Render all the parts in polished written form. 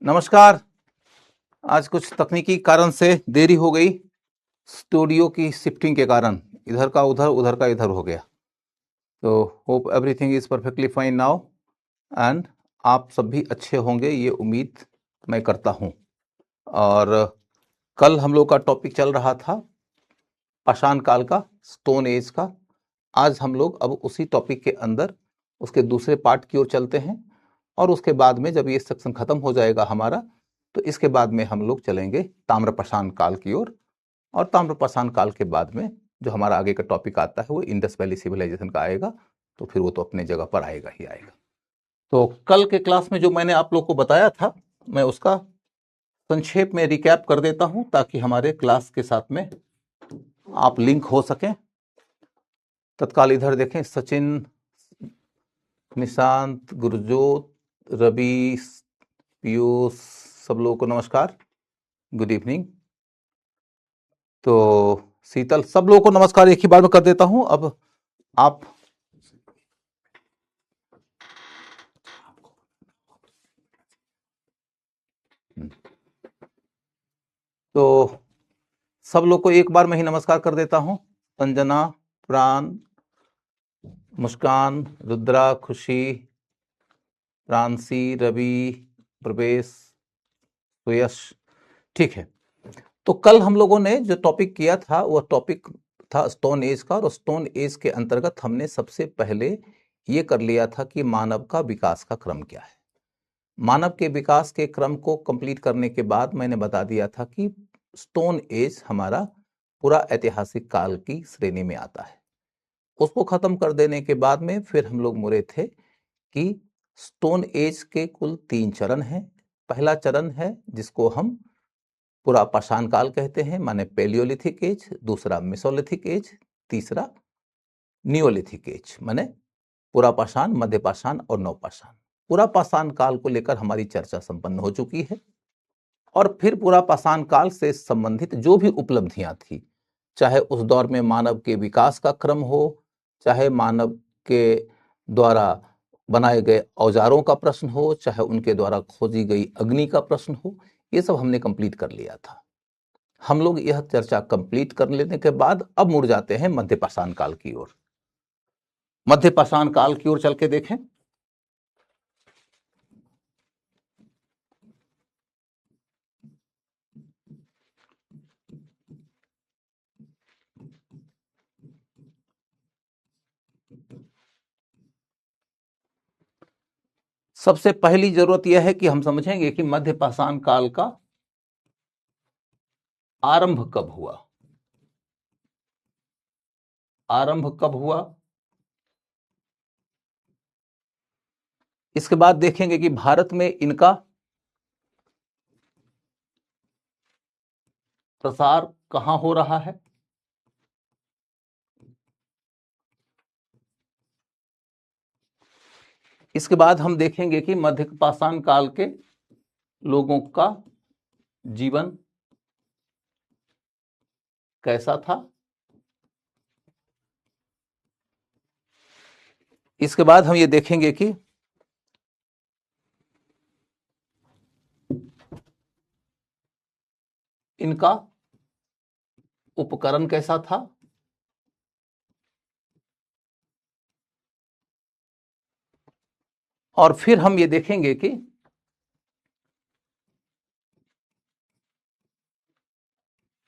नमस्कार। आज कुछ तकनीकी कारण से देरी हो गई। स्टूडियो की शिफ्टिंग के कारण इधर का उधर उधर का इधर हो गया। तो hope everything is perfectly fine now and आप सब भी अच्छे होंगे, ये उम्मीद मैं करता हूँ। और कल हम लोग का टॉपिक चल रहा था पाषाण काल का, स्टोन एज का। आज हम लोग अब उसी टॉपिक के अंदर उसके दूसरे पार्ट की ओर चलते हैं और उसके बाद में जब ये सेक्शन खत्म हो जाएगा हमारा, तो इसके बाद में हम लोग चलेंगे ताम्रपाषाण काल की ओर। और ताम्रपाषाण काल के बाद में जो हमारा आगे का टॉपिक आता है वो इंडस वैली सिविलाइजेशन का आएगा। तो फिर वो तो अपने जगह पर आएगा ही आएगा। तो कल के क्लास में जो मैंने आप लोग को बताया था, मैं उसका संक्षेप में रिकैप कर देता हूं ताकि हमारे क्लास के साथ में आप लिंक हो सकें। तत्काल इधर देखें, सचिन, निशांत, गुरजोत, रवि, पीयूष, सब लोगों को नमस्कार, गुड इवनिंग। तो शीतल, सब लोगों को नमस्कार एक ही बार में कर देता हूं। अब आप तो सब लोग को एक बार में ही नमस्कार कर देता हूं। संजना, प्राण, मुस्कान, रुद्रा, खुशी, प्रांसी, रवि, प्रवेश, सुयश, ठीक है। तो कल हम लोगों ने जो टॉपिक किया था वह टॉपिक था स्टोन एज का, और स्टोन एज के अंतर्गत हमने सबसे पहले ये कर लिया था कि मानव का विकास का क्रम क्या है। मानव के विकास के क्रम को कंप्लीट करने के बाद मैंने बता दिया था कि स्टोन एज हमारा पूरा ऐतिहासिक काल की श्रेणी में आता है। उसको खत्म कर देने के बाद में फिर हम लोग मुड़े थे कि स्टोन एज के कुल 3 चरण हैं। पहला चरण है जिसको हम पूरा पाषाण काल कहते हैं, माने पेलियोलिथिक एज। दूसरा मेसोलिथिक एज। तीसरा नियोलिथिक एज, माने पूरा पाषाण, मध्य पाषाण और नवपाषाण। पूरा पाषाण काल को लेकर हमारी चर्चा संपन्न हो चुकी है। और फिर पूरा पाषाण काल से संबंधित जो भी उपलब्धियां थी, चाहे उस दौर में मानव के विकास का क्रम हो, चाहे मानव के द्वारा बनाए गए औजारों का प्रश्न हो, चाहे उनके द्वारा खोजी गई अग्नि का प्रश्न हो, ये सब हमने कंप्लीट कर लिया था। हम लोग यह चर्चा कंप्लीट कर लेने के बाद अब मुड़ जाते हैं मध्य पाषाण काल की ओर। मध्य पाषाण काल की ओर चल के देखें। सबसे पहली जरूरत यह है कि हम समझेंगे कि मध्य पाषाण काल का आरंभ कब हुआ। आरंभ कब हुआ, इसके बाद देखेंगे कि भारत में इनका प्रसार कहां हो रहा है। इसके बाद हम देखेंगे कि मध्य पाषाण काल के लोगों का जीवन कैसा था। इसके बाद हम ये देखेंगे कि इनका उपकरण कैसा था। और फिर हम ये देखेंगे कि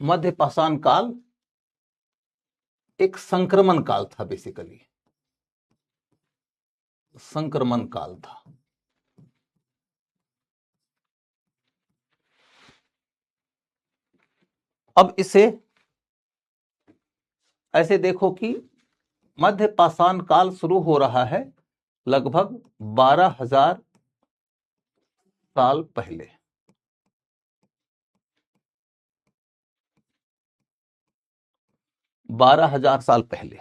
मध्य पाषाण काल एक संक्रमण काल था, बेसिकली संक्रमण काल था। अब इसे ऐसे देखो कि मध्य पाषाण काल शुरू हो रहा है लगभग 12,000 साल पहले। 12,000 साल पहले।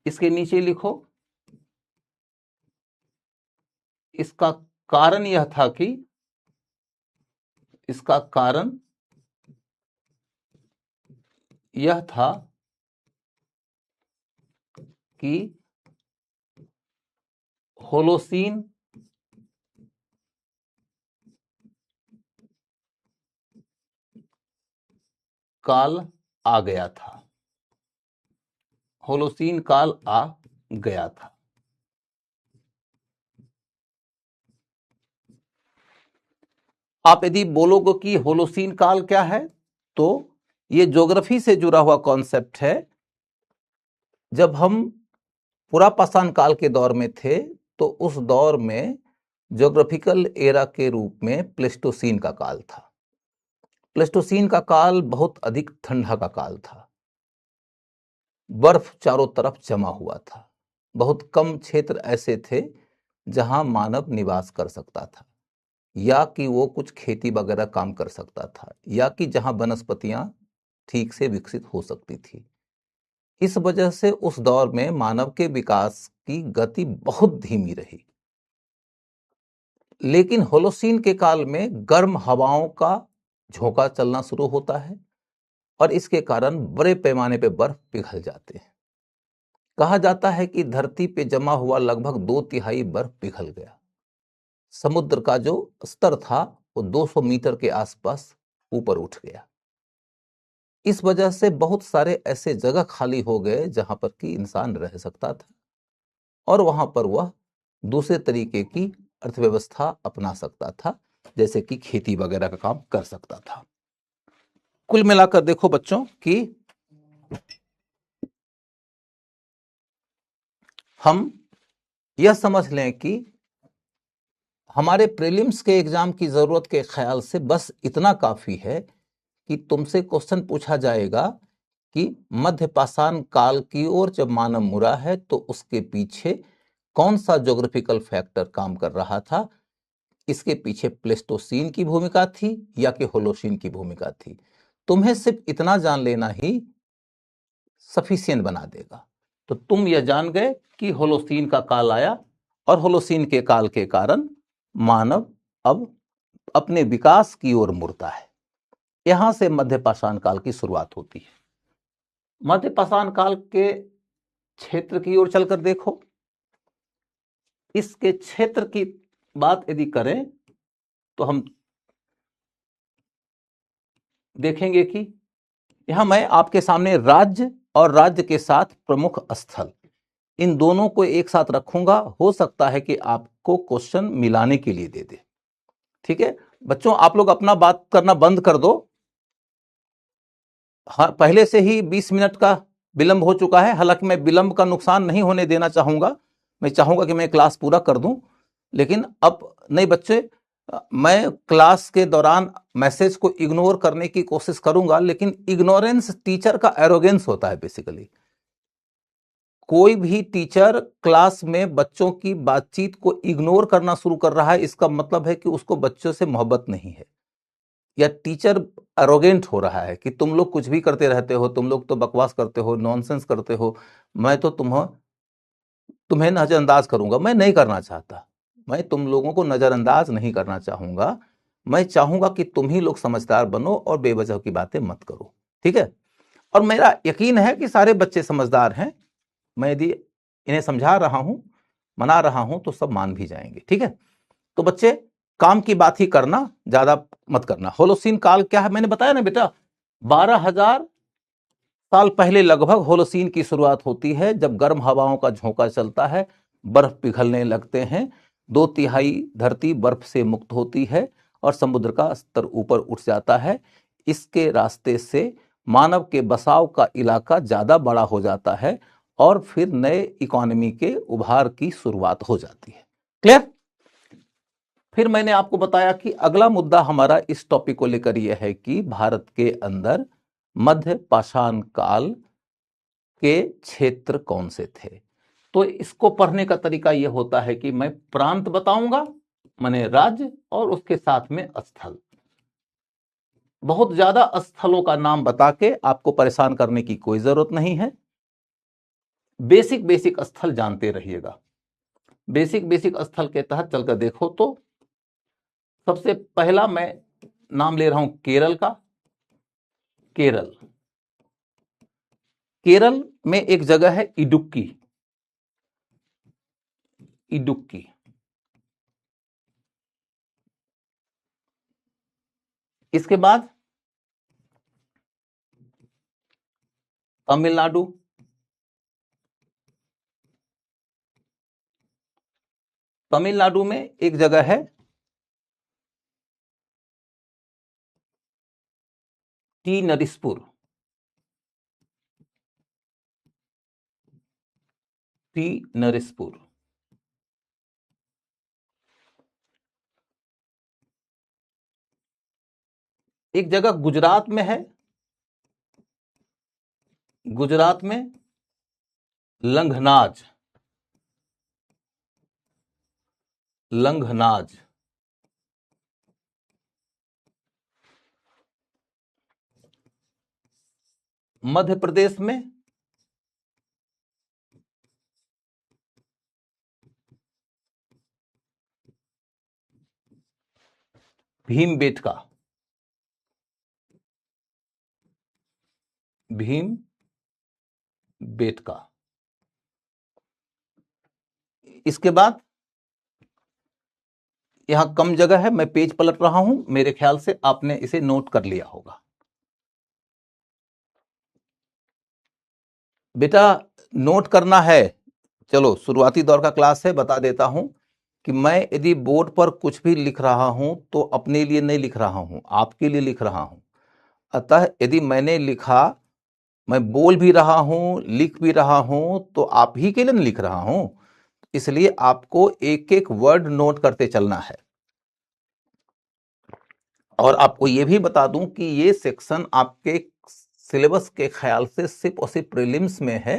इसके नीचे लिखो, इसका कारण यह था कि इसका कारण यह था कि होलोसीन काल आ गया था, होलोसीन काल आ गया था। आप यदि बोलोगे कि होलोसीन काल क्या है, तो ये ज्योग्राफी से जुड़ा हुआ कॉन्सेप्ट है। जब हम पुरापाषाण काल के दौर में थे, तो उस दौर में ज्योग्राफिकल एरा के रूप में प्लेस्टोसीन का काल था। प्लेस्टोसीन का काल बहुत अधिक ठंडा का काल था, बर्फ चारों तरफ जमा हुआ था, बहुत कम क्षेत्र ऐसे थे जहां मानव निवास कर सकता था, या कि वो कुछ खेती वगैरह काम कर सकता था, या कि जहां वनस्पतियां ठीक से विकसित हो सकती थी। इस वजह से उस दौर में मानव के विकास की गति बहुत धीमी रही। लेकिन होलोसीन के काल में गर्म हवाओं का झोंका चलना शुरू होता है और इसके कारण बड़े पैमाने पर बर्फ पिघल जाते हैं। कहा जाता है कि धरती पे जमा हुआ लगभग 2/3 बर्फ पिघल गया। समुद्र का जो स्तर था वो 200 मीटर के आसपास ऊपर उठ गया। इस वजह से बहुत सारे ऐसे जगह खाली हो गए जहां पर कि इंसान रह सकता था और वहां पर वह दूसरे तरीके की अर्थव्यवस्था अपना सकता था, जैसे कि खेती वगैरह का काम कर सकता था। कुल मिलाकर देखो बच्चों कि हम यह समझ लें कि हमारे प्रीलिम्स के एग्जाम की जरूरत के ख्याल से बस इतना काफी है कि तुमसे क्वेश्चन पूछा जाएगा कि मध्य पाषाण काल की ओर जब मानव मुड़ा है तो उसके पीछे कौन सा ज्योग्राफिकल फैक्टर काम कर रहा था। इसके पीछे प्लेस्टोसीन की भूमिका थी या कि होलोसीन की भूमिका थी। तुम्हें सिर्फ इतना जान लेना ही सफिशिएंट बना देगा। तो तुम यह जान गए कि होलोसीन का काल आया और होलोसीन के काल के कारण मानव अब अपने विकास की ओर मुड़ता है। यहां से मध्य पाषाण काल की शुरुआत होती है। मध्य पाषाण काल के क्षेत्र की ओर चलकर देखो। इसके क्षेत्र की बात यदि करें तो हम देखेंगे कि यहां मैं आपके सामने राज्य और राज्य के साथ प्रमुख स्थल, इन दोनों को एक साथ रखूंगा। हो सकता है कि आपको क्वेश्चन मिलाने के लिए दे दे। ठीक है बच्चों, आप लोग अपना बात करना बंद कर दो। हाँ, पहले से ही 20 मिनट का विलंब हो चुका है। हालांकि मैं विलंब का नुकसान नहीं होने देना चाहूंगा, मैं चाहूंगा कि मैं क्लास पूरा कर दूं। लेकिन अब नहीं बच्चे, मैं क्लास के दौरान मैसेज को इग्नोर करने की कोशिश करूंगा, लेकिन इग्नोरेंस टीचर का एरोगेंस होता है। बेसिकली कोई भी टीचर क्लास में बच्चों की बातचीत को इग्नोर करना शुरू कर रहा है, इसका मतलब है कि उसको बच्चों से मोहब्बत नहीं है, या टीचर एरोगेंट हो रहा है कि तुम लोग कुछ भी करते रहते हो, तुम लोग तो बकवास करते हो, नॉनसेंस करते हो, मैं तो तुम्हें नजरअंदाज करूंगा। मैं नहीं करना चाहता, मैं तुम लोगों को नजरअंदाज नहीं करना चाहूंगा। मैं चाहूंगा कि तुम ही लोग समझदार बनो और बेवजह की बातें मत करो। ठीक है, और मेरा यकीन है कि सारे बच्चे समझदार हैं। मैं यदि इन्हें समझा रहा हूं, मना रहा हूं, तो सब मान भी जाएंगे। ठीक है, तो बच्चे काम की बात ही करना, ज्यादा मत करना। होलोसीन काल क्या है मैंने बताया ना बेटा, 12,000 साल पहले लगभग होलोसीन की शुरुआत होती है, जब गर्म हवाओं का झोंका चलता है, बर्फ पिघलने लगते हैं, 2/3 धरती बर्फ से मुक्त होती है और समुद्र का स्तर ऊपर उठ जाता है। इसके रास्ते से मानव के बसाव का इलाका ज्यादा बड़ा हो जाता है और फिर नए इकोनॉमी के उभार की शुरुआत हो जाती है। क्लियर? फिर मैंने आपको बताया कि अगला मुद्दा हमारा इस टॉपिक को लेकर यह है कि भारत के अंदर मध्य पाषाण काल के क्षेत्र कौन से थे। तो इसको पढ़ने का तरीका यह होता है कि मैं प्रांत बताऊंगा, माने राज्य, और उसके साथ में स्थल। बहुत ज्यादा स्थलों का नाम बता के आपको परेशान करने की कोई जरूरत नहीं है। बेसिक बेसिक स्थल जानते रहिएगा। बेसिक बेसिक स्थल के तहत चलकर देखो तो सबसे पहला मैं नाम ले रहा हूं केरल का। केरल, केरल में एक जगह है इडुक्की। इडुक्की, इसके बाद तमिलनाडु, तमिलनाडु में एक जगह है टी नरिसपुर, टी नरिसपुर। एक जगह गुजरात में है, गुजरात में लंघनाज, लंघनाज। मध्य प्रदेश में भीमबेटका, भीम बेटका। इसके बाद यहां कम जगह है, मैं पेज पलट रहा हूं, मेरे ख्याल से आपने इसे नोट कर लिया होगा। बेटा नोट करना है। चलो शुरुआती दौर का क्लास है, बता देता हूं कि मैं यदि बोर्ड पर कुछ भी लिख रहा हूं तो अपने लिए नहीं लिख रहा हूं, आपके लिए लिख रहा हूं। अतः यदि मैंने लिखा, मैं बोल भी रहा हूं, लिख भी रहा हूं, तो आप ही के लिए नहीं लिख रहा हूं। इसलिए आपको एक एक वर्ड नोट करते चलना है। और आपको यह भी बता दूं कि ये सेक्शन आपके सिलेबस के ख्याल से सिर्फ और सिर्फ प्रीलिम्स में है,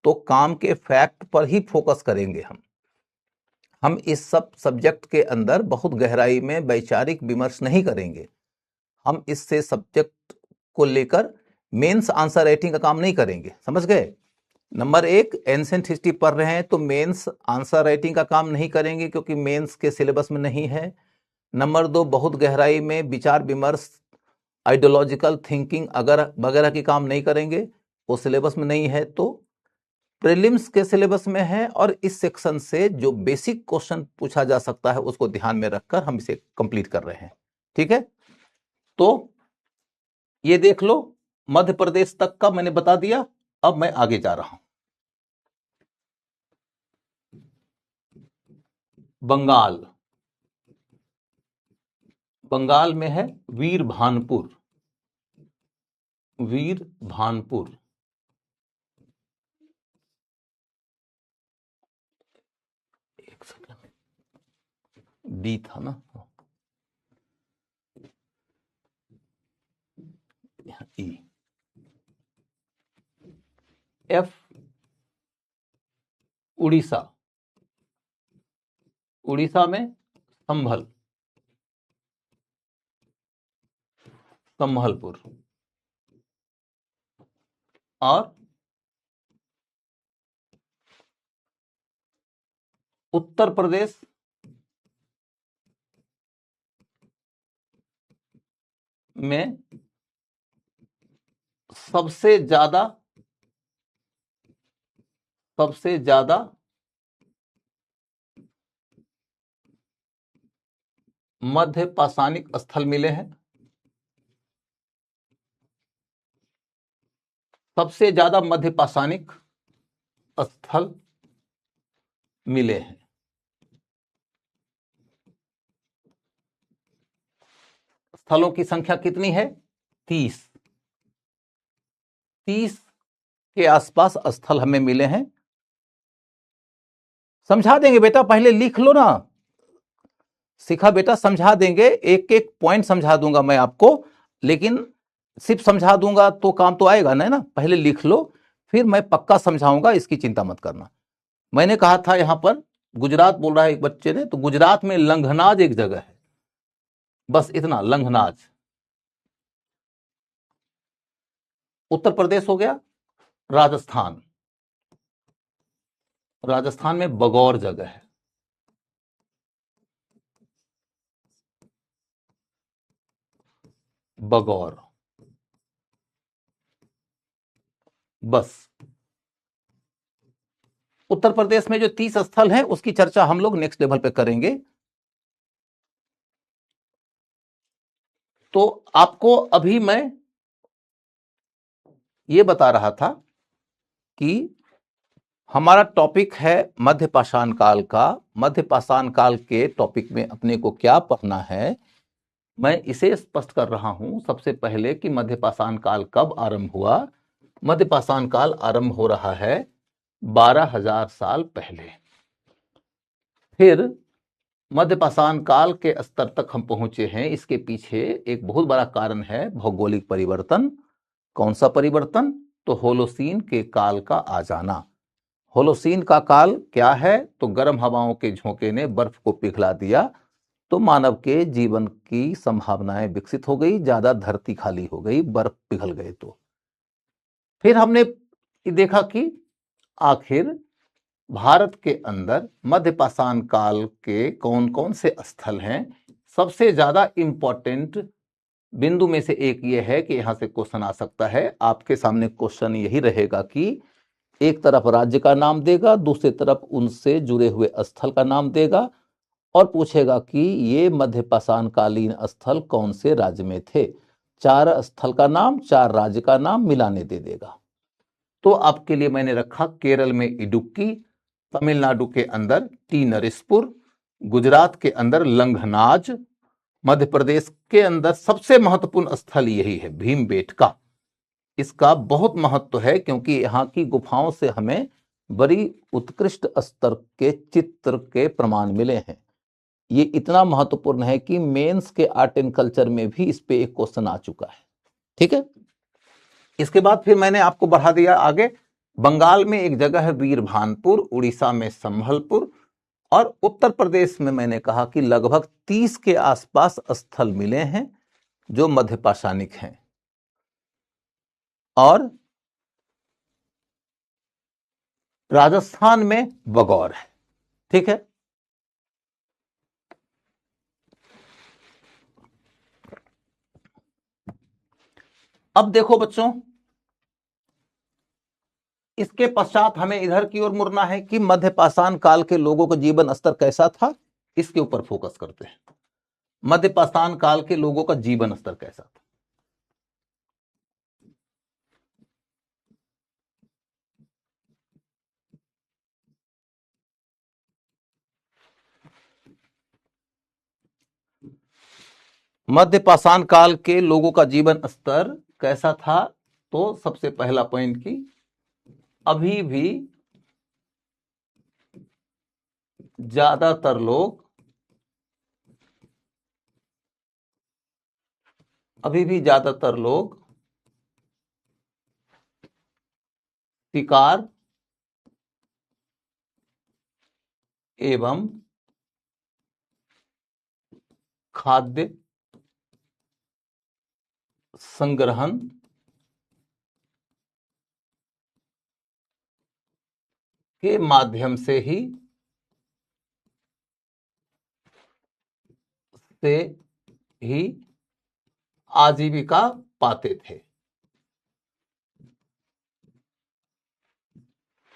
तो काम के फैक्ट पर ही फोकस करेंगे हम इस सब सब्जेक्ट के अंदर बहुत गहराई में वैचारिक विमर्श नहीं करेंगे। हम इससे सब्जेक्ट को लेकर मेंस आंसर राइटिंग का काम नहीं करेंगे, समझ गए। नंबर एक, एंशिएंट हिस्ट्री पढ़ रहे हैं तो मेंस आंसर राइटिंग का काम नहीं करेंगे क्योंकि मेंस के सिलेबस में नहीं है। नंबर दो, बहुत गहराई में विचार विमर्श, आइडियोलॉजिकल थिंकिंग अगर वगैरह की काम नहीं करेंगे, वो सिलेबस में नहीं है। तो प्रीलिम्स के सिलेबस में है, और इस सेक्शन से जो बेसिक क्वेश्चन पूछा जा सकता है उसको ध्यान में रखकर हम इसे कंप्लीट कर रहे हैं। ठीक है, तो ये देख लो, मध्य प्रदेश तक का मैंने बता दिया। अब मैं आगे जा रहा हूं। बंगाल, बंगाल में है वीरभानपुर, वीरभानपुर। एक सेकंड, डी था ना, ई। एफ, उड़ीसा, उड़ीसा में संभल, संभलपुर। और उत्तर प्रदेश में सबसे ज्यादा मध्य पाषाणिक स्थल मिले हैं, सबसे ज्यादा मध्य पाषाणिक स्थल मिले हैं। स्थलों की संख्या कितनी है? 30, 30 के आसपास स्थल हमें मिले हैं। समझा देंगे बेटा, पहले लिख लो ना। सीखा बेटा, समझा देंगे, एक एक पॉइंट समझा दूंगा मैं आपको, लेकिन सिर्फ समझा दूंगा तो काम तो आएगा ना। पहले लिख लो, फिर मैं पक्का समझाऊंगा, इसकी चिंता मत करना। मैंने कहा था यहां पर गुजरात बोल रहा है एक बच्चे ने, तो गुजरात में लंघनाज एक जगह है, बस इतना, लंघनाज। उत्तर प्रदेश हो गया। राजस्थान, राजस्थान में बगौर जगह है, बगौर। बस उत्तर प्रदेश में जो 30 स्थल हैं उसकी चर्चा हम लोग नेक्स्ट लेवल पे करेंगे। तो आपको अभी मैं ये बता रहा था कि हमारा टॉपिक है मध्य पाषाण काल का। मध्य पाषाण काल के टॉपिक में अपने को क्या पढ़ना है, मैं इसे स्पष्ट कर रहा हूं सबसे पहले कि मध्य पाषाण काल कब आरंभ हुआ। मध्य पाषाण काल आरंभ हो रहा है 12,000 साल पहले। फिर मध्य पाषाण काल के स्तर तक हम पहुंचे हैं, इसके पीछे एक बहुत बड़ा कारण है भौगोलिक परिवर्तन। कौन सा परिवर्तन? तो होलोसीन के काल का आ जाना। होलोसीन का काल क्या है? तो गर्म हवाओं के झोंके ने बर्फ को पिघला दिया, तो मानव के जीवन की संभावनाएं विकसित हो गई, ज्यादा धरती खाली हो गई, बर्फ पिघल गए। तो फिर हमने देखा कि आखिर भारत के अंदर मध्य पाषाण काल के कौन कौन से स्थल हैं। सबसे ज्यादा इंपॉर्टेंट बिंदु में से एक यह है कि यहां से क्वेश्चन आ सकता है। आपके सामने क्वेश्चन यही रहेगा कि एक तरफ राज्य का नाम देगा, दूसरी तरफ उनसे जुड़े हुए स्थल का नाम देगा और पूछेगा कि ये मध्य पाषाण कालीन स्थल कौन से राज्य में थे। 4 स्थल का नाम, 4 राज्य का नाम मिलाने दे देगा। तो आपके लिए मैंने रखा केरल में इडुक्की, तमिलनाडु के अंदर टी नरसिपुर, गुजरात के अंदर लंघनाज, मध्य प्रदेश के अंदर सबसे महत्वपूर्ण स्थल यही है भीमबेटका। इसका बहुत महत्व है क्योंकि यहाँ की गुफाओं से हमें बड़ी उत्कृष्ट स्तर के चित्र के प्रमाण मिले हैं। ये इतना महत्वपूर्ण है कि मेंस के आर्ट एंड कल्चर में भी इस पे एक क्वेश्चन आ चुका है। ठीक है, इसके बाद फिर मैंने आपको बढ़ा दिया आगे। बंगाल में एक जगह है वीरभानपुर, उड़ीसा में संभलपुर, और उत्तर प्रदेश में मैंने कहा कि लगभग 30 के आसपास स्थल मिले हैं जो मध्य पाषाणिक हैं। और राजस्थान में बगौर है। ठीक है, अब देखो बच्चों, इसके पश्चात हमें इधर की ओर मुड़ना है कि मध्य पाषाण काल के लोगों का जीवन स्तर कैसा था, इसके ऊपर फोकस करते हैं। मध्य पाषाण काल के लोगों का जीवन स्तर कैसा था। मध्य पाषाण काल के लोगों का जीवन स्तर कैसा था? तो सबसे पहला पॉइंट की अभी भी ज्यादातर लोग शिकार एवं खाद्य संग्रहण के माध्यम से ही आजीविका पाते थे।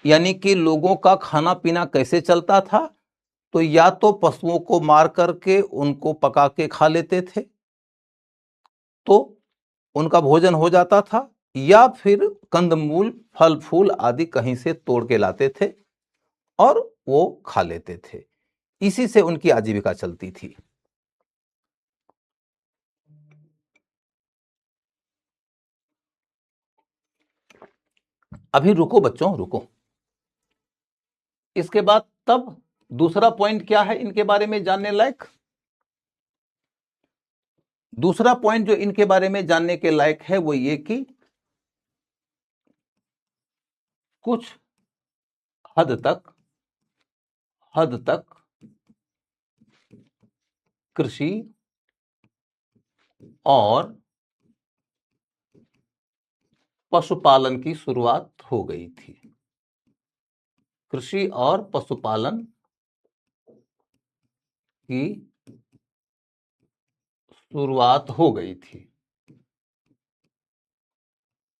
यानी कि लोगों का खाना पीना कैसे चलता था? तो या तो पशुओं को मार करके उनको पका के खा लेते थे तो उनका भोजन हो जाता था, या फिर कंदमूल फल फूल आदि कहीं से तोड़ के लाते थे और वो खा लेते थे। इसी से उनकी आजीविका चलती थी। अभी रुको बच्चों, रुको। इसके बाद तब दूसरा पॉइंट क्या है इनके बारे में जानने लायक? दूसरा पॉइंट जो इनके बारे में जानने के लायक है वो ये कि कुछ हद तक कृषि और पशुपालन की शुरुआत हो गई थी। कृषि और पशुपालन की शुरुआत हो गई थी।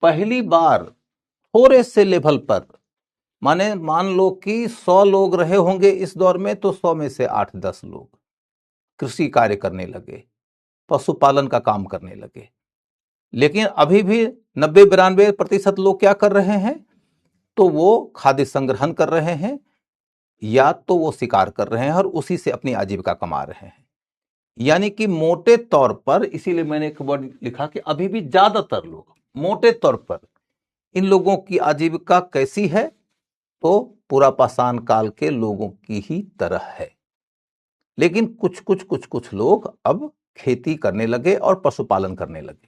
पहली बार थोड़े से लेवल पर, माने मान लो कि 100 लोग रहे होंगे इस दौर में, तो 100 में से 8-10 लोग कृषि कार्य करने लगे, पशुपालन का काम करने लगे। लेकिन अभी भी 90-92% लोग क्या कर रहे हैं, तो वो खाद्य संग्रहण कर रहे हैं या तो वो शिकार कर रहे हैं और उसी से अपनी आजीविका कमा रहे हैं। यानी कि मोटे तौर पर, इसीलिए मैंने एक वर्ड लिखा कि अभी भी ज्यादातर लोग मोटे तौर पर इन लोगों की आजीविका कैसी है, तो पूरा पाषाण काल के लोगों की ही तरह है। लेकिन कुछ लोग अब खेती करने लगे और पशुपालन करने लगे।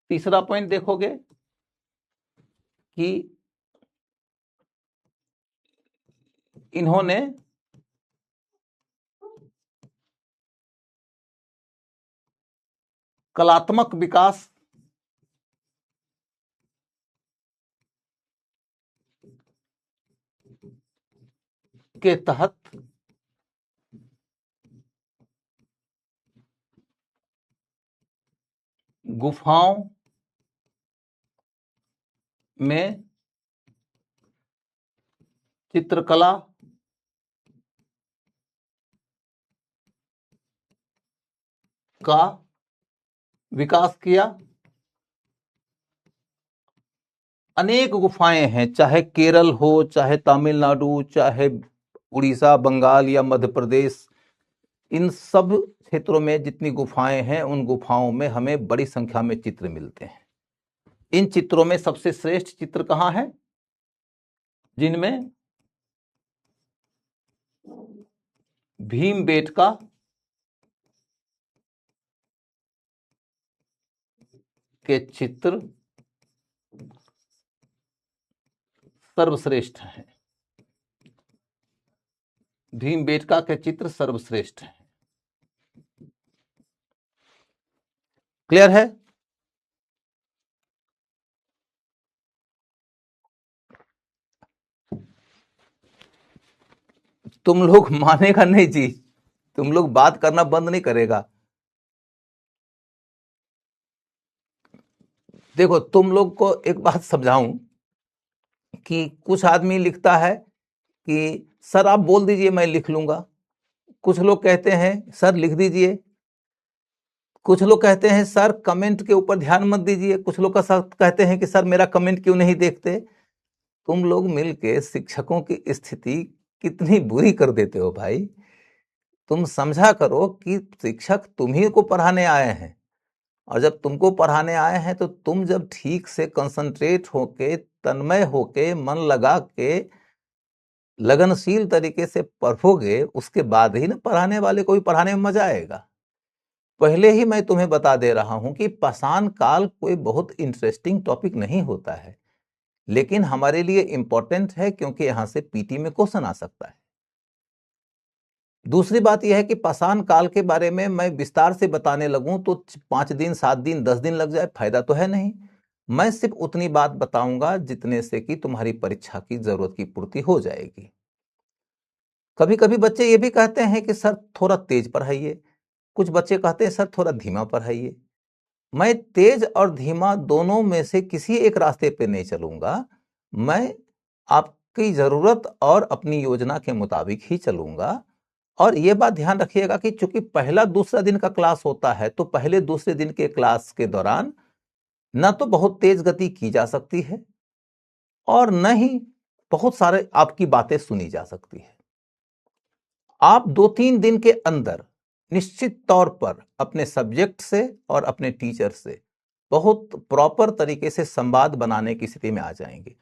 तीसरा पॉइंट देखोगे कि इन्होंने कलात्मक विकास के तहत गुफाओं में चित्रकला का विकास किया। अनेक गुफाएं हैं, चाहे केरल हो, चाहे तमिलनाडु, चाहे उड़ीसा, बंगाल या मध्य प्रदेश, इन सब क्षेत्रों में जितनी गुफाएं हैं, उन गुफाओं में हमें बड़ी संख्या में चित्र मिलते हैं। इन चित्रों में सबसे श्रेष्ठ चित्र कहां है? जिनमें भीमबेटका के चित्र सर्वश्रेष्ठ हैं। भीमबेटका के चित्र सर्वश्रेष्ठ हैं। क्लियर है? तुम लोग मानेगा नहीं जी, तुम लोग बात करना बंद नहीं करेगा। देखो, तुम लोग को एक बात समझाऊं कि कुछ आदमी लिखता है कि सर आप बोल दीजिए मैं लिख लूंगा। कुछ लोग कहते हैं सर लिख दीजिए। कुछ लोग कहते हैं सर कमेंट के ऊपर ध्यान मत दीजिए। कुछ लोग का कहते हैं कि सर मेरा कमेंट क्यों नहीं देखते। तुम लोग मिलके शिक्षकों की स्थिति कितनी बुरी कर देते हो भाई। तुम समझा करो कि शिक्षक तुम्ही को पढ़ाने आए हैं, और जब तुमको पढ़ाने आए हैं तो तुम जब ठीक से कंसंट्रेट होके, तन्मय होके, मन लगा के, लगनशील तरीके से पढ़ोगे, उसके बाद ही ना पढ़ाने वाले को भी पढ़ाने में मजा आएगा। पहले ही मैं तुम्हें बता दे रहा हूं कि पाषाण काल कोई बहुत इंटरेस्टिंग टॉपिक नहीं होता है, लेकिन हमारे लिए इंपॉर्टेंट है क्योंकि यहां से पीटी में क्वेश्चन आ सकता है। दूसरी बात यह है कि पाषाण काल के बारे में मैं विस्तार से बताने लगूं तो 5 दिन, 7 दिन, 10 दिन लग जाए, फायदा तो है नहीं। मैं सिर्फ उतनी बात बताऊंगा जितने से कि तुम्हारी परीक्षा की जरूरत की पूर्ति हो जाएगी। कभी कभी बच्चे ये भी कहते हैं कि सर थोड़ा तेज पढ़ाइए, कुछ बच्चे कहते हैं सर थोड़ा धीमा पढ़ाइए। मैं तेज और धीमा दोनों में से किसी एक रास्ते पे नहीं चलूंगा। मैं आपकी जरूरत और अपनी योजना के मुताबिक ही चलूंगा। और यह बात ध्यान रखिएगा कि चूंकि पहला दूसरा दिन का क्लास होता है, तो पहले दूसरे दिन के क्लास के दौरान न तो बहुत तेज गति की जा सकती है और न ही बहुत सारे आपकी बातें सुनी जा सकती है। आप 2-3 दिन के अंदर निश्चित तौर पर अपने सब्जेक्ट से और अपने टीचर से बहुत प्रॉपर तरीके से संवाद बनाने की स्थिति में आ जाएंगे।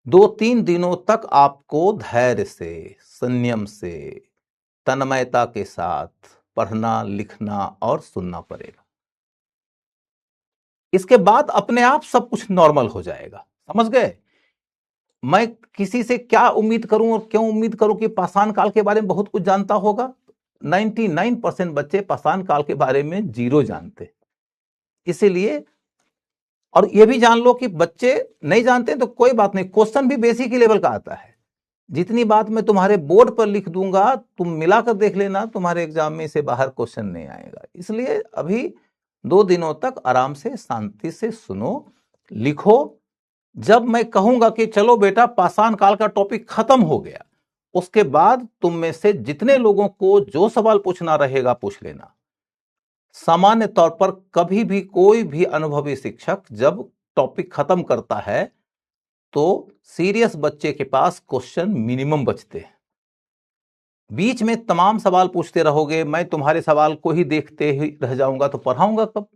2-3 दिनों तक आपको धैर्य से, संयम से, तन्मयता के साथ पढ़ना, लिखना और सुनना पड़ेगा। इसके बाद अपने आप सब कुछ नॉर्मल हो जाएगा। समझ गए? मैं किसी से क्या उम्मीद करूं और क्यों उम्मीद करूं कि पाषाण काल के बारे में बहुत कुछ जानता होगा? 99% बच्चे पाषाण काल के बारे में जीरो जानते। इसीलिए, और ये भी जान लो कि बच्चे नहीं जानते तो कोई बात नहीं, क्वेश्चन भी बेसिक ही लेवल का आता है। जितनी बात मैं तुम्हारे बोर्ड पर लिख दूंगा, तुम मिलाकर देख लेना, तुम्हारे एग्जाम में से बाहर क्वेश्चन नहीं आएगा। इसलिए अभी 2 दिनों तक आराम से, शांति से सुनो, लिखो। जब मैं कहूंगा कि चलो बेटा पाषाण काल का टॉपिक खत्म हो गया, उसके बाद तुम में से जितने लोगों को जो सवाल पूछना रहेगा पूछ लेना। सामान्य तौर पर कभी भी कोई भी अनुभवी शिक्षक जब टॉपिक खत्म करता है तो सीरियस बच्चे के पास क्वेश्चन मिनिमम बचते हैं। बीच में तमाम सवाल पूछते रहोगे, मैं तुम्हारे सवाल को ही देखते ही रह जाऊंगा तो पढ़ाऊंगा कब?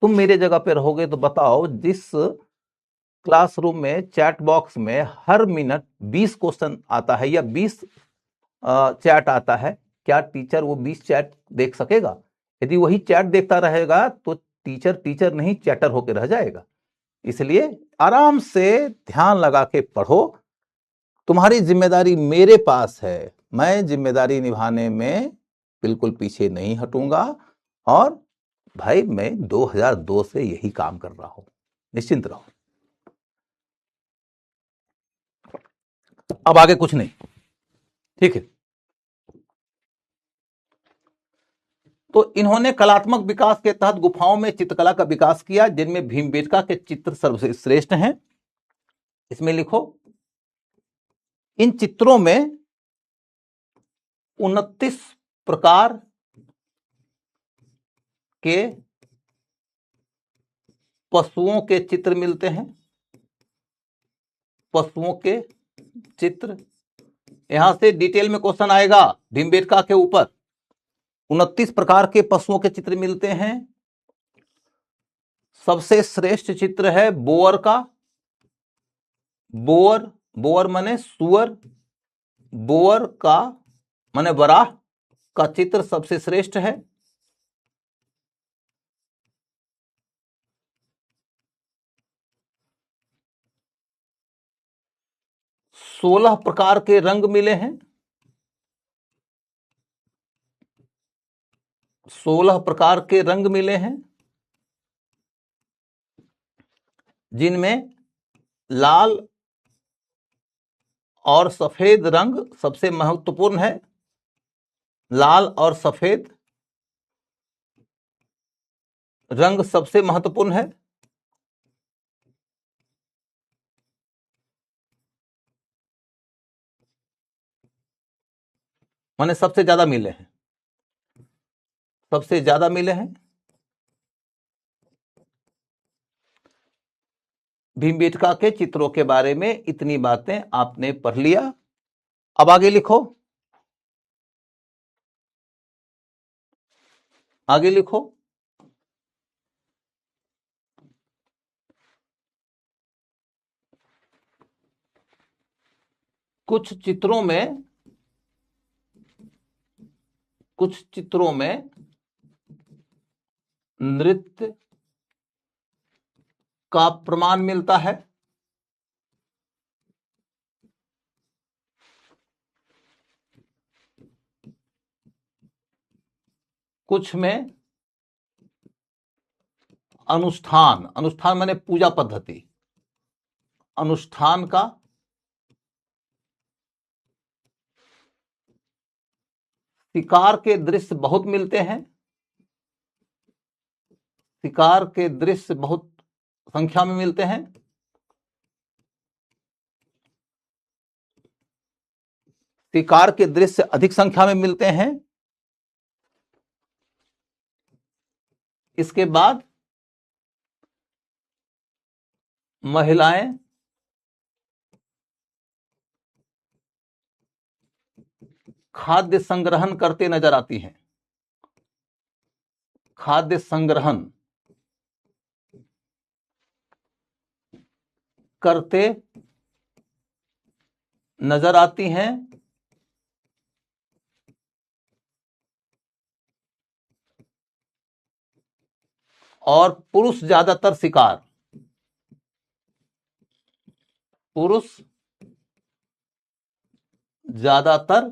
तुम मेरे जगह पे रहोगे तो बताओ, जिस क्लासरूम में चैट बॉक्स में हर मिनट 20 क्वेश्चन आता है या 20 चैट आता है, क्या टीचर वो 20 चैट देख सकेगा? यदि वही चैट देखता रहेगा तो टीचर टीचर नहीं चैटर होकर रह जाएगा। इसलिए आराम से ध्यान लगा के पढ़ो। तुम्हारी जिम्मेदारी मेरे पास है, मैं जिम्मेदारी निभाने में बिल्कुल पीछे नहीं हटूंगा। और भाई मैं 2002 से यही काम कर रहा हूं, निश्चिंत रहो। अब आगे कुछ नहीं, ठीक है। तो इन्होंने कलात्मक विकास के तहत गुफाओं में चित्रकला का विकास किया, जिनमें भीमबेटका के चित्र सर्वश्रेष्ठ हैं। इसमें लिखो, इन चित्रों में 29 प्रकार के पशुओं के चित्र मिलते हैं। पशुओं के चित्र, यहां से डिटेल में क्वेश्चन आएगा भीमबेटका के ऊपर। 29 प्रकार के पशुओं के चित्र मिलते हैं। सबसे श्रेष्ठ चित्र है बोअर का। बोअर, बोअर माने सुअर, बोअर का माने वराह का चित्र सबसे श्रेष्ठ है। सोलह प्रकार के रंग मिले हैं। 16 प्रकार के रंग मिले हैं, जिनमें लाल और सफेद रंग सबसे महत्वपूर्ण है। लाल और सफेद रंग सबसे महत्वपूर्ण है। माने सबसे ज्यादा मिले हैं, सबसे ज्यादा मिले हैं। भीमबेटका के चित्रों के बारे में इतनी बातें आपने पढ़ लिया। अब आगे लिखो, आगे लिखो। कुछ चित्रों में नृत्य का प्रमाण मिलता है। कुछ में अनुष्ठान, अनुष्ठान माने पूजा पद्धति, अनुष्ठान का। शिकार के दृश्य बहुत मिलते हैं। शिकार के दृश्य बहुत संख्या में मिलते हैं। शिकार के दृश्य अधिक संख्या में मिलते हैं। इसके बाद महिलाएं खाद्य संग्रहण करते नजर आती हैं। खाद्य संग्रहण करते नजर आती हैं। और पुरुष ज्यादातर शिकार, पुरुष ज्यादातर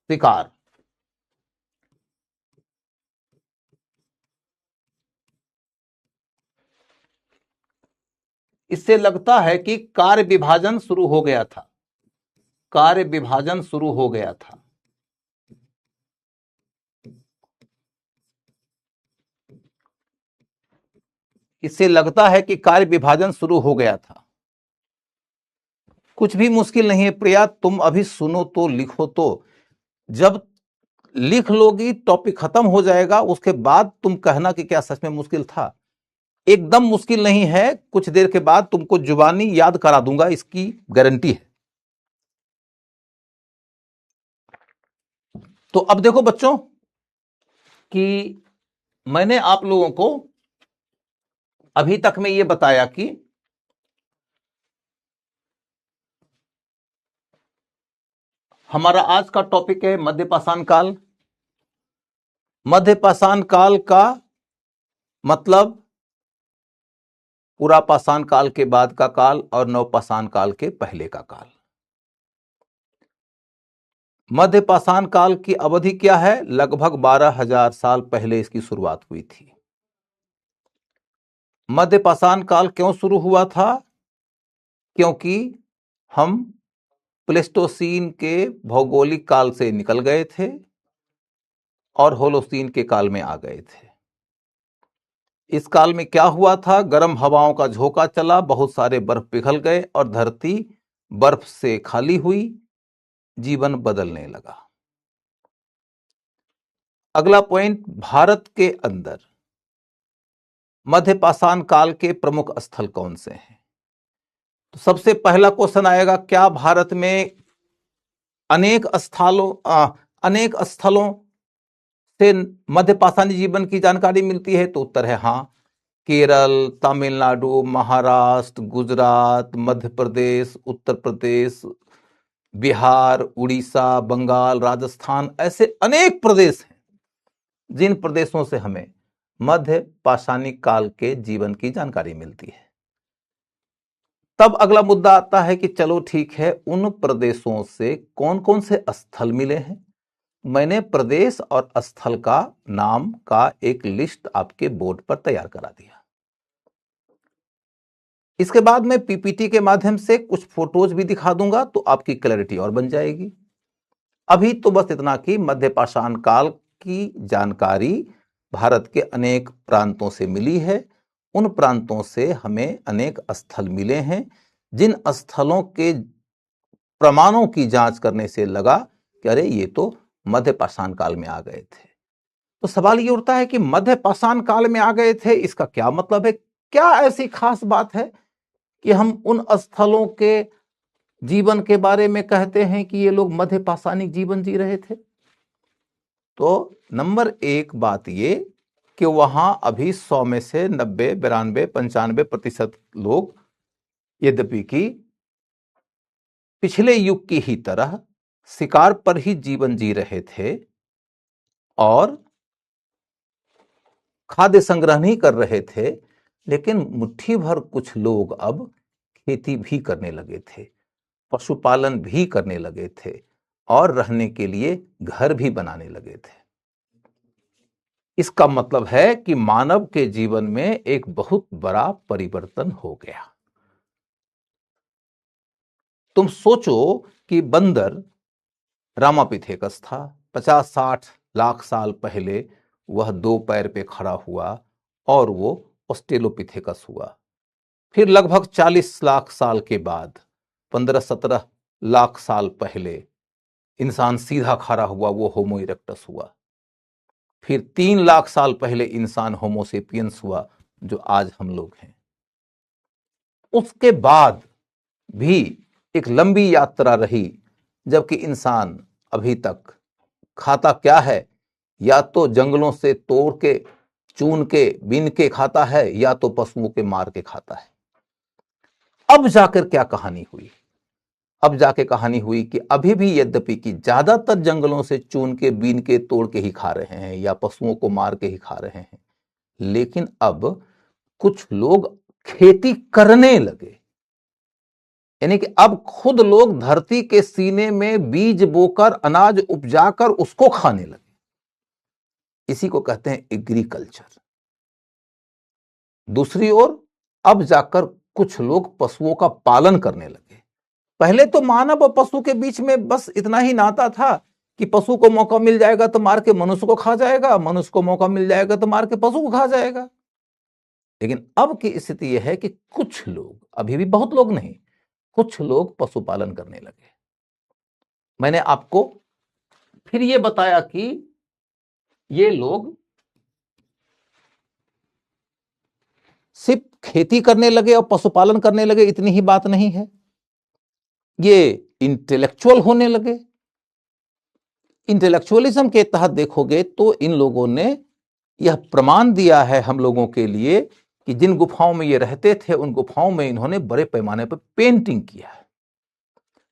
शिकार। इससे लगता है कि कार्य विभाजन शुरू हो गया था। कार्य विभाजन शुरू हो गया था। इससे लगता है कि कार्य विभाजन शुरू हो गया था। कुछ भी मुश्किल नहीं है प्रिया, तुम अभी सुनो तो लिखो तो। जब लिख लोगी, टॉपिक खत्म हो जाएगा, उसके बाद तुम कहना कि क्या सच में मुश्किल था। एकदम मुश्किल नहीं है, कुछ देर के बाद तुमको जुबानी याद करा दूंगा, इसकी गारंटी है। तो अब देखो बच्चों कि मैंने आप लोगों को अभी तक में ये बताया कि हमारा आज का टॉपिक है मध्यपाषाण काल। मध्यपाषाण काल का मतलब पुरापाषाण काल के बाद का काल और नवपाषाण काल के पहले का काल। मध्यपाषाण काल की अवधि क्या है? लगभग 12,000 साल पहले इसकी शुरुआत हुई थी। मध्यपाषाण काल क्यों शुरू हुआ था? क्योंकि हम प्लेस्टोसीन के भौगोलिक काल से निकल गए थे और होलोसीन के काल में आ गए थे। इस काल में क्या हुआ था? गर्म हवाओं का झोंका चला, बहुत सारे बर्फ पिघल गए और धरती बर्फ से खाली हुई, जीवन बदलने लगा। अगला पॉइंट, भारत के अंदर मध्यपाषाण काल के प्रमुख स्थल कौन से हैं? तो सबसे पहला क्वेश्चन आएगा, क्या भारत में अनेक स्थलों से मध्यपाषाणी जीवन की जानकारी मिलती है? तो उत्तर है हाँ। केरल, तमिलनाडु, महाराष्ट्र, गुजरात, मध्य प्रदेश, उत्तर प्रदेश, बिहार, उड़ीसा, बंगाल, राजस्थान, ऐसे अनेक प्रदेश हैं जिन प्रदेशों से हमें मध्य पाषाणी काल के जीवन की जानकारी मिलती है। तब अगला मुद्दा आता है कि चलो ठीक है, उन प्रदेशों से कौन कौन से स्थल मिले हैं। मैंने प्रदेश और स्थल का नाम का एक लिस्ट आपके बोर्ड पर तैयार करा दिया। इसके बाद मैं पीपीटी के माध्यम से कुछ फोटोज भी दिखा दूंगा तो आपकी क्लैरिटी और बन जाएगी। अभी तो बस इतना कि मध्यपाषाण काल की जानकारी भारत के अनेक प्रांतों से मिली है। उन प्रांतों से हमें अनेक स्थल मिले हैं, जिन स्थलों के प्रमाणों की जांच करने से लगा कि अरे ये तो मध्यपाषाण काल में आ गए थे। तो सवाल ये उठता है कि मध्यपाषाण काल में आ गए थे, इसका क्या मतलब है? क्या ऐसी खास बात है कि हम उन स्थलों के जीवन के बारे में कहते हैं कि ये लोग मध्यपाषाणिक जीवन जी रहे थे? तो नंबर एक बात ये कि वहां अभी 100 में से 90, 92, 95% लोग यद्यपि कि पिछले युग की ही तरह शिकार पर ही जीवन जी रहे थे और खाद्य संग्रह नहीं कर रहे थे, लेकिन मुट्ठी भर कुछ लोग अब खेती भी करने लगे थे, पशुपालन भी करने लगे थे और रहने के लिए घर भी बनाने लगे थे। इसका मतलब है कि मानव के जीवन में एक बहुत बड़ा परिवर्तन हो गया। तुम सोचो कि बंदर रामापिथेकस था, 50-60 लाख साल पहले वह 2 पैर पे खड़ा हुआ और वो ऑस्ट्रेलोपिथेकस हुआ। फिर लगभग 40 लाख साल के बाद 15-17 लाख साल पहले इंसान सीधा खड़ा हुआ, वो होमो इरेक्टस हुआ। फिर 3 लाख साल पहले इंसान होमोसेपियंस हुआ, जो आज हम लोग हैं। उसके बाद भी एक लंबी यात्रा रही, जबकि इंसान अभी तक खाता क्या है? या तो जंगलों से तोड़ के, चुन के, बीन के खाता है, या तो पशुओं के मार के खाता है। अब जाकर क्या कहानी हुई? अब जाके कहानी हुई कि अभी भी यद्यपि कि ज्यादातर जंगलों से चुन के, बीन के, तोड़ के ही खा रहे हैं या पशुओं को मार के ही खा रहे हैं, लेकिन अब कुछ लोग खेती करने लगे। यानी कि अब खुद लोग धरती के सीने में बीज बोकर, अनाज उपजाकर उसको खाने लगे। इसी को कहते हैं एग्रीकल्चर। दूसरी ओर अब जाकर कुछ लोग पशुओं का पालन करने लगे। पहले तो मानव और पशु के बीच में बस इतना ही नाता था कि पशु को मौका मिल जाएगा तो मार के मनुष्य को खा जाएगा, मनुष्य को मौका मिल जाएगा तो मार के पशु को खा जाएगा। लेकिन अब की स्थिति यह है कि कुछ लोग, अभी भी बहुत लोग नहीं, कुछ लोग पशुपालन करने लगे। मैंने आपको फिर ये बताया कि ये लोग सिर्फ खेती करने लगे और पशुपालन करने लगे, इतनी ही बात नहीं है, ये इंटेलेक्चुअल होने लगे। इंटेलेक्चुअलिज्म के तहत देखोगे तो इन लोगों ने यह प्रमाण दिया है हम लोगों के लिए कि जिन गुफाओं में ये रहते थे उन गुफाओं में इन्होंने बड़े पैमाने पर पेंटिंग किया है।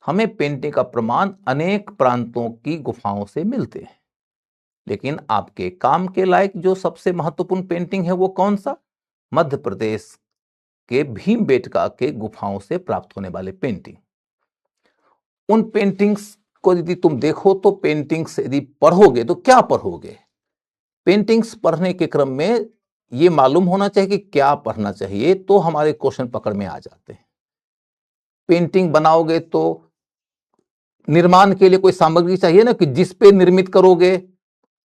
हमें पेंटिंग का प्रमाण अनेक प्रांतों की गुफाओं से मिलते हैं, लेकिन आपके काम के लायक जो सबसे महत्वपूर्ण पेंटिंग है वो कौन सा? मध्य प्रदेश के भीमबेटका के गुफाओं से प्राप्त होने वाले पेंटिंग। उन पेंटिंग्स को यदि तुम देखो तो पेंटिंग्स यदि पढ़ोगे तो क्या पढ़ोगे? पेंटिंग्स पढ़ने के क्रम में ये मालूम होना चाहिए कि क्या पढ़ना चाहिए, तो हमारे क्वेश्चन पकड़ में आ जाते हैं। पेंटिंग बनाओगे तो निर्माण के लिए कोई सामग्री चाहिए ना, कि जिस पे निर्मित करोगे।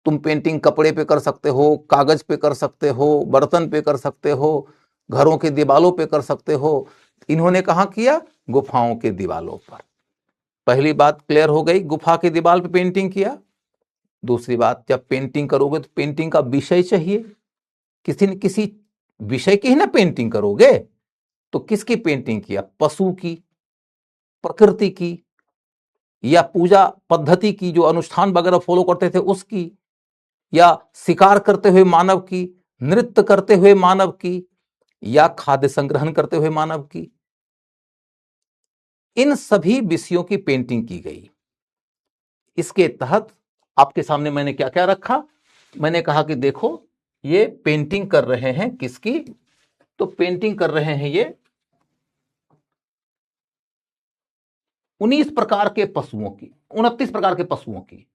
तुम पेंटिंग कपड़े पे कर सकते हो, कागज पे कर सकते हो, बर्तन पे कर सकते हो, घरों के दीवालों पे कर सकते हो। इन्होंने कहां किया? गुफाओं के दीवालों पर। पहली बात क्लियर हो गई, गुफा के दीवार पे पेंटिंग किया। दूसरी बात, जब पेंटिंग करोगे तो पेंटिंग का विषय चाहिए, किसी न किसी विषय की ही ना पेंटिंग करोगे। तो किसकी पेंटिंग किया? पशु की, प्रकृति की, या पूजा पद्धति की जो अनुष्ठान वगैरह फॉलो करते थे उसकी, या शिकार करते हुए मानव की, नृत्य करते हुए मानव की, या खाद्य संग्रहण करते हुए मानव की। इन सभी विषयों की पेंटिंग की गई। इसके तहत आपके सामने मैंने क्या क्या रखा? मैंने कहा कि देखो ये पेंटिंग कर रहे हैं किसकी? तो पेंटिंग कर रहे हैं ये 19 प्रकार के पशुओं की, 29 प्रकार के पशुओं की।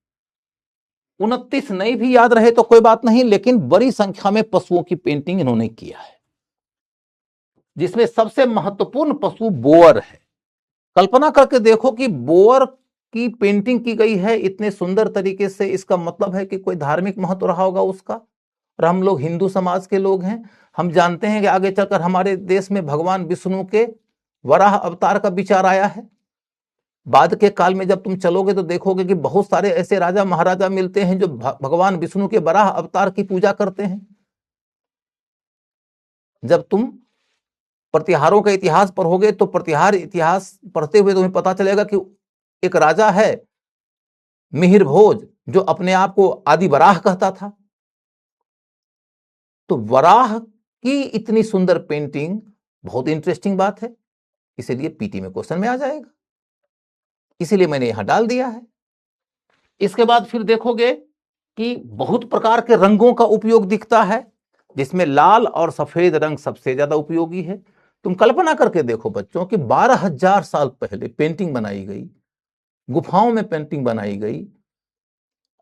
29 नहीं भी याद रहे तो कोई बात नहीं, लेकिन बड़ी संख्या में पशुओं की पेंटिंग इन्होंने किया है, जिसमें सबसे महत्वपूर्ण पशु बोअर है। कल्पना करके देखो कि बोअर की पेंटिंग की गई है इतने सुंदर तरीके से, इसका मतलब है कि कोई धार्मिक महत्व रहा होगा उसका। और हम लोग हिंदू समाज के लोग हैं, हम जानते हैं कि आगे चलकर हमारे देश में भगवान विष्णु के वराह अवतार का विचार आया है। बाद के काल में जब तुम चलोगे तो देखोगे कि बहुत सारे ऐसे राजा महाराजा मिलते हैं जो भगवान विष्णु के वराह अवतार की पूजा करते हैं। जब तुम प्रतिहारों का इतिहास पढ़ोगे तो प्रतिहार इतिहास पढ़ते हुए तुम्हें पता चलेगा कि एक राजा है मिहिर भोज, जो अपने आप को आदि वराह कहता था। तो वराह की इतनी सुंदर पेंटिंग बहुत इंटरेस्टिंग बात है, इसीलिए पीटी में क्वेश्चन में आ जाएगा, इसीलिए मैंने यहां डाल दिया है। इसके बाद फिर देखोगे कि बहुत प्रकार के रंगों का उपयोग दिखता है, जिसमें लाल और सफेद रंग सबसे ज्यादा उपयोगी है। तुम कल्पना करके देखो बच्चों कि 12,000 साल पहले पेंटिंग बनाई गई, गुफाओं में पेंटिंग बनाई गई,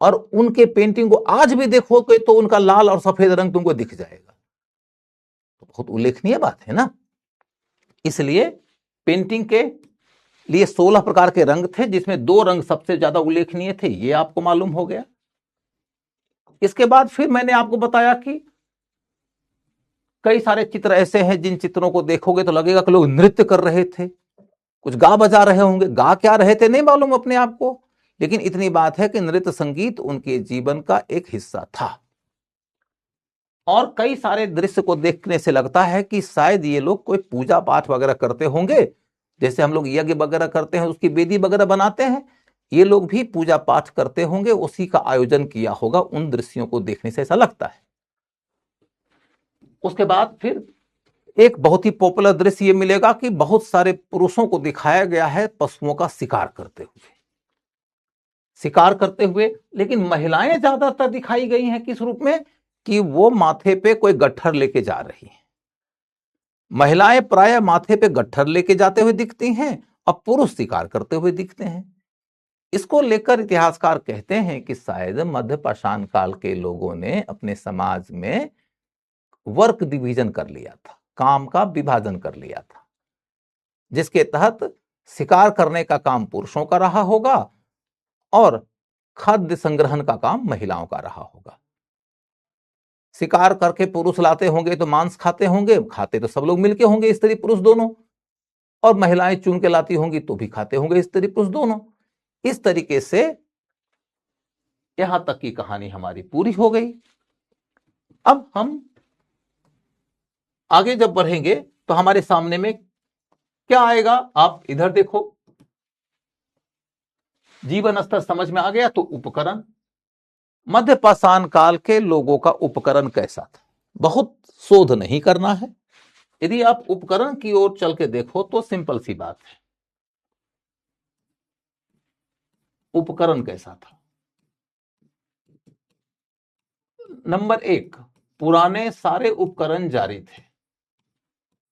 और उनके पेंटिंग को आज भी देखोगे तो उनका लाल और सफेद रंग तुमको दिख जाएगा। तो बहुत उल्लेखनीय बात है ना। इसलिए पेंटिंग के लिए 16 प्रकार के रंग थे, जिसमें 2 रंग सबसे ज्यादा उल्लेखनीय थे, ये आपको मालूम हो गया। इसके बाद फिर मैंने आपको बताया कि कई सारे चित्र ऐसे हैं जिन चित्रों को देखोगे तो लगेगा कि लोग नृत्य कर रहे थे, कुछ गा बजा रहे होंगे। गा क्या रहे थे नहीं मालूम अपने आप को, लेकिन इतनी बात है कि नृत्य संगीत उनके जीवन का एक हिस्सा था। और कई सारे दृश्य को देखने से लगता है कि शायद ये लोग कोई पूजा पाठ वगैरह करते होंगे, जैसे हम लोग यज्ञ वगैरह करते हैं, उसकी वेदी वगैरह बनाते हैं, ये लोग भी पूजा पाठ करते होंगे, उसी का आयोजन किया होगा। उन दृश्यों को देखने से ऐसा लगता है। उसके बाद फिर एक बहुत ही पॉपुलर दृश्य ये मिलेगा कि बहुत सारे पुरुषों को दिखाया गया है पशुओं का शिकार करते हुए, लेकिन महिलाएं ज्यादातर दिखाई गई हैं किस रूप में? कि वो माथे पे कोई गट्ठर लेके जा रही हैं। महिलाएं प्राय माथे पे गट्ठर लेके जाते हुए दिखती हैं और पुरुष शिकार करते हुए दिखते हैं। इसको लेकर इतिहासकार कहते हैं कि शायद मध्य पाषाण काल के लोगों ने अपने समाज में वर्क डिवीजन कर लिया था, काम का विभाजन कर लिया था, जिसके तहत शिकार करने का काम पुरुषों का रहा होगा और खाद्य संग्रहण का काम महिलाओं का रहा होगा। शिकार करके पुरुष लाते होंगे तो मांस खाते होंगे, खाते तो सब लोग मिलके होंगे, स्त्री पुरुष दोनों, और महिलाएं चुन के लाती होंगी तो भी खाते होंगे, स्त्री पुरुष दोनों। इस तरीके से यहां तक की कहानी हमारी पूरी हो गई। अब हम आगे जब बढ़ेंगे तो हमारे सामने में क्या आएगा, आप इधर देखो। जीवन स्तर समझ में आ गया, तो उपकरण। मध्य पाषाण काल के लोगों का उपकरण कैसा था, बहुत शोध नहीं करना है। यदि आप उपकरण की ओर चल के देखो तो सिंपल सी बात है, उपकरण कैसा था। नंबर एक, पुराने सारे उपकरण जारी थे।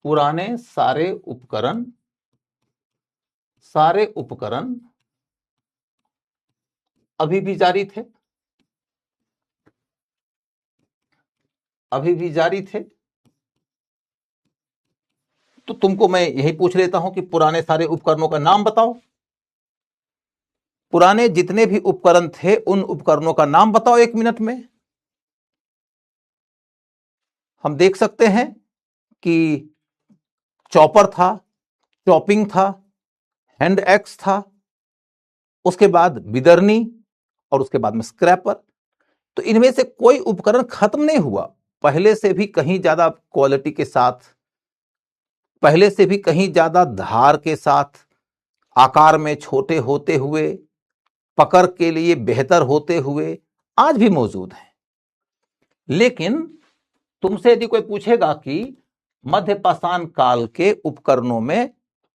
पुराने सारे उपकरण अभी भी जारी थे, अभी भी जारी थे। तो तुमको मैं यही पूछ लेता हूं कि पुराने सारे उपकरणों का नाम बताओ। पुराने जितने भी उपकरण थे उन उपकरणों का नाम बताओ 1 मिनट में। हम देख सकते हैं कि चॉपर था, चॉपिंग था, हैंड एक्स था, उसके बाद बिदरनी, और उसके बाद में स्क्रैपर। तो इनमें से कोई उपकरण खत्म नहीं हुआ। पहले से भी कहीं ज्यादा क्वालिटी के साथ, पहले से भी कहीं ज्यादा धार के साथ, आकार में छोटे होते हुए, पकड़ के लिए बेहतर होते हुए आज भी मौजूद है। लेकिन तुमसे यदि कोई पूछेगा कि मध्य पाषाण काल के उपकरणों में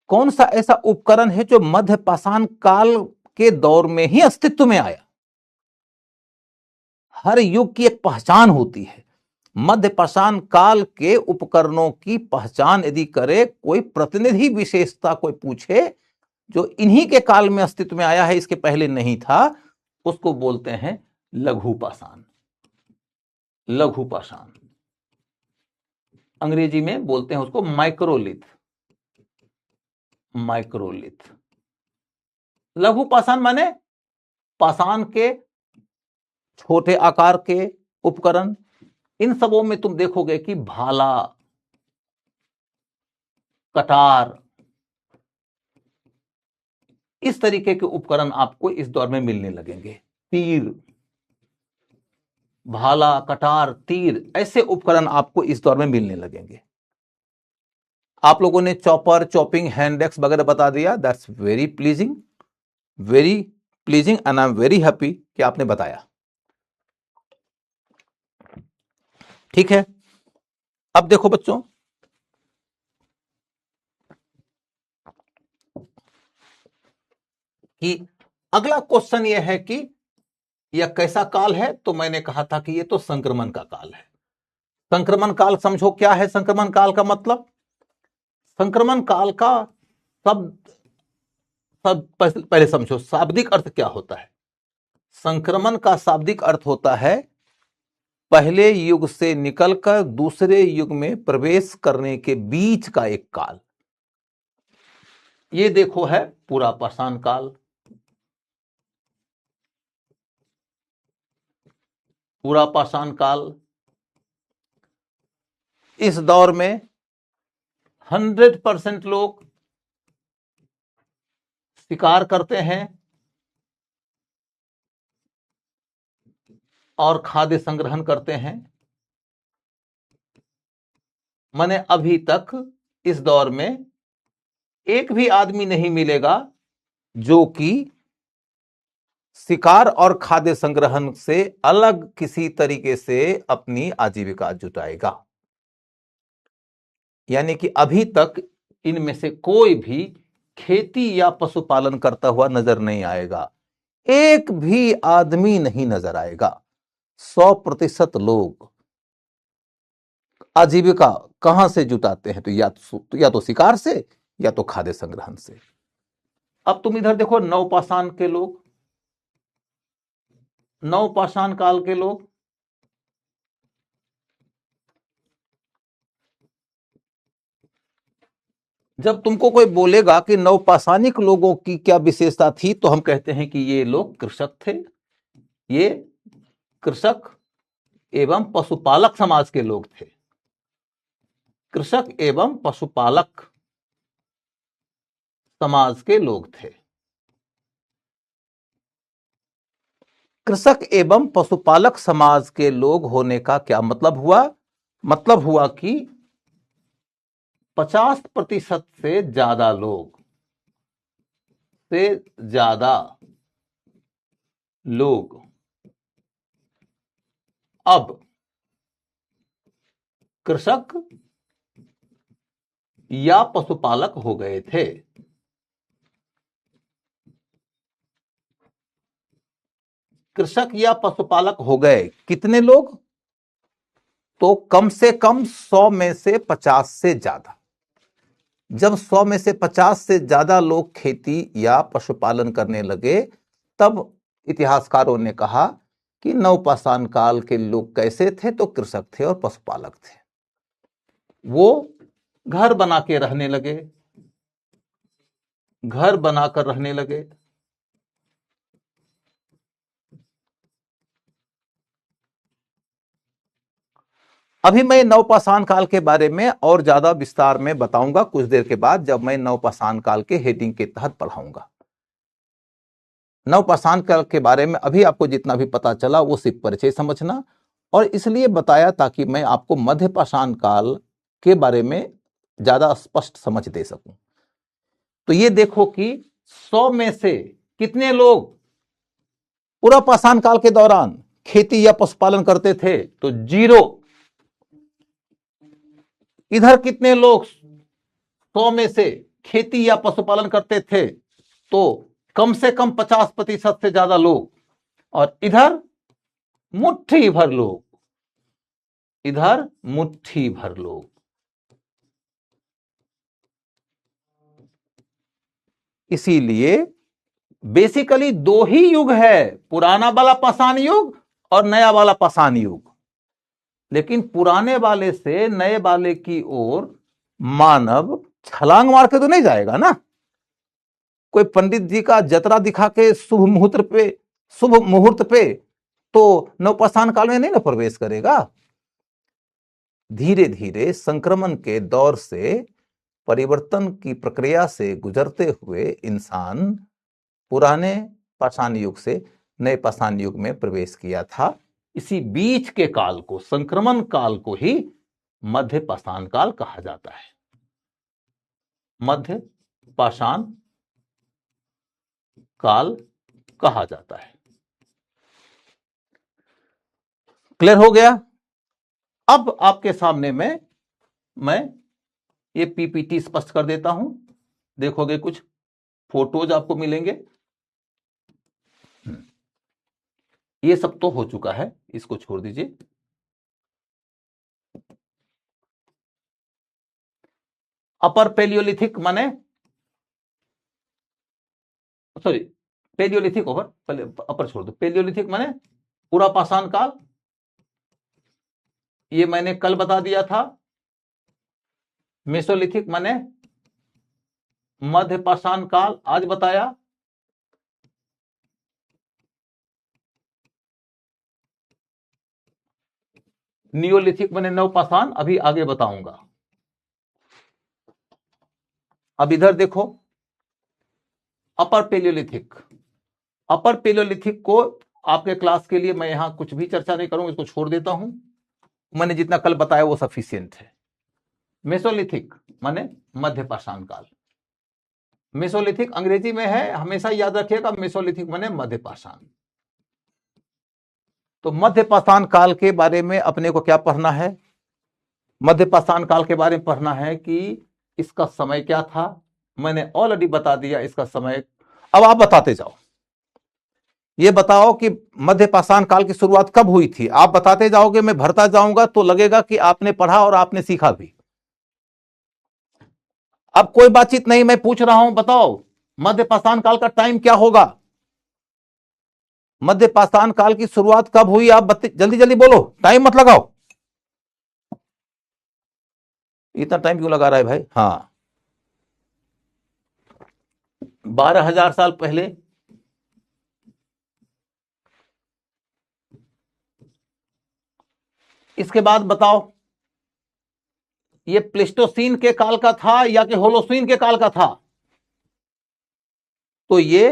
कौन सा ऐसा उपकरण है जो मध्य पाषाण काल के दौर में ही अस्तित्व में आया, हर युग की एक पहचान होती है। मध्य पाषाण काल के उपकरणों की पहचान यदि करे कोई प्रतिनिधि विशेषता कोई पूछे जो इन्हीं के काल में अस्तित्व में आया है, इसके पहले नहीं था, उसको बोलते हैं लघु पाषाण। लघु पाषाण, अंग्रेजी में बोलते हैं उसको माइक्रोलिथ। माइक्रोलिथ, लघु पाषाण माने पाषाण के छोटे आकार के उपकरण। इन सबों में तुम देखोगे कि भाला, कटार, इस तरीके के उपकरण आपको इस दौर में मिलने लगेंगे। तीर, भाला, कटार, तीर, ऐसे उपकरण आपको इस दौर में मिलने लगेंगे। आप लोगों ने चॉपर, चॉपिंग, हैंडेक्स वगैरह बता दिया। That's very pleasing, very pleasing, and I am very happy कि आपने बताया। ठीक है, अब देखो बच्चों, कि अगला क्वेश्चन यह है कि यह कैसा काल है। तो मैंने कहा था कि यह तो संक्रमण का काल है। संक्रमण काल समझो क्या है। संक्रमण काल का मतलब, संक्रमण काल का शब्द सब पहले समझो, शाब्दिक अर्थ क्या होता है। संक्रमण का शाब्दिक अर्थ होता है पहले युग से निकलकर दूसरे युग में प्रवेश करने के बीच का एक काल। ये देखो है पूरा पाषाण काल। पूरा पाषाण काल, इस दौर में 100% लोग शिकार करते हैं और खाद्य संग्रहण करते हैं। माने अभी तक इस दौर में एक भी आदमी नहीं मिलेगा जो कि शिकार और खाद्य संग्रहण से अलग किसी तरीके से अपनी आजीविका जुटाएगा। यानी कि अभी तक इनमें से कोई भी खेती या पशुपालन करता हुआ नजर नहीं आएगा। एक भी आदमी नहीं नजर आएगा। 100% लोग आजीविका कहां से जुटाते हैं, तो या तो शिकार से या तो खाद्य संग्रहण से। अब तुम इधर देखो, नवपाषाण के लोग, नवपाषाण काल के लोग, जब तुमको कोई बोलेगा कि नवपाषाणिक लोगों की क्या विशेषता थी, तो हम कहते हैं कि ये लोग कृषक थे। ये कृषक एवं पशुपालक समाज के लोग थे। कृषक एवं पशुपालक समाज के लोग थे। कृषक एवं पशुपालक समाज के लोग होने का क्या मतलब हुआ? मतलब हुआ कि 50% से ज्यादा लोग अब कृषक या पशुपालक हो गए थे। कृषक या पशुपालक हो गए कितने लोग? तो कम से कम 100 में से 50 से ज्यादा। जब 100 में से 50 से ज्यादा लोग खेती या पशुपालन करने लगे, तब इतिहासकारों ने कहा कि नवपाषाण काल के लोग कैसे थे? तो कृषक थे और पशुपालक थे। वो घर बना के रहने लगे, घर बनाकर रहने लगे। अभी मैं नवपाषाण काल के बारे में और ज्यादा विस्तार में बताऊंगा कुछ देर के बाद, जब मैं नवपाषाण काल के हेडिंग के तहत पढ़ाऊंगा। नवपाषाण काल के बारे में अभी आपको जितना भी पता चला वो सिर्फ परिचय समझना, और इसलिए बताया ताकि मैं आपको मध्यपाषाण काल के बारे में ज्यादा स्पष्ट समझ दे सकूं। तो ये देखो कि 100 में से कितने लोग पूरा पाषाण काल के दौरान खेती या पशुपालन करते थे? तो 0। इधर कितने लोग 100 में से खेती या पशुपालन करते थे? तो कम से कम 50% से ज्यादा लोग। और इधर मुट्ठी भर लोग, इधर मुट्ठी भर लोग। इसीलिए बेसिकली 2 ही युग है, पुराना वाला पाषाण युग और नया वाला पाषाण युग। लेकिन पुराने वाले से नए वाले की ओर मानव छलांग मार के तो नहीं जाएगा ना। कोई पंडित जी का जतरा दिखा के शुभ मुहूर्त पे तो नवपाषाण काल में नहीं ना प्रवेश करेगा। धीरे धीरे संक्रमण के दौर से, परिवर्तन की प्रक्रिया से गुजरते हुए इंसान पुराने पाषाण युग से नए पाषाण युग में प्रवेश किया था। इसी बीच के काल को, संक्रमण काल को ही मध्य पाषाण काल कहा जाता है। मध्य पाषाण काल कहा जाता है। क्लियर हो गया? अब आपके सामने में मैं ये पीपीटी स्पष्ट कर देता हूं, देखोगे कुछ फोटोज आपको मिलेंगे। ये सब तो हो चुका है, इसको छोड़ दीजिए। अपर पेलियोलिथिक माने, सॉरी पेलियोलिथिक ओवर, पहले अपर छोड़ दो। पेलियोलिथिक माने पूरा पाषाण काल, ये मैंने कल बता दिया था। मेसोलिथिक माने मध्य पाषाण काल, आज बताया। नियोलिथिक माने नवपाषाण, अभी आगे बताऊंगा। अब इधर देखो, अपर पेलियोलिथिक। अपर पेलियोलिथिक को आपके क्लास के लिए मैं यहां कुछ भी चर्चा नहीं करूंगा, इसको छोड़ देता हूं। मैंने जितना कल बताया वो सफिशियंट है। मेसोलिथिक माने मध्य पाषाण काल। मेसोलिथिक अंग्रेजी में है, हमेशा याद रखिएगा, मेसोलिथिक माने मध्य पाषाण। तो मध्य पाषाण काल के बारे में अपने को क्या पढ़ना है? मध्य पाषाण काल के बारे में पढ़ना है कि इसका समय क्या था। मैंने ऑलरेडी बता दिया इसका समय। अब आप बताते जाओ, ये बताओ कि मध्य पाषाण काल की शुरुआत कब हुई थी। आप बताते जाओगे, मैं भरता जाऊंगा तो लगेगा कि आपने पढ़ा और आपने सीखा भी। अब कोई बातचीत नहीं, मैं पूछ रहा हूं, बताओ मध्य पाषाण काल का टाइम क्या होगा? मध्य पाषाण काल की शुरुआत कब हुई? आप जल्दी जल्दी बोलो, टाइम मत लगाओ। इतना टाइम क्यों लगा रहा है भाई? हाँ, 12,000 साल पहले। इसके बाद बताओ, ये प्लेस्टोसीन के काल का था या कि होलोसीन के काल का था? तो ये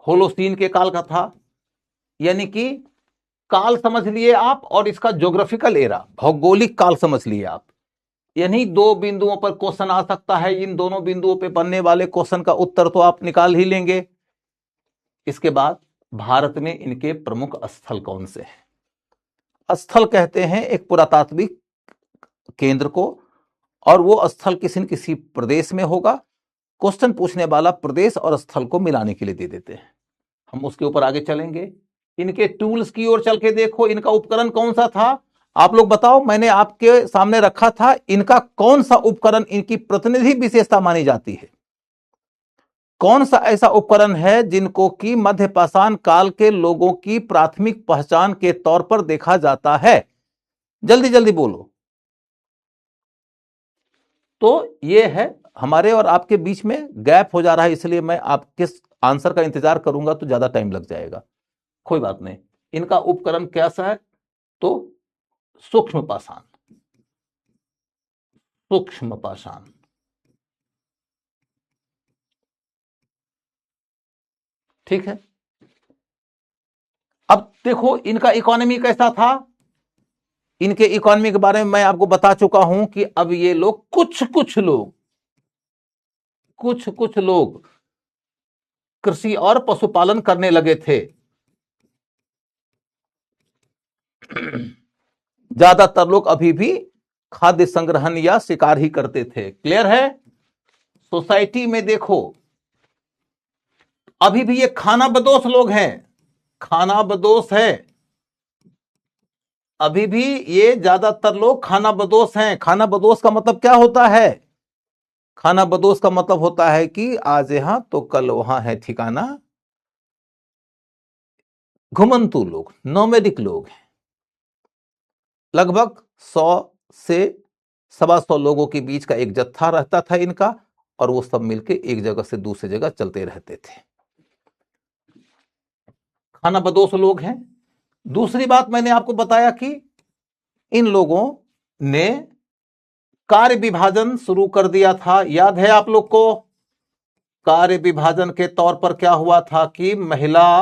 होलोसीन के काल का था, यानी कि काल समझ लिए आप और इसका ज्योग्राफिकल एरा, भौगोलिक काल समझ लिए आप। यानी दो बिंदुओं पर क्वेश्चन आ सकता है, इन दोनों बिंदुओं पर बनने वाले क्वेश्चन का उत्तर तो आप निकाल ही लेंगे। इसके बाद भारत में इनके प्रमुख स्थल कौन से हैं? स्थल कहते हैं एक पुरातात्विक केंद्र को, और वो स्थल किसी न किसी प्रदेश में होगा। क्वेश्चन पूछने वाला प्रदेश और स्थल को मिलाने के लिए दे देते हैं। हम उसके ऊपर आगे चलेंगे। इनके टूल्स की ओर चल के देखो, इनका उपकरण कौन सा था? आप लोग बताओ, मैंने आपके सामने रखा था, इनका कौन सा उपकरण इनकी प्रतिनिधि विशेषता मानी जाती है? कौन सा ऐसा उपकरण है जिनको कि मध्य पाषाण काल के लोगों की प्राथमिक पहचान के तौर पर देखा जाता है? जल्दी जल्दी बोलो। तो ये है, हमारे और आपके बीच में गैप हो जा रहा है, इसलिए मैं आपके आंसर का इंतजार करूंगा तो ज्यादा टाइम लग जाएगा। कोई बात नहीं। इनका उपकरण कैसा है? तो सूक्ष्म पाषाण, सूक्ष्म पाषाण। ठीक है। अब देखो इनका इकोनॉमी कैसा था। इनके इकोनॉमी के बारे में मैं आपको बता चुका हूं कि अब ये लोग कुछ कुछ लोग कृषि और पशुपालन करने लगे थे। ज्यादातर लोग अभी भी खाद्य संग्रहण या शिकार ही करते थे। क्लियर है? सोसाइटी में देखो अभी भी ये खाना बदोश लोग हैं, खाना बदोश है। अभी भी ये ज्यादातर लोग खाना बदोश हैं। खाना बदोश का मतलब क्या होता है? खाना बदोश का मतलब होता है कि आज यहां तो कल वहां है ठिकाना। घुमंतू लोग, नोमैडिक लोग हैं। लगभग 100 से 125 लोगों के बीच का एक जत्था रहता था इनका, और वो सब मिलके एक जगह से दूसरी जगह चलते रहते थे। खाना बदोश लोग हैं। दूसरी बात मैंने आपको बताया कि इन लोगों ने कार्य विभाजन शुरू कर दिया था। याद है आप लोग को? कार्य विभाजन के तौर पर क्या हुआ था कि महिला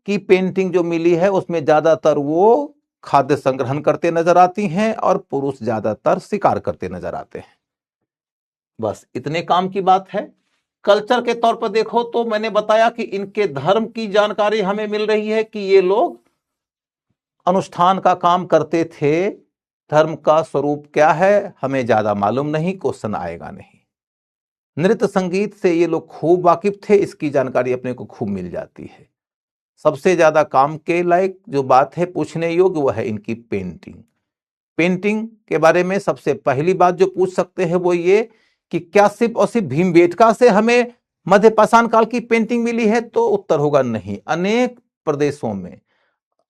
की पेंटिंग जो मिली है उसमें ज्यादातर वो खाद्य संग्रहण करते नजर आती हैं और पुरुष ज्यादातर शिकार करते नजर आते हैं। बस इतने काम की बात है। कल्चर के तौर पर देखो तो मैंने बताया कि इनके धर्म की जानकारी हमें मिल रही है कि ये लोग अनुष्ठान का काम करते थे। धर्म का स्वरूप क्या है हमें ज्यादा मालूम नहीं, क्वेश्चन आएगा नहीं। नृत्य संगीत से ये लोग खूब वाकिफ थे, इसकी जानकारी अपने को खूब मिल जाती है। सबसे ज्यादा काम के लायक जो बात है पूछने योग्य वो है इनकी पेंटिंग। पेंटिंग के बारे में सबसे पहली बात जो पूछ सकते हैं वो ये कि क्या सिर्फ और सिर्फ भीमबेटका से हमें मध्य पाषाण काल की पेंटिंग मिली है? तो उत्तर होगा नहीं। अनेक प्रदेशों में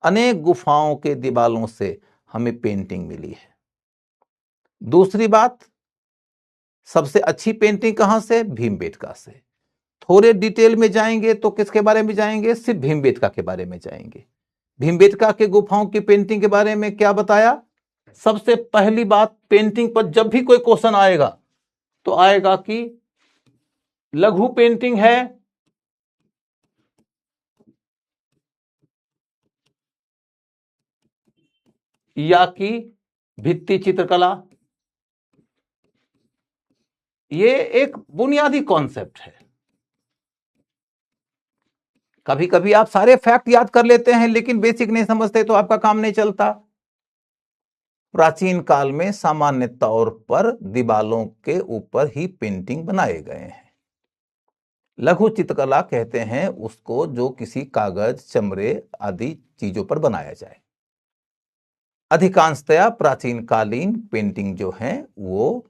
अनेक गुफाओं के दीवालों से हमें पेंटिंग मिली है। दूसरी बात, सबसे अच्छी पेंटिंग कहां से? भीमबेटका से। थोड़े डिटेल में जाएंगे तो किसके बारे में जाएंगे? सिर्फ भीमबेटका के बारे में जाएंगे। भीमबेटका के गुफाओं की पेंटिंग के बारे में क्या बताया? सबसे पहली बात, पेंटिंग पर जब भी कोई क्वेश्चन आएगा तो आएगा कि लघु पेंटिंग है या कि भित्ति चित्रकला। ये एक बुनियादी कॉन्सेप्ट है। कभी कभी आप सारे फैक्ट याद कर लेते हैं लेकिन बेसिक नहीं समझते तो आपका काम नहीं चलता। प्राचीन काल में सामान्य तौर पर दीवालों के ऊपर ही पेंटिंग बनाए गए हैं। लघु चित्रकला कहते हैं उसको जो किसी कागज, चमड़े आदि चीजों पर बनाया जाए। अधिकांशतया प्राचीन कालीन पेंटिंग जो है वो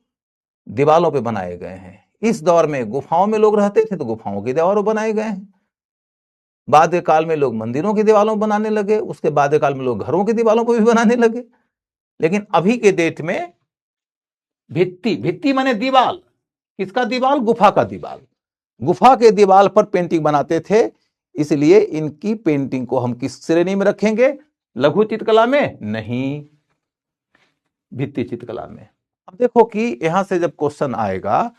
दीवालों पे बनाए गए हैं। इस दौर में गुफाओं में लोग रहते थे तो गुफाओं की दीवारों बनाए गए हैं। बाद काल में लोग मंदिरों की दीवारों बनाने लगे, उसके बाद काल में लोग घरों की दीवारों को भी बनाने लगे। लेकिन अभी के डेट में भित्ति माने दीवाल। किसका दीवाल? गुफा का दीवाल। गुफा के दीवाल पर पेंटिंग बनाते थे, इसलिए इनकी पेंटिंग को हम किस श्रेणी में रखेंगे? लघु चित्रकला में? नहीं, भित्ति चित्रकला में। अब देखो कि यहां से जब क्वेश्चन आएगा,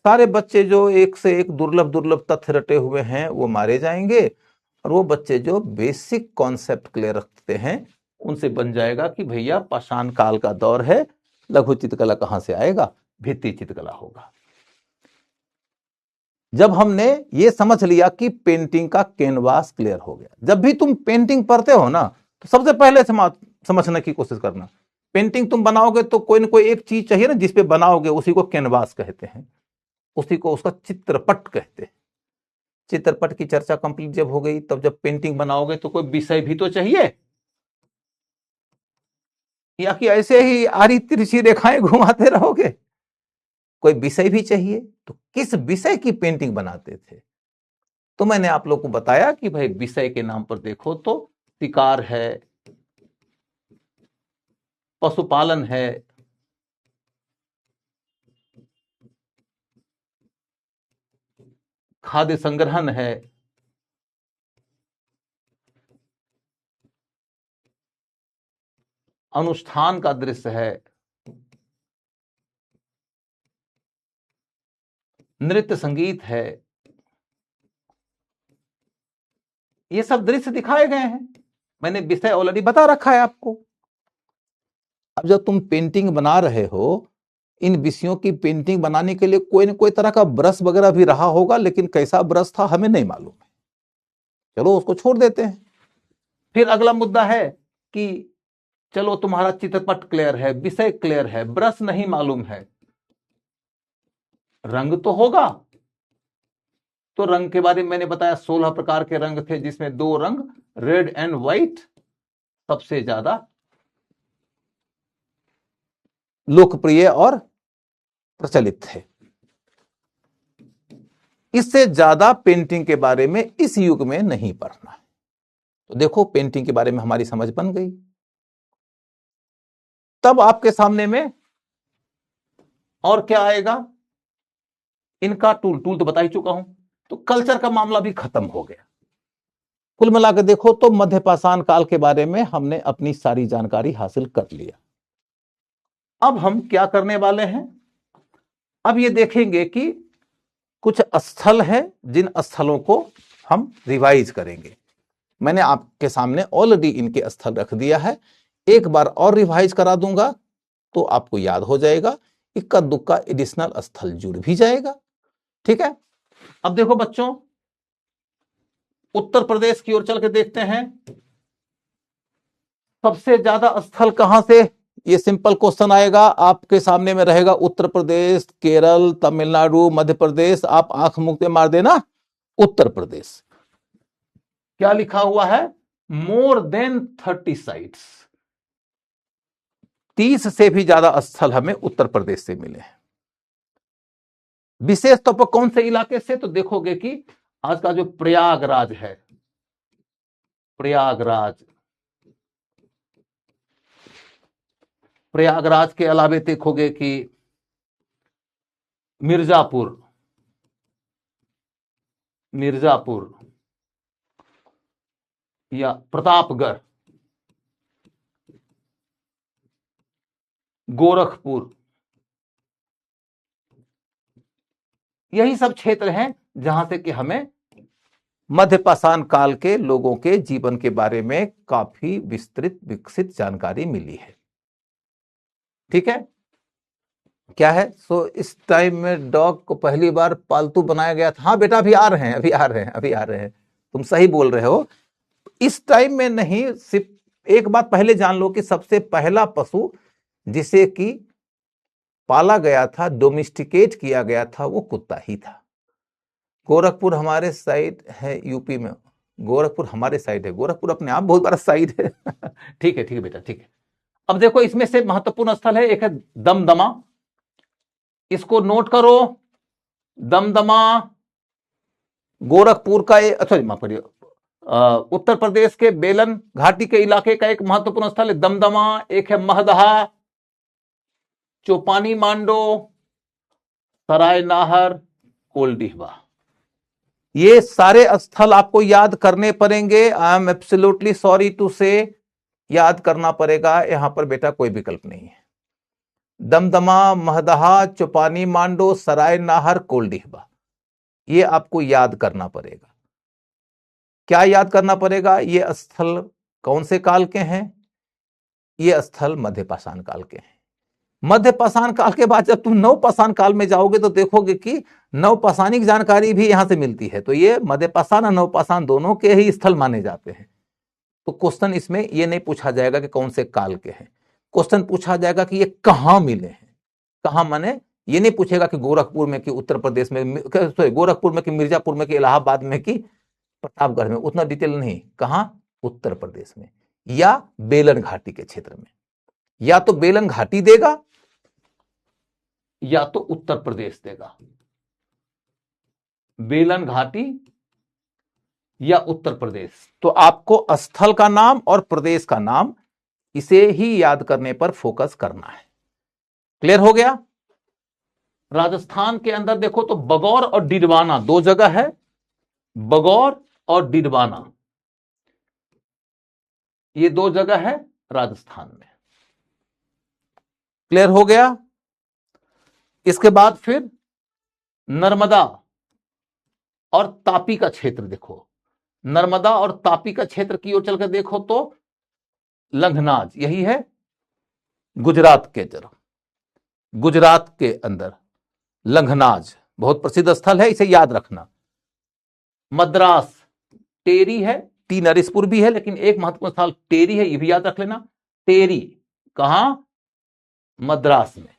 सारे बच्चे जो एक से एक दुर्लभ दुर्लभ तथ्य रटे हुए हैं वो मारे जाएंगे, और वो बच्चे जो बेसिक कॉन्सेप्ट क्लियर रखते हैं उनसे बन जाएगा कि भैया पाषाण काल का दौर है, लघु चित्रकला कहां से आएगा, भित्ति चित्रकला होगा। जब हमने ये समझ लिया कि पेंटिंग का कैनवास क्लियर हो गया, जब भी तुम पेंटिंग पढ़ते हो ना तो सबसे पहले समझने की कोशिश करना, पेंटिंग तुम बनाओगे तो कोई ना कोई एक चीज चाहिए ना जिसपे बनाओगे, उसी को कैनवास कहते हैं, उसी को उसका चित्रपट कहते हैं। चित्रपट की चर्चा कंप्लीट जब हो गई, तब जब पेंटिंग बनाओगे तो कोई विषय भी तो चाहिए, या कि ऐसे ही आरी तिरछी रेखाएं घुमाते रहोगे, कोई विषय भी चाहिए। तो किस विषय की पेंटिंग बनाते थे? तो मैंने आप लोग को बताया कि भाई विषय के नाम पर देखो तो शिकार है, पशुपालन है, खाद्य संग्रहण है, अनुष्ठान का दृश्य है, नृत्य संगीत है, ये सब दृश्य दिखाए गए हैं। मैंने विषय ऑलरेडी बता रखा है आपको। अब जब तुम पेंटिंग बना रहे हो, इन विषयों की पेंटिंग बनाने के लिए कोई ना कोई तरह का ब्रश वगैरह भी रहा होगा, लेकिन कैसा ब्रश था हमें नहीं मालूम है, चलो उसको छोड़ देते हैं। फिर अगला मुद्दा है कि चलो तुम्हारा चित्रपट क्लियर है, विषय क्लियर है, ब्रश नहीं मालूम है, रंग तो होगा। तो रंग के बारे में मैंने बताया 16 प्रकार के रंग थे, जिसमें 2 रंग रेड एंड व्हाइट सबसे ज्यादा लोकप्रिय और प्रचलित थे। इससे ज्यादा पेंटिंग के बारे में इस युग में नहीं पढ़ना है। तो देखो पेंटिंग के बारे में हमारी समझ बन गई। तब आपके सामने में और क्या आएगा, इनका टूल तो बता ही चुका हूं। तो कल्चर का मामला भी खत्म हो गया। कुल मिलाकर देखो तो मध्य पाषाण काल के बारे में हमने अपनी सारी जानकारी हासिल कर लिया। अब हम क्या करने वाले हैं, अब ये देखेंगे कि कुछ स्थल है जिन स्थलों को हम रिवाइज करेंगे। मैंने आपके सामने ऑलरेडी इनके स्थल रख दिया है, एक बार और रिवाइज करा दूंगा तो आपको याद हो जाएगा, इक्का दुक्का एडिशनल स्थल जुड़ भी जाएगा। ठीक है, अब देखो बच्चों, उत्तर प्रदेश की ओर चल के देखते हैं सबसे ज्यादा स्थल कहां से। ये सिंपल क्वेश्चन आएगा आपके सामने में रहेगा, उत्तर प्रदेश, केरल, तमिलनाडु, मध्य प्रदेश। आप आंख मूंद के मार देना उत्तर प्रदेश। क्या लिखा हुआ है, मोर देन 30 साइट्स, 30 से भी ज्यादा स्थल हमें उत्तर प्रदेश से मिले हैं। विशेष तौर पर कौन से इलाके से, तो देखोगे कि आज का जो प्रयागराज है, प्रयागराज के अलावे देखोगे कि मिर्जापुर या प्रतापगढ़, गोरखपुर, यही सब क्षेत्र हैं जहां से कि हमें मध्य पाषाण काल के लोगों के जीवन के बारे में काफी विस्तृत विकसित जानकारी मिली है। ठीक है, क्या है, सो इस टाइम में डॉग को पहली बार पालतू बनाया गया था। हाँ बेटा, अभी आ रहे हैं, तुम सही बोल रहे हो। इस टाइम में नहीं, सिर्फ एक बात पहले जान लो कि सबसे पहला पशु जिसे कि पाला गया था, डोमेस्टिकेट किया गया था, वो कुत्ता ही था। गोरखपुर हमारे साइड है, यूपी में गोरखपुर हमारे साइड है, गोरखपुर अपने आप बहुत बड़ा साइड है। ठीक है बेटा, ठीक है। अब देखो इसमें से महत्वपूर्ण स्थल है, एक है दमदमा, इसको नोट करो। दमदमा गोरखपुर का, अच्छा माफ करिए, उत्तर प्रदेश के बेलन घाटी के इलाके का एक महत्वपूर्ण स्थल है दमदमा। एक है महदहा, चौपानी मांडो, सराय नाहर, कोलडीहवा। ये सारे स्थल आपको याद करने पड़ेंगे। I am absolutely sorry to say, याद करना पड़ेगा, यहां पर बेटा कोई विकल्प नहीं है। दमदमा, महदहा, चौपानी मांडो, सराय नाहर, कोलडीहवा, ये आपको याद करना पड़ेगा। क्या याद करना पड़ेगा? ये स्थल कौन से काल के हैं? ये स्थल मध्य पाषाण काल के हैं। मध्य पाषाण काल के बाद जब तुम नव पाषाण काल में जाओगे तो देखोगे कि नव पाषाणिक जानकारी भी यहां से मिलती है। तो ये मध्य पाषाण और नव पाषाण दोनों के ही स्थल माने जाते हैं। तो क्वेश्चन इसमें ये नहीं पूछा जाएगा कि कौन से काल के हैं, क्वेश्चन पूछा जाएगा कि ये कहां मिले हैं। कहां माने ये नहीं पूछेगा कि गोरखपुर में कि उत्तर प्रदेश में, सॉरी गोरखपुर में कि मिर्जापुर में कि इलाहाबाद में कि प्रतापगढ़ में, उतना डिटेल नहीं। कहां? उत्तर प्रदेश में या बेलन घाटी के क्षेत्र में। या तो बेलन घाटी देगा या तो उत्तर प्रदेश देगा। बेलन घाटी या उत्तर प्रदेश। तो आपको स्थल का नाम और प्रदेश का नाम इसे ही याद करने पर फोकस करना है। क्लियर हो गया? राजस्थान के अंदर देखो तो बगौर और डिडवाना दो जगह है, बगौर और डिडवाना, ये दो जगह है राजस्थान में। क्लियर हो गया? इसके बाद फिर नर्मदा और तापी का क्षेत्र देखो, नर्मदा और तापी का क्षेत्र की ओर चलकर देखो तो लंघनाज, यही है गुजरात के तरफ, गुजरात के अंदर लंघनाज बहुत प्रसिद्ध स्थल है, इसे याद रखना। मद्रास टेरी है, टी नरिसपुर भी है, लेकिन एक महत्वपूर्ण स्थल टेरी है, यह भी याद रख लेना। टेरी कहां? मद्रास में।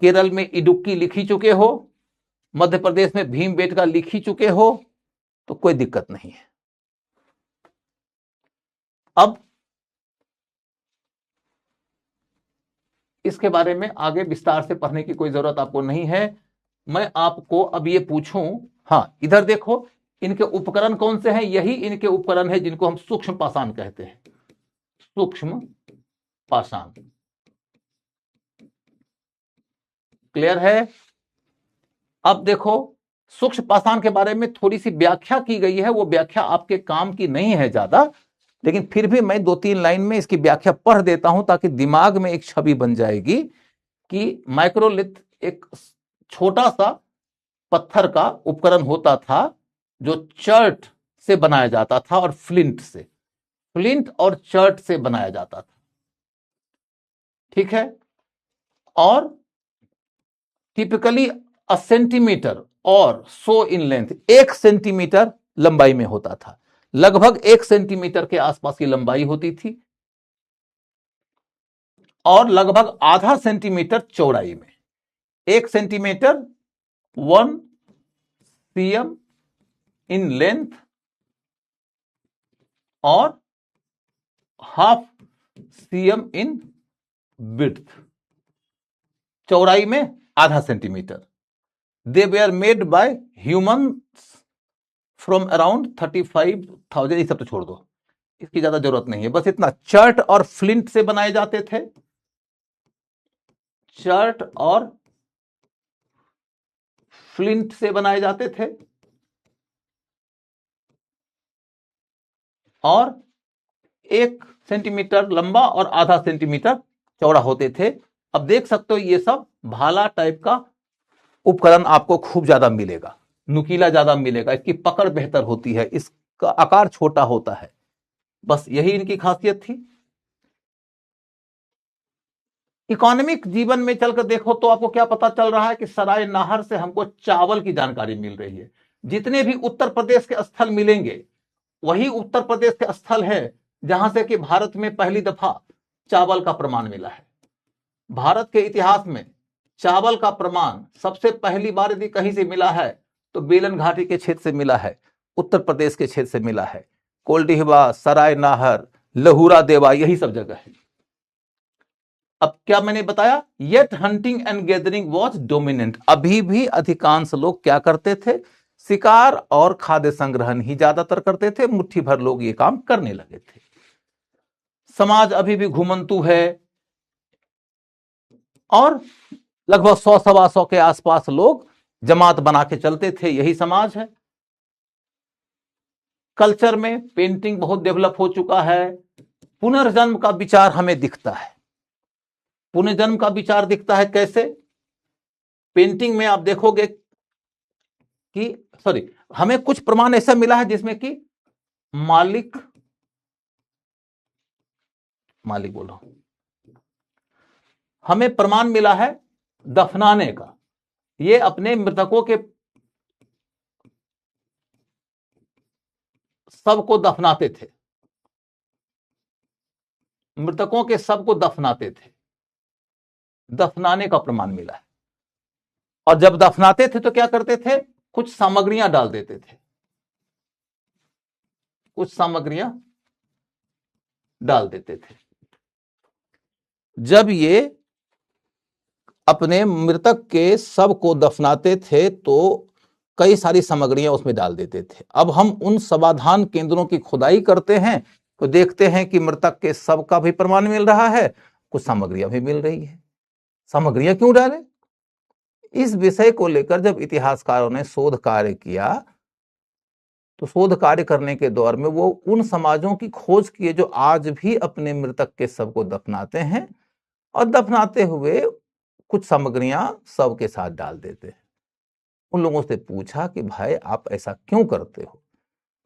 केरल में इडुक्की लिख ही चुके हो, मध्य प्रदेश में भीमबेटका लिख ही चुके हो, तो कोई दिक्कत नहीं है। अब इसके बारे में आगे विस्तार से पढ़ने की कोई जरूरत आपको नहीं है। मैं आपको अब ये पूछूं, हां इधर देखो, इनके उपकरण कौन से हैं? यही इनके उपकरण है जिनको हम सूक्ष्म पाषाण कहते हैं, सूक्ष्म पाषाण। क्लियर है? अब देखो सूक्ष्म पाषाण के बारे में थोड़ी सी व्याख्या की गई है, वो व्याख्या आपके काम की नहीं है ज्यादा, लेकिन फिर भी मैं 2-3 लाइन में इसकी व्याख्या पढ़ देता हूं ताकि दिमाग में एक छवि बन जाएगी कि माइक्रोलिथ एक छोटा सा पत्थर का उपकरण होता था जो चर्ट से बनाया जाता था और फ्लिंट से, फ्लिंट और चर्ट से बनाया जाता था। ठीक है? और टिपिकली अ सेंटीमीटर और सो इन लेंथ, 1 सेंटीमीटर लंबाई में होता था, लगभग 1 सेंटीमीटर के आसपास की लंबाई होती थी और लगभग आधा सेंटीमीटर चौड़ाई में। 1 सेंटीमीटर 1 cm इन लेंथ और ½ cm इन विड्थ, चौड़ाई में आधा centimetre. They were made by humans from around 35,000। ये सब तो छोड़ दो, इसकी ज्यादा जरूरत नहीं है, बस इतना। चर्ट और फ्लिंट से बनाए जाते थे, चर्ट और फ्लिंट से बनाए जाते थे और 1 सेंटीमीटर लंबा और आधा सेंटीमीटर चौड़ा होते थे। अब देख सकते हो ये सब भाला टाइप का उपकरण आपको खूब ज्यादा मिलेगा, नुकीला ज्यादा मिलेगा, इसकी पकड़ बेहतर होती है, इसका आकार छोटा होता है, बस यही इनकी खासियत थी। इकोनॉमिक जीवन में चलकर देखो तो आपको क्या पता चल रहा है कि सराय नाहर से हमको चावल की जानकारी मिल रही है। जितने भी उत्तर प्रदेश के स्थल मिलेंगे वही उत्तर प्रदेश के स्थल है जहां से कि भारत में पहली दफा चावल का प्रमाण मिला है। भारत के इतिहास में चावल का प्रमाण सबसे पहली बार यदि कहीं से मिला है तो बेलन घाटी के क्षेत्र से मिला है, उत्तर प्रदेश के क्षेत्र से मिला है। कोल्डिहवा, सराय नाहर, लहुरा देवा, यही सब जगह है। अब क्या मैंने बताया? Yet hunting and gathering was dominant. अभी भी अधिकांश लोग क्या करते थे? शिकार और खाद्य संग्रहण ही ज्यादातर करते थे, मुट्ठी भर लोग ये काम करने लगे थे। समाज अभी भी घुमंतु है और लगभग 100-125 के आसपास लोग जमात बना के चलते थे, यही समाज है। कल्चर में पेंटिंग बहुत डेवलप हो चुका है। पुनर्जन्म का विचार हमें दिखता है। पुनर्जन्म का विचार दिखता है कैसे? पेंटिंग में आप देखोगे कि हमें कुछ प्रमाण ऐसा मिला है जिसमें कि मालिक बोल रहा हूं, हमें प्रमाण मिला है दफनाने का। ये अपने मृतकों के शव को दफनाते थे, मृतकों के शव को दफनाते थे, दफनाने का प्रमाण मिला है। और जब दफनाते थे तो क्या करते थे, कुछ सामग्रियां डाल देते थे, कुछ सामग्रियां डाल देते थे। जब ये अपने मृतक के शव को दफनाते थे तो कई सारी सामग्रियां उसमें डाल देते थे। अब हम उन समाधान केंद्रों की खुदाई करते हैं तो देखते हैं कि मृतक के शव का भी प्रमाण मिल रहा है, कुछ सामग्रियां भी मिल रही है। सामग्रियां क्यों डाले, इस विषय को लेकर जब इतिहासकारों ने शोध कार्य किया तो शोध कार्य करने के दौर में वो उन समाजों की खोज किए जो आज भी अपने मृतक के शव को दफनाते हैं और दफनाते हुए कुछ सामग्रियां शव के साथ डाल देते हैं। उन लोगों से पूछा कि भाई आप ऐसा क्यों करते हो।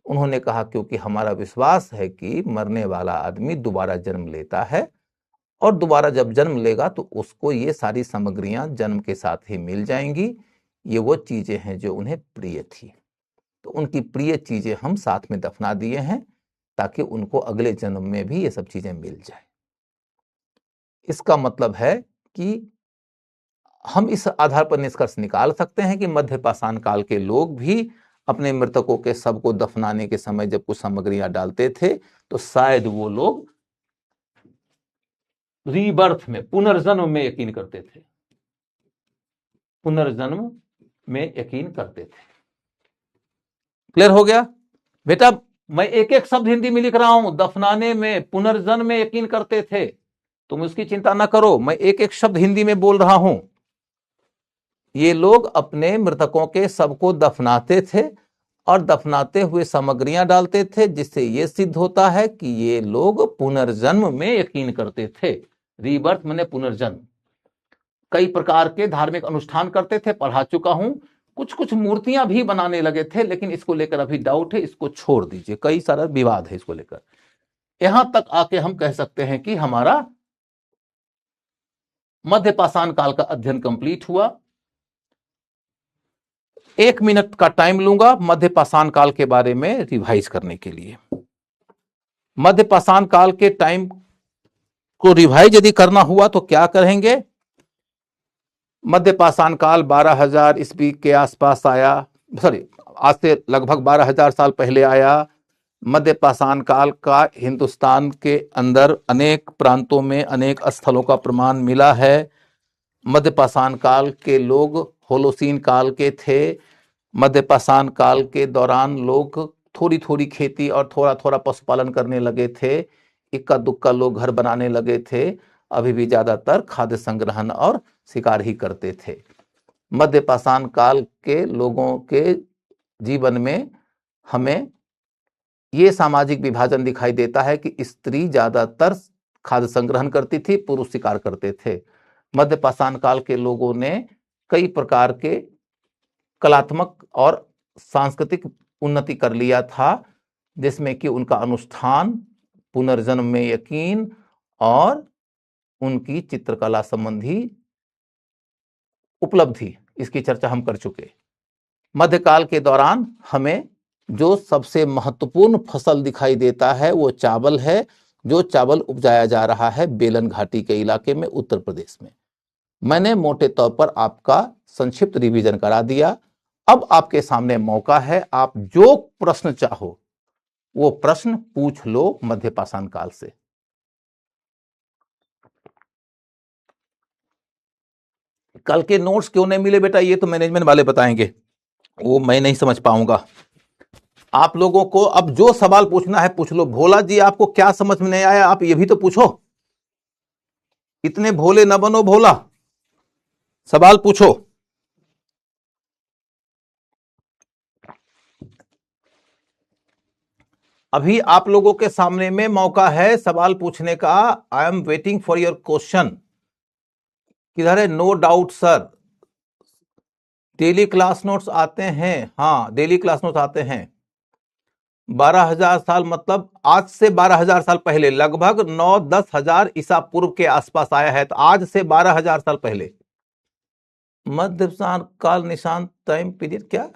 उन्होंने कहा क्योंकि हमारा विश्वास है कि मरने वाला आदमी दोबारा जन्म लेता है और दोबारा जब जन्म लेगा तो उसको ये सारी सामग्रियां जन्म के साथ ही मिल जाएंगी। ये वो चीजें हैं जो उन्हें प्रिय थी, तो उनकी प्रिय चीजें हम साथ में दफना दिए हैं ताकि उनको अगले जन्म में भी ये सब चीजें मिल जाए। इसका मतलब है कि हम इस आधार पर निष्कर्ष निकाल सकते हैं कि मध्य पाषाण काल के लोग भी अपने मृतकों के शव को दफनाने के समय जब कुछ सामग्रियां डालते थे तो शायद वो लोग रीबर्थ में, पुनर्जन्म में यकीन करते थे, पुनर्जन्म में यकीन करते थे। क्लियर हो गया बेटा? मैं एक एक शब्द हिंदी में लिख रहा हूं, दफनाने में, पुनर्जन्म में यकीन करते थे, तुम उसकी चिंता ना करो, मैं एक एक शब्द हिंदी में बोल रहा हूं। ये लोग अपने मृतकों के शव को दफनाते थे और दफनाते हुए सामग्रियां डालते थे, जिससे यह सिद्ध होता है कि ये लोग पुनर्जन्म में यकीन करते थे। रीबर्थ माने पुनर्जन्म। कई प्रकार के धार्मिक अनुष्ठान करते थे, पढ़ा चुका हूं। कुछ कुछ मूर्तियां भी बनाने लगे थे, लेकिन इसको लेकर अभी डाउट है, इसको छोड़ दीजिए, कई सारा विवाद है इसको लेकर। यहां तक आके हम कह सकते हैं कि हमारा मध्य पाषाण काल का अध्ययन कंप्लीट हुआ। 1 मिनट का टाइम लूंगा मध्य पाषाण काल के बारे में रिवाइज करने के लिए। मध्य पाषाण काल के टाइम को रिवाइज यदि करना हुआ तो क्या करेंगे? मध्य पाषाण काल 12,000 ईस्वी के आसपास आया, सॉरी आज से लगभग 12,000 साल पहले आया। मध्य पाषाण काल का हिंदुस्तान के अंदर अनेक प्रांतों में अनेक स्थलों का प्रमाण मिला है। मध्य पाषाण काल के लोग होलोसीन काल के थे। मध्य पाषाण काल के दौरान लोग थोड़ी थोड़ी खेती और थोड़ा थोड़ा पशुपालन करने लगे थे। इक्का दुक्का लोग घर बनाने लगे थे। अभी भी ज्यादातर खाद्य संग्रहण और शिकार ही करते थे। मध्य पाषाण काल के लोगों के जीवन में हमें ये सामाजिक विभाजन दिखाई देता है कि स्त्री ज्यादातर खाद्य संग्रहण करती थी, पुरुष शिकार करते थे। मध्य पाषाण काल के लोगों ने कई प्रकार के कलात्मक और सांस्कृतिक उन्नति कर लिया था, जिसमें कि उनका अनुष्ठान, पुनर्जन्म में यकीन और उनकी चित्रकला संबंधी उपलब्धि, इसकी चर्चा हम कर चुके। मध्यकाल के दौरान हमें जो सबसे महत्वपूर्ण फसल दिखाई देता है वो चावल है, जो चावल उपजाया जा रहा है बेलन घाटी के इलाके में, उत्तर प्रदेश में। मैंने मोटे तौर पर आपका संक्षिप्त रिवीजन करा दिया। अब आपके सामने मौका है, आप जो प्रश्न चाहो वो प्रश्न पूछ लो मध्य पाषाण काल से। कल के नोट्स क्यों नहीं मिले बेटा, ये तो मैनेजमेंट वाले बताएंगे, वो मैं नहीं समझ पाऊंगा। आप लोगों को अब जो सवाल पूछना है पूछ लो। भोला जी आपको क्या समझ में नहीं आया, आप ये भी तो पूछो। इतने भोले न बनो भोला, सवाल पूछो। अभी आप लोगों के सामने में मौका है सवाल पूछने का। I am waiting for your question. किधर है? No doubt sir, daily class notes आते हैं, हाँ डेली क्लास नोट्स आते हैं। 12,000 साल मतलब आज से 12,000 साल पहले, लगभग 9-10 हजार ईसा पूर्व के आसपास आया है, तो आज से 12,000 साल पहले। मध्य पाषाण काल निशान टाइम पीरियड, क्या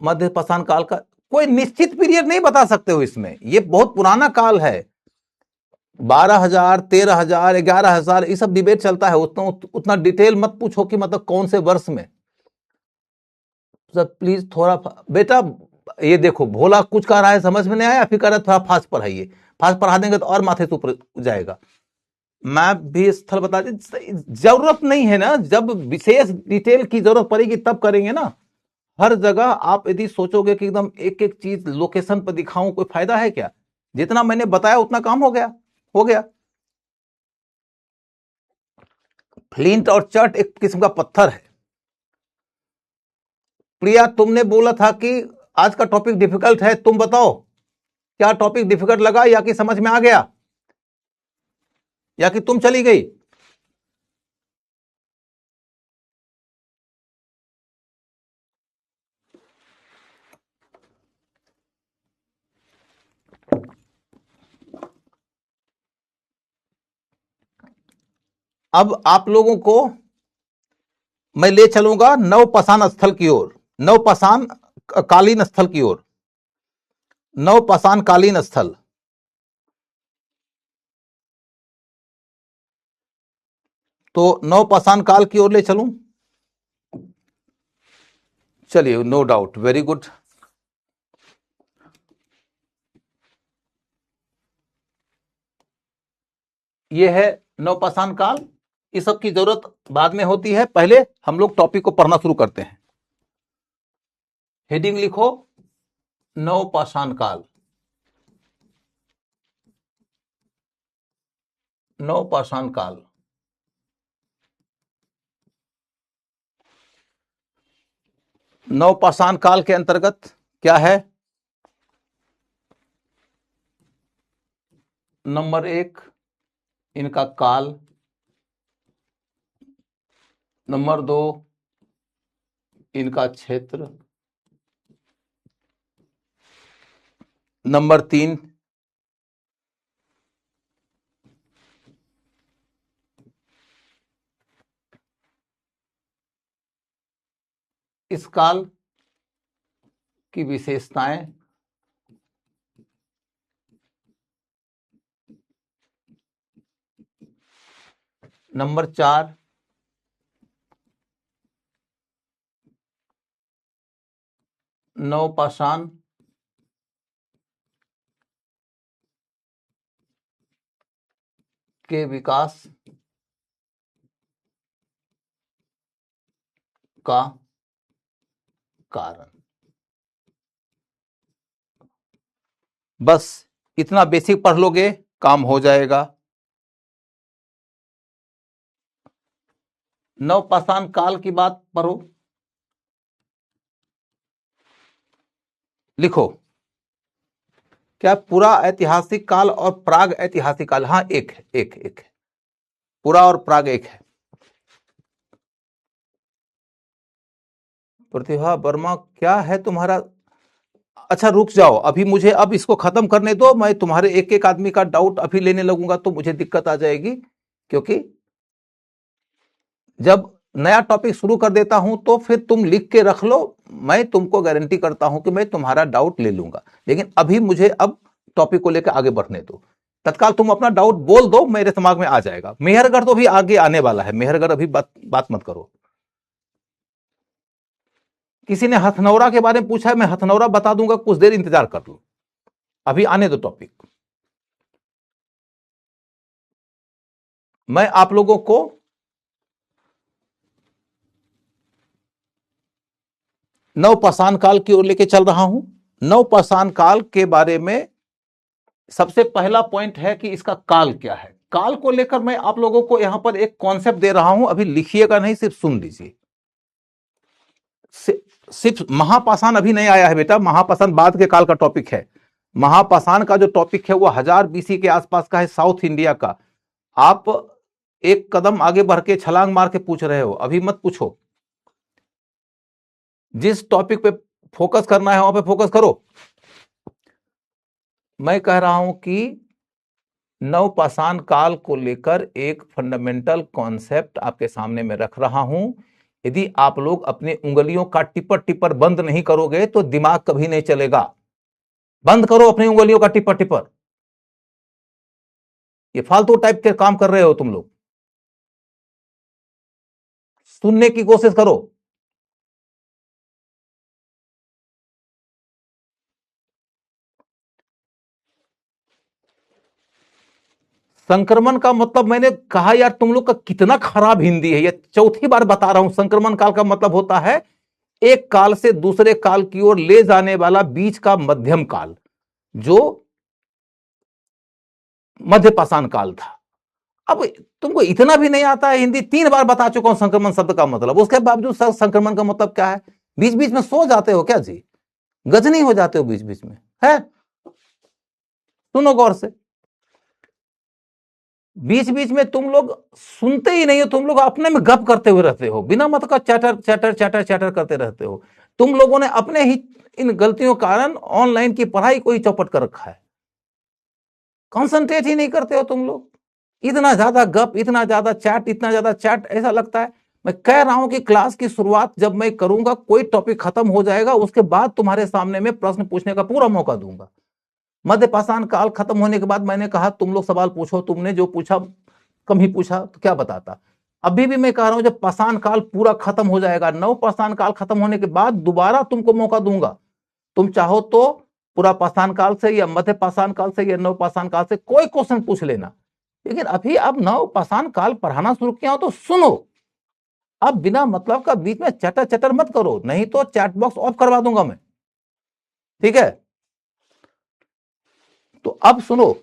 मध्य पाषाण काल का कोई निश्चित पीरियड नहीं बता सकते हो इसमें, ये बहुत पुराना काल है। 12,000, 13,000, 11,000 ये सब डिबेट चलता है, उतना डिटेल मत पूछो कि मतलब कौन से वर्ष में। प्लीज थोड़ा बेटा, ये देखो भोला कुछ कह रहा है समझ में नहीं आया, फिर कह रहा है थोड़ा फास्ट पढ़ाइए, फास्ट पढ़ा देंगे तो और माथे से ऊपर जाएगा। मैं भी स्थल बता दी, जरूरत नहीं है ना, जब विशेष डिटेल की जरूरत पड़ेगी तब करेंगे ना। हर जगह आप यदि सोचोगे कि एकदम एक एक चीज लोकेशन पर दिखाऊं, कोई फायदा है क्या? जितना मैंने बताया उतना काम हो गया। फ्लिंट और चट एक किस्म का पत्थर है। प्रिया, तुमने बोला था कि आज का टॉपिक डिफिकल्ट है, तुम बताओ क्या टॉपिक डिफिकल्ट लगा, या कि समझ में आ गया, या कि तुम चली गई? अब आप लोगों को मैं ले चलूंगा नवपाषाण स्थल की ओर, नवपाषाण कालीन स्थल की ओर, नवपाषाण कालीन स्थल। तो नवपाषाण काल की ओर ले चलूं? चलिए, नो डाउट, वेरी गुड। ये है नवपाषाण काल, इस सब की जरूरत बाद में होती है, पहले हम लोग टॉपिक को पढ़ना शुरू करते हैं। हेडिंग लिखो, नवपाषाण काल, नवपाषाण काल। नवपाषाण काल के अंतर्गत क्या है? नंबर 1 इनका काल, नंबर 2 इनका क्षेत्र, नंबर 3 इस काल की विशेषताएं, नंबर 4 नवपाषाण के विकास का कारण। बस इतना बेसिक पढ़ लोगे, काम हो जाएगा। नवपाषाण काल की बात पढ़ो, लिखो क्या पूरा ऐतिहासिक काल और प्राग ऐतिहासिक काल? हाँ, एक है, पूरा और प्राग एक है। प्रतिभा वर्मा, क्या है तुम्हारा? अच्छा रुक जाओ, अभी मुझे अब इसको खत्म करने दो, मैं तुम्हारे एक एक आदमी का डाउट अभी लेने लगूंगा तो मुझे दिक्कत आ जाएगी, क्योंकि जब नया टॉपिक शुरू कर देता हूं तो फिर तुम लिख के रख लो, मैं तुमको गारंटी करता हूं कि मैं तुम्हारा डाउट ले लूंगा, लेकिन अभी मुझे अब टॉपिक को लेकर आगे बढ़ने दो। तत्काल तुम अपना डाउट बोल दो, मेरे दिमाग में आ जाएगा। मेहरगढ़ तो भी आगे आने वाला है, मेहरगढ़ अभी बात मत करो। किसी ने हथनौरा के बारे में पूछा है, मैं हथनौरा बता दूंगा, कुछ देर इंतजार कर लो, अभी आने दो टॉपिक। मैं आप लोगों को नवपाषाण काल की ओर लेके चल रहा हूं। नवपाषाण काल के बारे में सबसे पहला पॉइंट है कि इसका काल क्या है। काल को लेकर मैं आप लोगों को यहां पर एक कॉन्सेप्ट दे रहा हूं, अभी लिखिएगा नहीं, सिर्फ सुन लीजिए। सिर्फ महापाषाण अभी नहीं आया है बेटा, महापाषाण बाद के काल का टॉपिक है। महापाषाण का जो टॉपिक है वो 1000 BC के आसपास का है, साउथ इंडिया का। आप एक कदम आगे बढ़ के छलांग मार के पूछ रहे हो, अभी मत पूछो। जिस टॉपिक पे फोकस करना है वहां पे फोकस करो। मैं कह रहा हूं कि नवपाषाण काल को लेकर एक फंडामेंटल कॉन्सेप्ट आपके सामने में रख रहा हूं। यदि आप लोग अपनी उंगलियों का टिपर टिपर बंद नहीं करोगे तो दिमाग कभी नहीं चलेगा। बंद करो अपनी उंगलियों का टिपर टिपर। ये फालतू टाइप के काम कर रहे हो तुम लोग। सुनने की कोशिश करो। संक्रमण का मतलब मैंने कहा यार तुम लोग का कितना खराब हिंदी है। ये चौथी बार बता रहा हूं। संक्रमण काल का मतलब होता है एक काल से दूसरे काल की ओर ले जाने वाला बीच का मध्यम काल, जो मध्यपाषाण काल था। अब तुमको इतना भी नहीं आता है हिंदी। 3 बार बता चुका हूं संक्रमण शब्द का मतलब। उसके बावजूद सर संक्रमण का मतलब क्या है? बीच बीच में सो जाते हो क्या जी? गजनी हो जाते हो बीच बीच में है? सुनो गौर से। बीच बीच में तुम लोग सुनते ही नहीं हो। तुम लोग अपने में गप करते हुए रहते हो, बिना मतलब का चैटर चैटर चैटर चैटर करते रहते हो। तुम लोगों ने अपने ही इन गलतियों के कारण ऑनलाइन की पढ़ाई को ही चौपट कर रखा है। कॉन्सेंट्रेट ही नहीं करते हो तुम लोग। इतना ज्यादा गप, इतना ज्यादा चैट, इतना ज्यादा चैट। ऐसा लगता है मैं कह रहा हूं कि क्लास की शुरुआत जब मैं करूंगा, कोई टॉपिक खत्म हो जाएगा, उसके बाद तुम्हारे सामने में प्रश्न पूछने का पूरा मौका दूंगा। मध्यपाषाण काल खत्म होने के बाद मैंने कहा तुम लोग सवाल पूछो। तुमने जो पूछा कम ही पूछा तो क्या बताता। अभी भी मैं कह रहा हूं जब पाषाण काल पूरा खत्म हो जाएगा, नवपाषाण काल खत्म होने के बाद दोबारा तुमको मौका दूंगा। तुम चाहो तो पूरा पाषाण काल से या मध्य पाषाण काल से या नवपाषाण काल से कोई क्वेश्चन पूछ लेना। लेकिन अभी अब नवपाषाण काल पढ़ाना शुरू किया हो तो सुनो। अब बिना मतलब का बीच में चटर चटर मत करो, नहीं तो चैट बॉक्स ऑफ करवा दूंगा मैं। ठीक है? तो अब सुनो,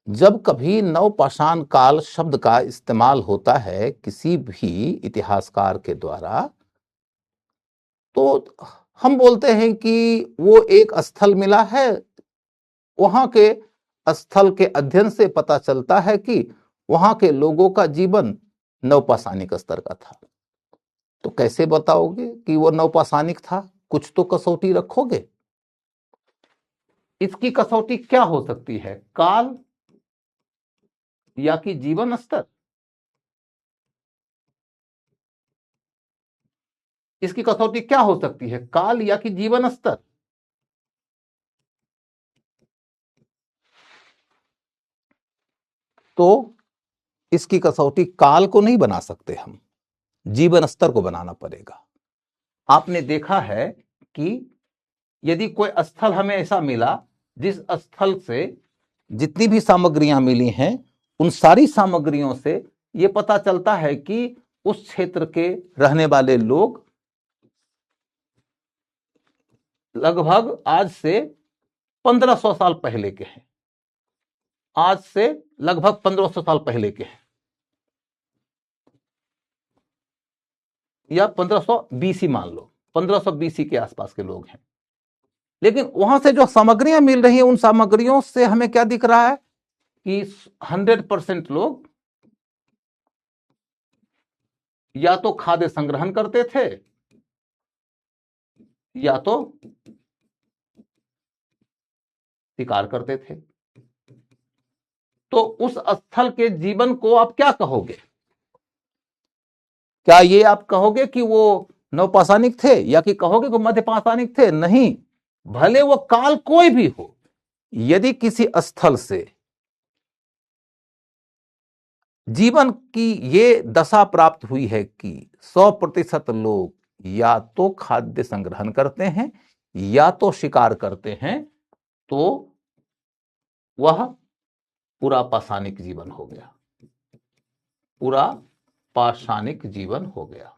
जब कभी नवपाषाण काल शब्द का इस्तेमाल होता है किसी भी इतिहासकार के द्वारा, तो हम बोलते हैं कि वो एक स्थल मिला है। वहां के स्थल के अध्ययन से पता चलता है कि वहां के लोगों का जीवन नवपाषाणिक स्तर का था। तो कैसे बताओगे कि वो नवपाषाणिक था? कुछ तो कसौटी रखोगे। इसकी कसौटी क्या हो सकती है? काल या कि जीवन स्तर? इसकी कसौटी क्या हो सकती है? काल या कि जीवन स्तर? तो इसकी कसौटी काल को नहीं बना सकते हम, जीवन स्तर को बनाना पड़ेगा। आपने देखा है कि यदि कोई स्थल हमें ऐसा मिला जिस स्थल से जितनी भी सामग्रियां मिली हैं, उन सारी सामग्रियों से यह पता चलता है कि उस क्षेत्र के रहने वाले लोग लगभग आज से 1500 साल पहले के हैं। आज से लगभग 1500 साल पहले के हैं, या 1500 बीसी मान लो, 1500 बीसी के आसपास के लोग हैं। लेकिन वहां से जो सामग्रियां मिल रही हैं, उन सामग्रियों से हमें क्या दिख रहा है कि 100% लोग या तो खाद्य संग्रहण करते थे या तो शिकार करते थे। तो उस स्थल के जीवन को आप क्या कहोगे? क्या ये आप कहोगे कि वो नवपाषाणिक थे या कि कहोगे कि मध्यपाषाणिक थे? नहीं, भले वो काल कोई भी हो, यदि किसी स्थल से जीवन की ये दशा प्राप्त हुई है कि 100% लोग या तो खाद्य संग्रहण करते हैं या तो शिकार करते हैं, तो वह पूरा पाषाणिक जीवन हो गया। पूरा पाषाणिक जीवन हो गया,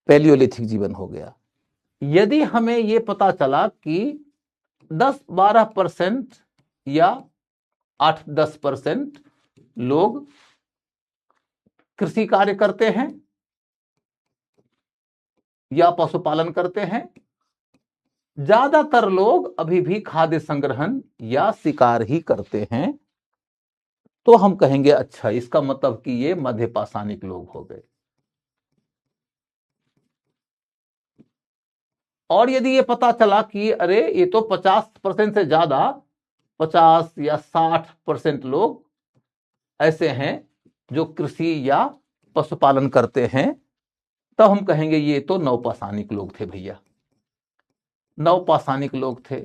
पैलियोलिथिक जीवन हो गया। यदि हमें यह पता चला कि 10-12% या 8-10% लोग कृषि कार्य करते हैं या पशुपालन करते हैं, ज्यादातर लोग अभी भी खाद्य संग्रहण या शिकार ही करते हैं, तो हम कहेंगे अच्छा इसका मतलब कि ये मध्यपाषाणिक लोग हो गए। और यदि ये पता चला कि अरे ये तो 50% से ज्यादा 50 या 60% लोग ऐसे हैं जो कृषि या पशुपालन करते हैं, तब हम कहेंगे ये तो नवपाषाणिक लोग थे भैया, नवपाषाणिक लोग थे।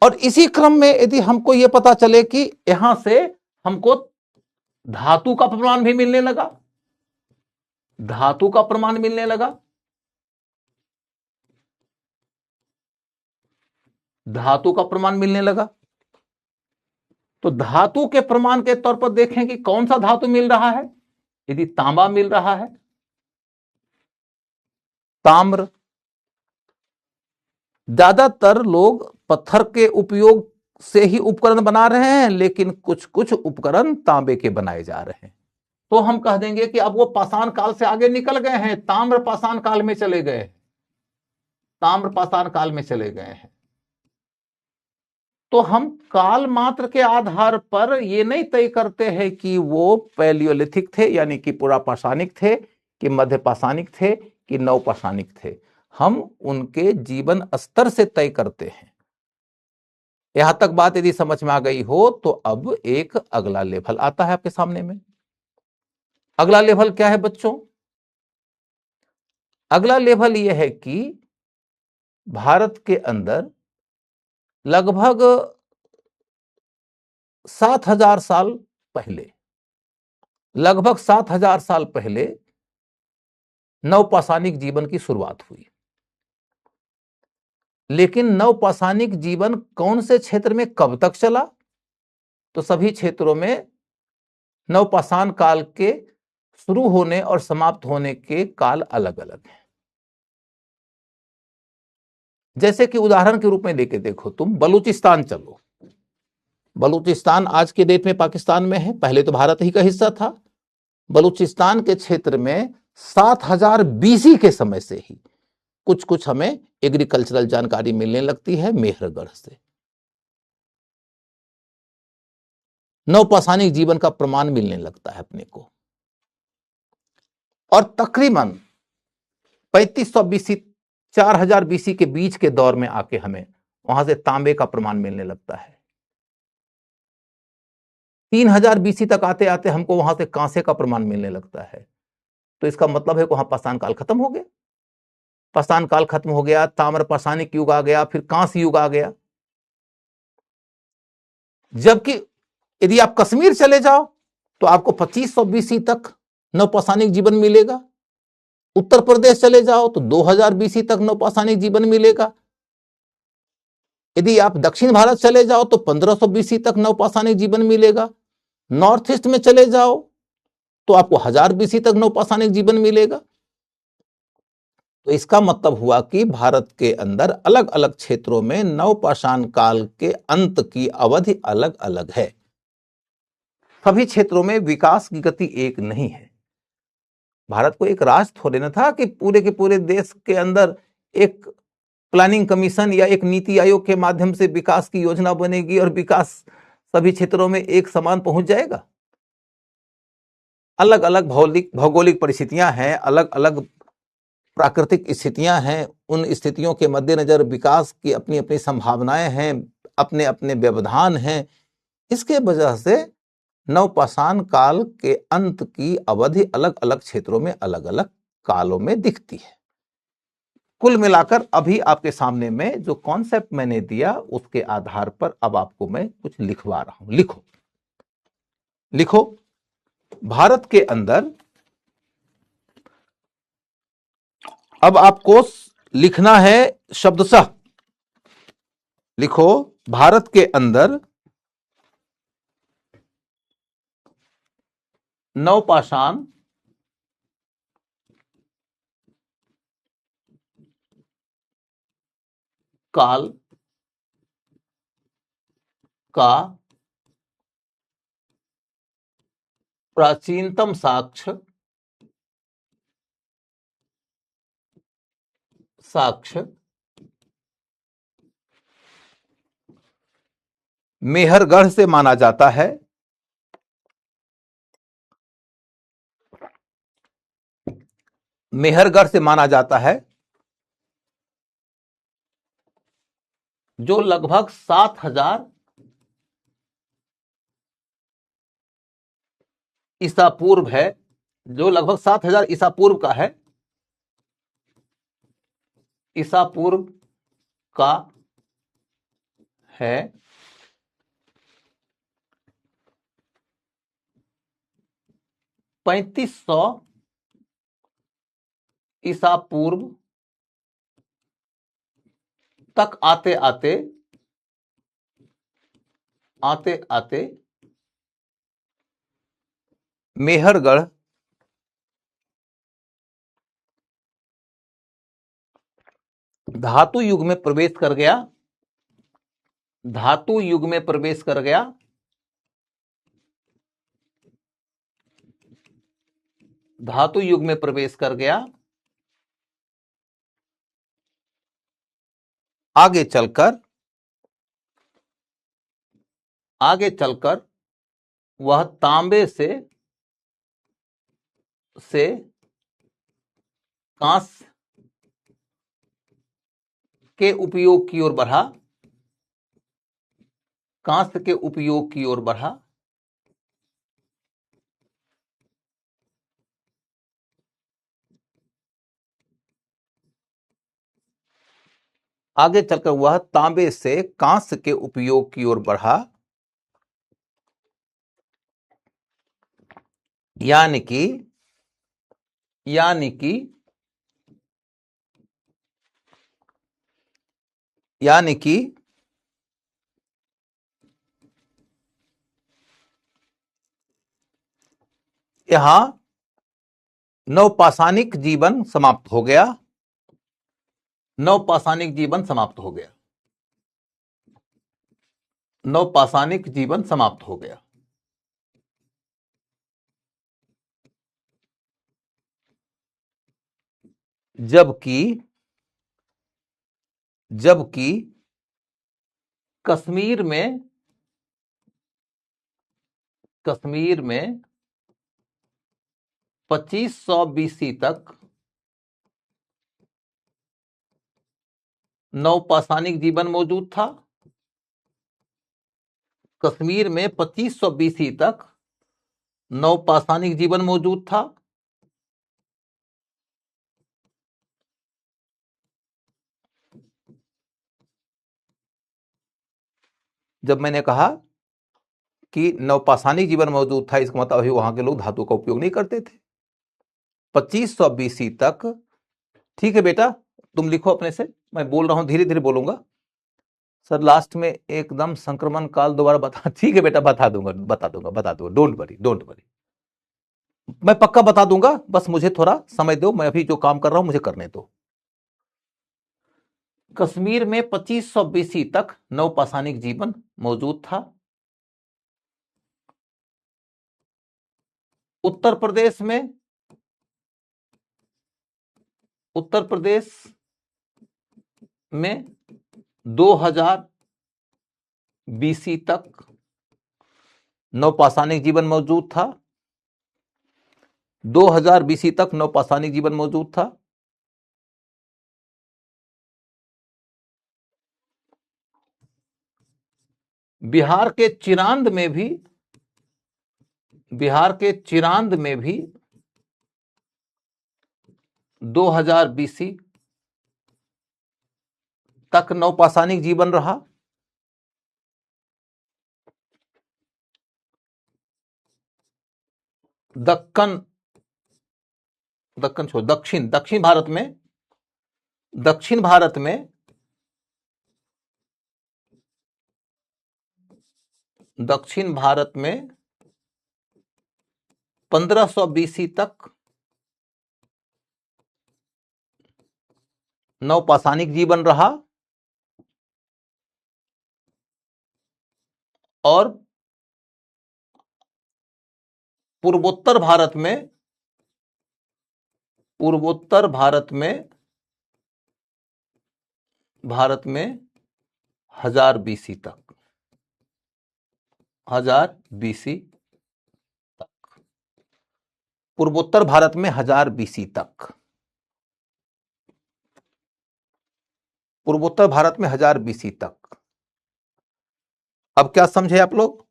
और इसी क्रम में यदि हमको यह पता चले कि यहां से हमको धातु का प्रमाण भी मिलने लगा, धातु का प्रमाण मिलने लगा, धातु का प्रमाण मिलने लगा, तो धातु के प्रमाण के तौर पर देखें कि कौन सा धातु मिल रहा है। यदि तांबा मिल रहा है, ताम्र, ज्यादातर लोग पत्थर के उपयोग से ही उपकरण बना रहे हैं, लेकिन कुछ कुछ उपकरण तांबे के बनाए जा रहे हैं। तो हम कह देंगे कि अब वो पाषाण काल से आगे निकल गए हैं, ताम्र पाषाण काल में चले गए, ताम्र पाषाण काल में चले गए हैं। तो हम काल मात्र के आधार पर ये नहीं तय करते हैं कि वो पैलियोलिथिक थे यानी कि पूरा पाषाणिक थे, कि मध्य पाषाणिक थे, कि नवपाषाणिक थे। हम उनके जीवन स्तर से तय करते हैं। यहां तक बात यदि समझ में आ गई हो तो अब एक अगला लेवल आता है आपके सामने में। अगला लेवल क्या है बच्चों? अगला लेवल यह है कि भारत के अंदर लगभग 7,000 साल पहले, लगभग 7,000 साल पहले नवपाषाणिक जीवन की शुरुआत हुई। लेकिन नवपाषाणिक जीवन कौन से क्षेत्र में कब तक चला? तो सभी क्षेत्रों में नवपाषाण काल के शुरू होने और समाप्त होने के काल अलग अलग हैं। जैसे कि उदाहरण के रूप में लेके देखो, तुम बलूचिस्तान चलो। बलूचिस्तान आज के डेट में पाकिस्तान में है, पहले तो भारत ही का हिस्सा था। बलूचिस्तान के क्षेत्र में 7,000 बीसी के समय से ही कुछ कुछ हमें एग्रीकल्चरल जानकारी मिलने लगती है मेहरगढ़ से। नवपाषाणिक जीवन का प्रमाण मिलने लगता है अपने को। और तकरीबन 3500 बीसी 4000 बीसी के बीच के दौर में आके हमें वहां से तांबे का प्रमाण मिलने लगता है। 3000 बीसी तक आते आते हमको वहां से कांसे का प्रमाण मिलने लगता है। तो इसका मतलब है कि वहां पाषाण काल खत्म हो गया। पाषाण काल खत्म हो गया, ताम्र पाषाणिक युग आ गया, फिर कांस्य युग आ गया। जबकि यदि आप कश्मीर चले जाओ तो आपको 2500 बीसी तक नवपाषाणिक जीवन मिलेगा। उत्तर प्रदेश चले जाओ तो 2000 बीसी तक नवपाषाणिक जीवन मिलेगा। यदि आप दक्षिण भारत चले जाओ तो 1500 बीसी तक नवपाषाणिक जीवन मिलेगा। नॉर्थ ईस्ट में चले जाओ तो आपको 1000 बीसी तक नवपाषाणिक जीवन मिलेगा। तो इसका मतलब हुआ कि भारत के अंदर अलग अलग क्षेत्रों में नवपाषाण काल के अंत की अवधि अलग अलग है। सभी क्षेत्रों में विकास की गति एक नहीं है। भारत को एक राज थोड़े न था कि पूरे के पूरे देश के अंदर एक प्लानिंग कमीशन या एक नीति आयोग के माध्यम से विकास की योजना बनेगी और विकास सभी क्षेत्रों में एक समान पहुंच जाएगा। अलग अलग भौगोलिक परिस्थितियां हैं, अलग अलग प्राकृतिक स्थितियां हैं। उन स्थितियों के मद्देनजर विकास की अपनी अपनी संभावनाएं हैं, अपने अपने व्यवधान हैं। इसके वजह से नवपाषाण काल के अंत की अवधि अलग अलग क्षेत्रों में अलग अलग कालों में दिखती है। कुल मिलाकर अभी आपके सामने में जो कॉन्सेप्ट मैंने दिया उसके आधार पर अब आपको मैं कुछ लिखवा रहा हूं। लिखो लिखो, भारत के अंदर अब आपको लिखना है शब्दशः। लिखो, भारत के अंदर नवपाषाण काल का प्राचीनतम साक्ष्य मेहरगढ़ से माना जाता है। मेहरगढ़ से माना जाता है, जो लगभग 7,000 ईसा पूर्व है, जो लगभग 7,000 ईसा पूर्व का है, ईसा पूर्व का है। 3500 ईसा पूर्व तक आते आते मेहरगढ़ धातु युग में प्रवेश कर गया, धातु युग में प्रवेश कर गया। धातु युग में प्रवेश कर गया। आगे चलकर वह तांबे से कांस्य के उपयोग की ओर बढ़ा, कांस्य के उपयोग की ओर बढ़ा। आगे चलकर वह तांबे से कांस्य के उपयोग की ओर बढ़ा, यानी कि यहां नवपाषाणिक जीवन समाप्त हो गया। नवपाषाणिक जीवन समाप्त हो गया। नवपाषाणिक जीवन समाप्त हो गया। जबकि कश्मीर में 2500 बीसी तक नवपाषाणिक जीवन मौजूद था। कश्मीर में 2500 बीसी तक नवपाषाणिक जीवन मौजूद था। जब मैंने कहा कि नवपाषाणिक जीवन मौजूद था, इसका मतलब अभी वहां के लोग धातु का उपयोग नहीं करते थे। 2500 बीसी तक। ठीक है बेटा, तुम लिखो अपने से, मैं बोल रहा हूं, धीरे धीरे बोलूंगा। सर लास्ट में एकदम संक्रमण काल दोबारा बता। ठीक है बेटा, बता दूंगा। डोंट वरी, मैं पक्का बता दूंगा, बस मुझे थोड़ा समय दो, मैं अभी जो काम कर रहा हूं मुझे करने दो। कश्मीर में 2500 बीसी तक नवपाषाणिक जीवन मौजूद था। उत्तर प्रदेश में 2000 बीसी तक नवपाषाणिक जीवन मौजूद था। 2000 बीसी तक नवपाषाणिक जीवन मौजूद था। बिहार के चिरांद में भी 2000 बीसी तक नवपाषाणिक जीवन रहा। दक्षिण भारत में 1500 बीसी तक नवपाषाणिक जीवन रहा। और पूर्वोत्तर भारत में 1000 बीसी तक, 1000 बीसी तक, पूर्वोत्तर भारत में 1000 बीसी तक। पूर्वोत्तर भारत में 1000 BC तक। अब क्या समझे आप लोग?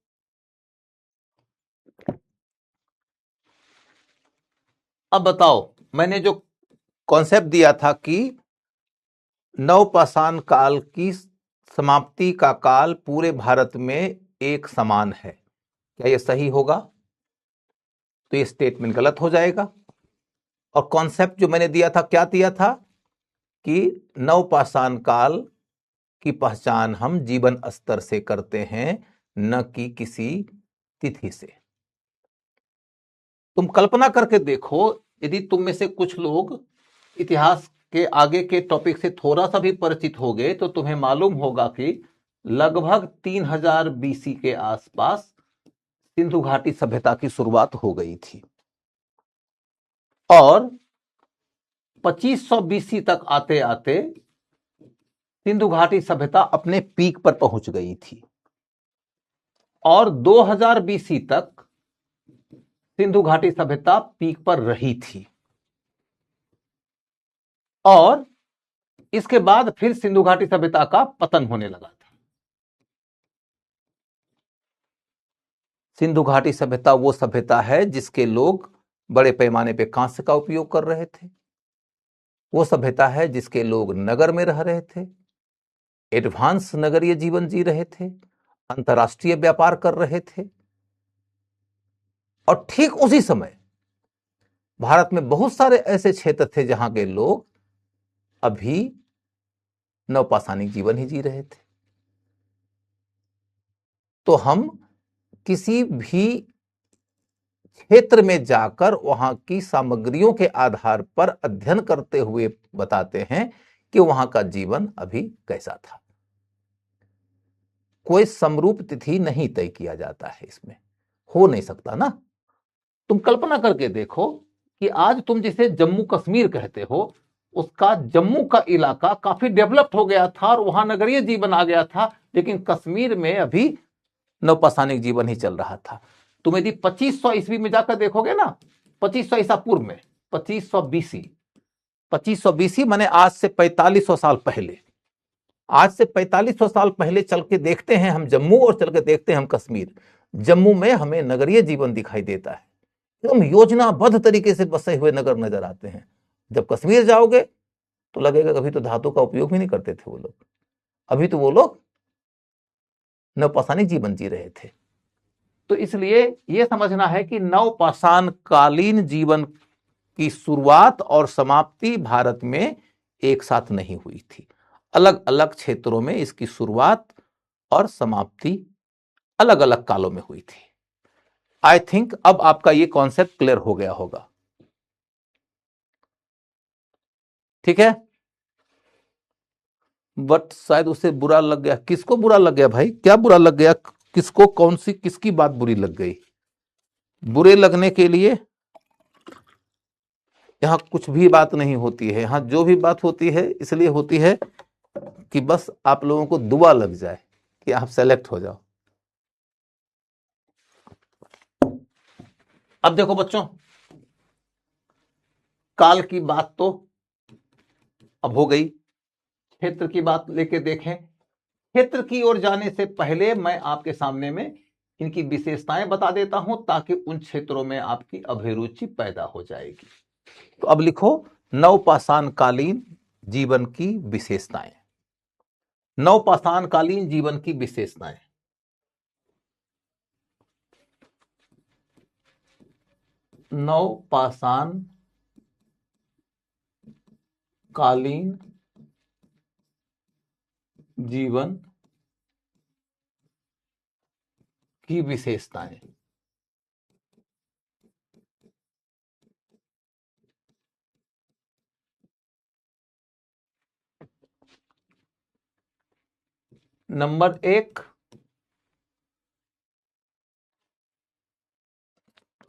अब बताओ, मैंने जो कॉन्सेप्ट दिया था कि नवपाषाण काल की समाप्ति का काल पूरे भारत में एक समान है, क्या यह सही होगा? तो ये स्टेटमेंट गलत हो जाएगा। और कॉन्सेप्ट जो मैंने दिया था, क्या दिया था कि नवपाषाण काल की पहचान हम जीवन स्तर से करते हैं, न कि किसी तिथि से। तुम कल्पना करके देखो, यदि तुम में से कुछ लोग इतिहास के आगे के टॉपिक से थोड़ा सा भी परिचित हो गए तो तुम्हें मालूम होगा कि लगभग 3000 BC के आसपास सिंधु घाटी सभ्यता की शुरुआत हो गई थी और 2500 BC तक आते आते सिंधु घाटी सभ्यता अपने पीक पर पहुंच गई थी और 2000 BC तक सिंधु घाटी सभ्यता पीक पर रही थी और इसके बाद फिर सिंधु घाटी सभ्यता का पतन होने लगा था। सिंधु घाटी सभ्यता वो सभ्यता है जिसके लोग बड़े पैमाने पे कांस्य का उपयोग कर रहे थे, वो सभ्यता है जिसके लोग नगर में रह रहे थे, एडवांस नगरीय जीवन जी रहे थे, अंतरराष्ट्रीय व्यापार कर रहे थे। और ठीक उसी समय भारत में बहुत सारे ऐसे क्षेत्र थे जहां के लोग अभी नवपाषाणिक जीवन ही जी रहे थे। तो हम किसी भी क्षेत्र में जाकर वहां की सामग्रियों के आधार पर अध्ययन करते हुए बताते हैं कि वहां का जीवन अभी कैसा था। कोई समरूप तिथि नहीं तय किया जाता है, इसमें हो नहीं सकता ना। तुम कल्पना करके देखो कि आज तुम जिसे जम्मू कश्मीर कहते हो, उसका जम्मू का इलाका काफी डेवलप्ड हो गया था और वहां नगरीय जीवन आ गया था, लेकिन कश्मीर में अभी नवपाषाणिक जीवन ही चल रहा था। तुम यदि 2500 ईस्वी में जाकर देखोगे ना, 2500 ईसा पूर्व में, 2500 BC, 2500 BC माने आज से 4500 साल पहले। आज से 4500 साल पहले चल के देखते हैं हम जम्मू और चल के देखते हैं हम कश्मीर। जम्मू में हमें नगरीय जीवन दिखाई देता है, एकदम योजनाबद्ध तरीके से बसे हुए नगर नजर आते हैं। जब कश्मीर जाओगे तो लगेगा कभी तो धातु का उपयोग भी नहीं करते थे वो लोग, अभी तो वो लोग नवपाषाणिक जीवन जी रहे थे। तो इसलिए यह समझना है कि नवपाषाण कालीन जीवन की शुरुआत और समाप्ति भारत में एक साथ नहीं हुई थी, अलग अलग क्षेत्रों में इसकी शुरुआत और समाप्ति अलग अलग कालों में हुई थी। आई थिंक अब आपका यह कॉन्सेप्ट क्लियर हो गया होगा, ठीक है। बट शायद उसे बुरा लग गया। किसको बुरा लग गया भाई? क्या बुरा लग गया? किसको? कौन सी किसकी बात बुरी लग गई? बुरे लगने के लिए यहां कुछ भी बात नहीं होती है। यहां जो भी बात होती है इसलिए होती है कि बस आप लोगों को दुआ लग जाए कि आप सेलेक्ट हो जाओ। अब देखो बच्चों, काल की बात तो अब हो गई, क्षेत्र की बात लेके देखें। क्षेत्र की ओर जाने से पहले मैं आपके सामने में इनकी विशेषताएं बता देता हूं ताकि उन क्षेत्रों में आपकी अभिरुचि पैदा हो जाएगी। तो अब लिखो नवपाषाण कालीन जीवन की विशेषताएं। नवपाषाण कालीन जीवन की विशेषताएं। नवपाषाण कालीन जीवन की विशेषताएं। नंबर 1,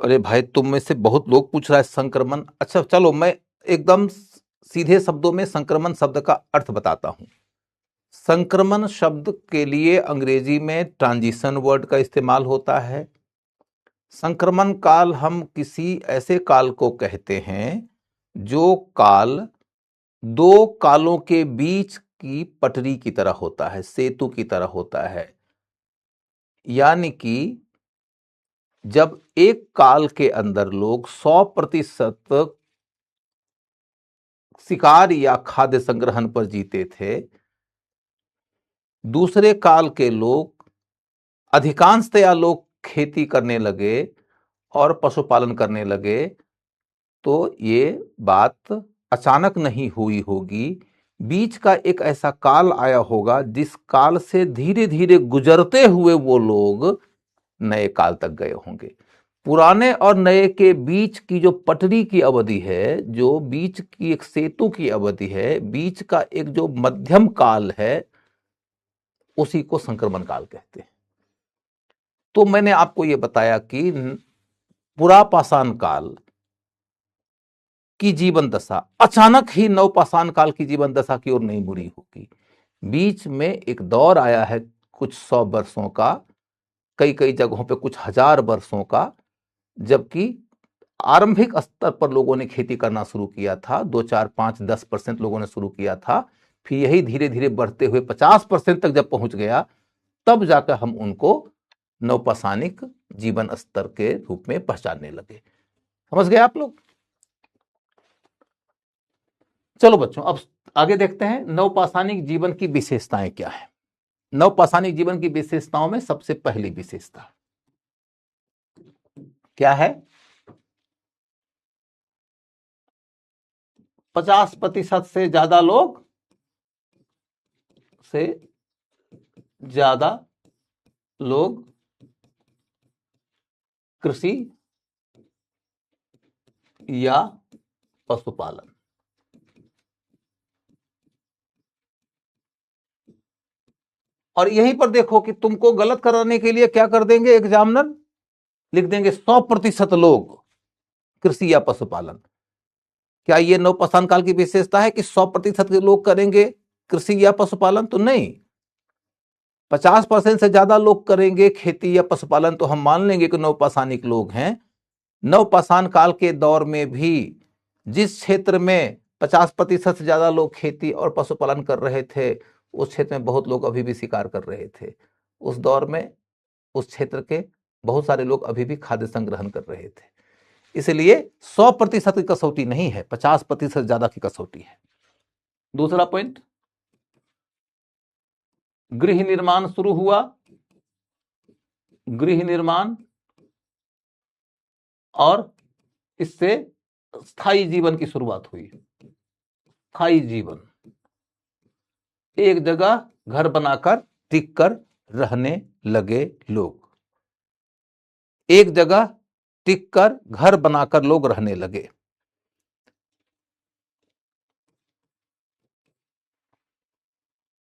अरे भाई तुम में से बहुत लोग पूछ रहा है संक्रमण। अच्छा चलो मैं एकदम सीधे शब्दों में संक्रमण शब्द का अर्थ बताता हूं। संक्रमण शब्द के लिए अंग्रेजी में ट्रांजिशन वर्ड का इस्तेमाल होता है। संक्रमण काल हम किसी ऐसे काल को कहते हैं जो काल दो कालों के बीच की पटरी की तरह होता है, सेतु की तरह होता है। यानी कि जब एक काल के अंदर लोग 100% शिकार या खाद्य संग्रहण पर जीते थे, दूसरे काल के लोग अधिकांशतया लोग खेती करने लगे और पशुपालन करने लगे, तो ये बात अचानक नहीं हुई होगी। बीच का एक ऐसा काल आया होगा जिस काल से धीरे धीरे गुजरते हुए वो लोग नए काल तक गए होंगे। पुराने और नए के बीच की जो पटरी की अवधि है, जो बीच की एक सेतु की अवधि है, बीच का एक जो मध्यम काल है, उसी को संक्रमण काल कहते हैं। तो मैंने आपको यह बताया कि पुरापाषाण काल की जीवन दशा अचानक ही नवपाषाण काल की जीवन दशा की ओर नहीं मुड़ी होगी। बीच में एक दौर आया है कुछ 100 वर्षों का, कई कई जगहों पे कुछ 1000 वर्षों का, जबकि आरंभिक स्तर पर लोगों ने खेती करना शुरू किया था, 2, 4, 5, 10% लोगों ने शुरू किया था। फिर यही धीरे धीरे बढ़ते हुए 50% तक जब पहुंच गया, तब जाकर हम उनको नवपाषाणिक जीवन स्तर के रूप में पहचानने लगे। समझ गए आप लोग? चलो बच्चों, अब आगे देखते हैं नवपाषाणिक जीवन की विशेषताएं क्या है। नवपाषाणिक जीवन की विशेषताओं में सबसे पहली विशेषता क्या है? 50% से ज्यादा लोग कृषि या पशुपालन। और यहीं पर देखो कि तुमको गलत कराने के लिए क्या कर देंगे, एग्जामिनर लिख देंगे 100% लोग कृषि या पशुपालन। क्या यह नवपाषाण काल की विशेषता है कि 100% के लोग करेंगे कृषि या पशुपालन? तो नहीं। 50% से ज्यादा लोग करेंगे खेती या पशुपालन, तो हम मान लेंगे कि नवपाषाणिक लोग हैं। नवपाषाण काल के दौर में भी जिस क्षेत्र में 50% से ज्यादा लोग खेती और पशुपालन कर रहे थे, उस क्षेत्र में बहुत लोग अभी भी शिकार कर रहे थे। उस दौर में उस क्षेत्र के बहुत सारे लोग अभी भी खाद्य संग्रहण कर रहे थे। इसलिए 100% की कसौटी नहीं है, 50% ज्यादा की कसौटी है। दूसरा पॉइंट, गृह निर्माण शुरू हुआ। गृह निर्माण और इससे स्थायी जीवन की शुरुआत हुई। स्थायी जीवन, एक जगह घर बनाकर टिक कर रहने लगे लोग। एक जगह टिक कर घर बनाकर लोग रहने लगे।